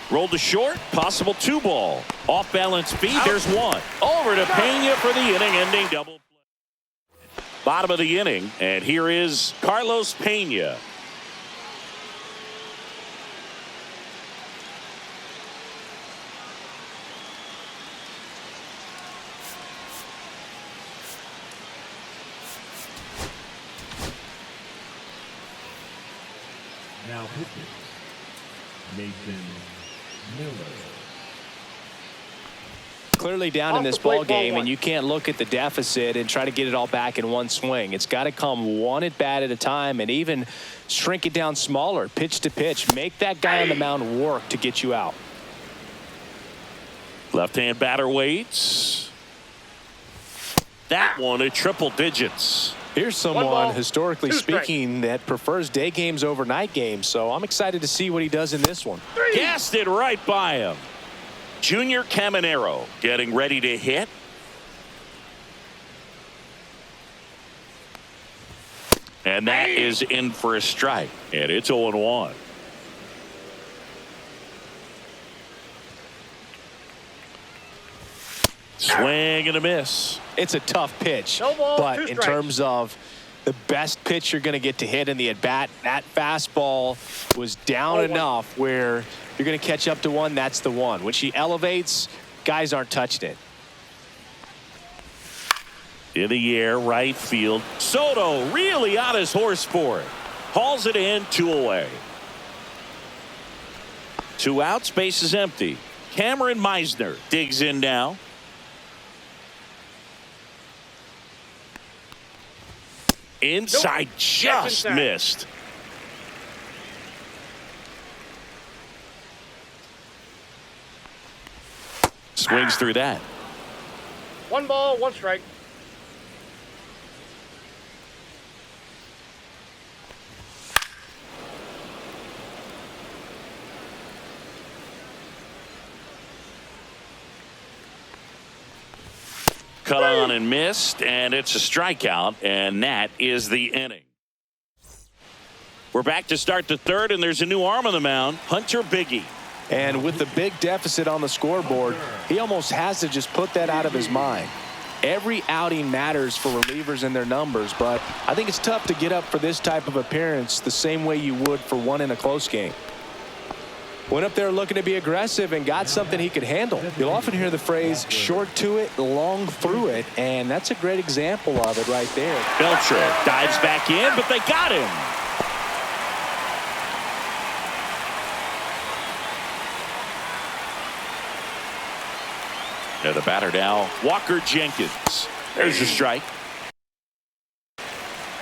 Rolled to short, possible 2-ball. Off balance feet, there's 1. Over to Pena for the inning-ending double play. Bottom of the inning, and here is Carlos Pena. Now pitching, Nathan Miller. Clearly down in this ball game, and you can't look at the deficit and try to get it all back in one swing. It's got to come one at bat at a time, and even shrink it down smaller, pitch to pitch. Make that guy on the mound work to get you out. Left-hand batter waits. That one at triple digits. Here's someone, historically speaking, that prefers day games over night games, so I'm excited to see what he does in this one. Gassed it right by him. Junior Caminero getting ready to hit. And that is in for a strike. And it's 0-1. Swing and a miss. It's a tough pitch, but in terms of the best pitch you're going to get to hit in the at-bat, that fastball was down enough where you're going to catch up to one. That's the one. When she elevates, guys aren't touching it. In the air, right field. Soto really on his horse for it. Hauls it in, 2 away. 2 outs, base is empty. Cameron Meisner digs in now. Inside, just missed. Swings through that. 1 ball, 1 strike. Cut on and missed, and it's a strikeout, and that is the inning. We're back to start the third, and there's a new arm on the mound, Hunter Biggie. And with the big deficit on the scoreboard, he almost has to just put that out of his mind. Every outing matters for relievers and their numbers, but I think it's tough to get up for this type of appearance the same way you would for one in a close game. Went up there looking to be aggressive and got something he could handle. You'll often hear the phrase short to it, long through it, and that's a great example of it right there. Belcher dives back in, but they got him. And the batter now, Walker Jenkins. There's a strike.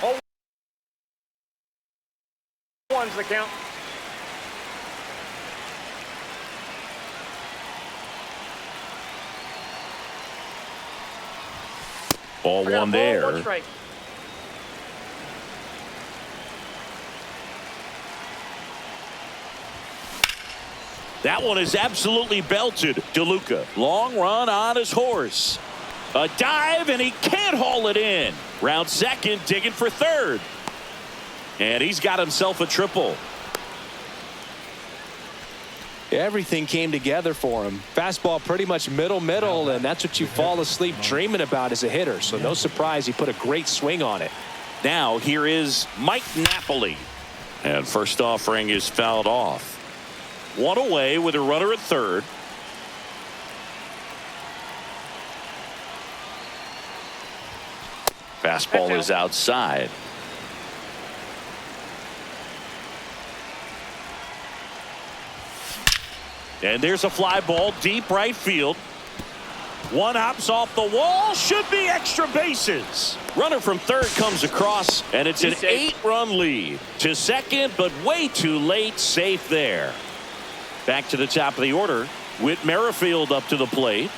Oh, 1's the count. Ball 1 there. 1 strike. That one is absolutely belted. DeLuca, long run on his horse. A dive, and he can't haul it in. Round second, digging for third. And he's got himself a triple. Everything came together for him. Fastball pretty much middle, and that's what you fall asleep dreaming about as a hitter. So no surprise he put a great swing on it. Now here is Mike Napoli. And first offering is fouled off. 1 away with a runner at third. Fastball is outside. And there's a fly ball deep right field. 1 hops off the wall. Should be extra bases. Runner from third comes across, and it's an 8-run lead. To second, but way too late. Safe there. Back to the top of the order. Whit Merrifield up to the plate.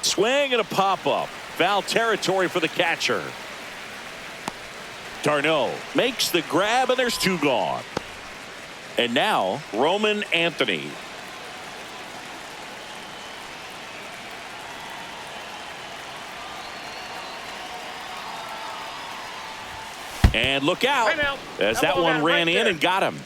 Swing and a pop-up. Foul territory for the catcher. Darno makes the grab, and there's 2 gone. And now, Roman Anthony. And look out, as that one ran in and got him.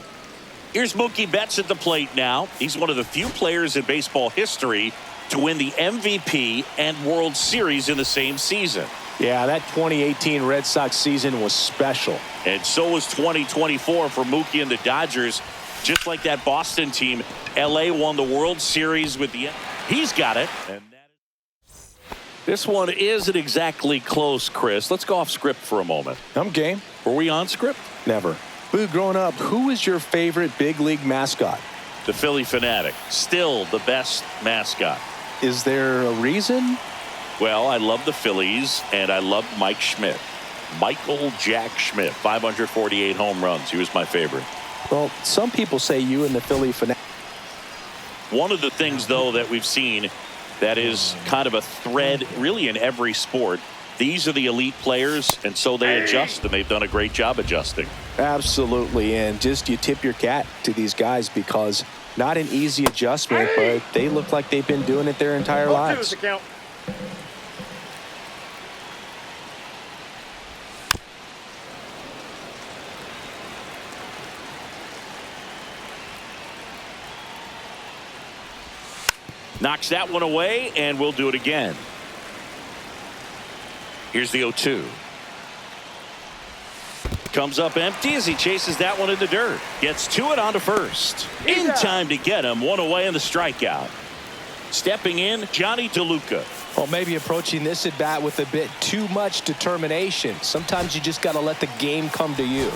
Here's Mookie Betts at the plate now. He's one of the few players in baseball history to win the MVP and World Series in the same season. Yeah, that 2018 Red Sox season was special. And so was 2024 for Mookie and the Dodgers. Just like that Boston team, LA won the World Series with the. He's got it. And this one isn't exactly close, Chris. Let's go off script for a moment. I'm game. Were we on script? Never. Boo, growing up, who was your favorite big league mascot? The Philly Fanatic. Still the best mascot. Is there a reason? Well, I love the Phillies, and I love Mike Schmidt. Michael Jack Schmidt, 548 home runs. He was my favorite. Well, some people say you and the Philly Fanatic. One of the things, though, that we've seen that is kind of a thread really in every sport These are the elite players, and so they adjust, and they've done a great job adjusting. Absolutely, and just you tip your cap to these guys because not an easy adjustment, but they look like they've been doing it their entire lives. Knocks that one away, and we'll do it again. Here's the 0-2. Comes up empty as he chases that one in the dirt. Gets to it onto first. In time to get him. One away in the strikeout. Stepping in, Johnny DeLuca. Well, maybe approaching this at bat with a bit too much determination. Sometimes you just got to let the game come to you.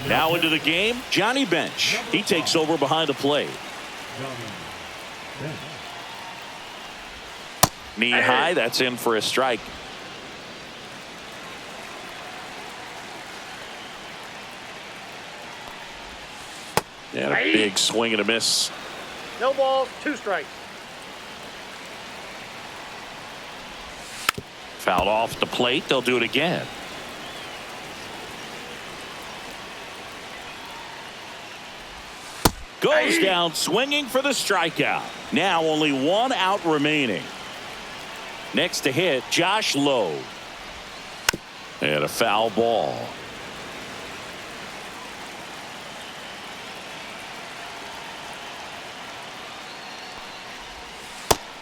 Now into the game, Johnny Bench. He takes over behind the plate. Knee high, that's in for a strike. And a big swing and a miss. No balls, 2 strikes. Fouled off the plate. They'll do it again. Goes down swinging for the strikeout. Now only 1 out remaining. Next to hit, Josh Lowe. And a foul ball.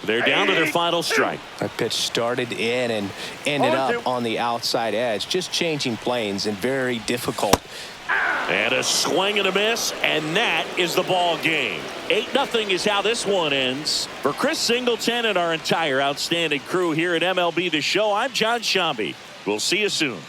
They're down to their final strike. That pitch started in and ended up on the outside edge, just changing planes and very difficult. And a swing and a miss, and that is the ball game. 8-0 is how this one ends. For Chris Singleton and our entire outstanding crew here at MLB The Show, I'm John Shambi. We'll see you soon.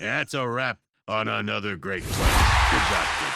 That's a wrap on another great quest. Good job, kid.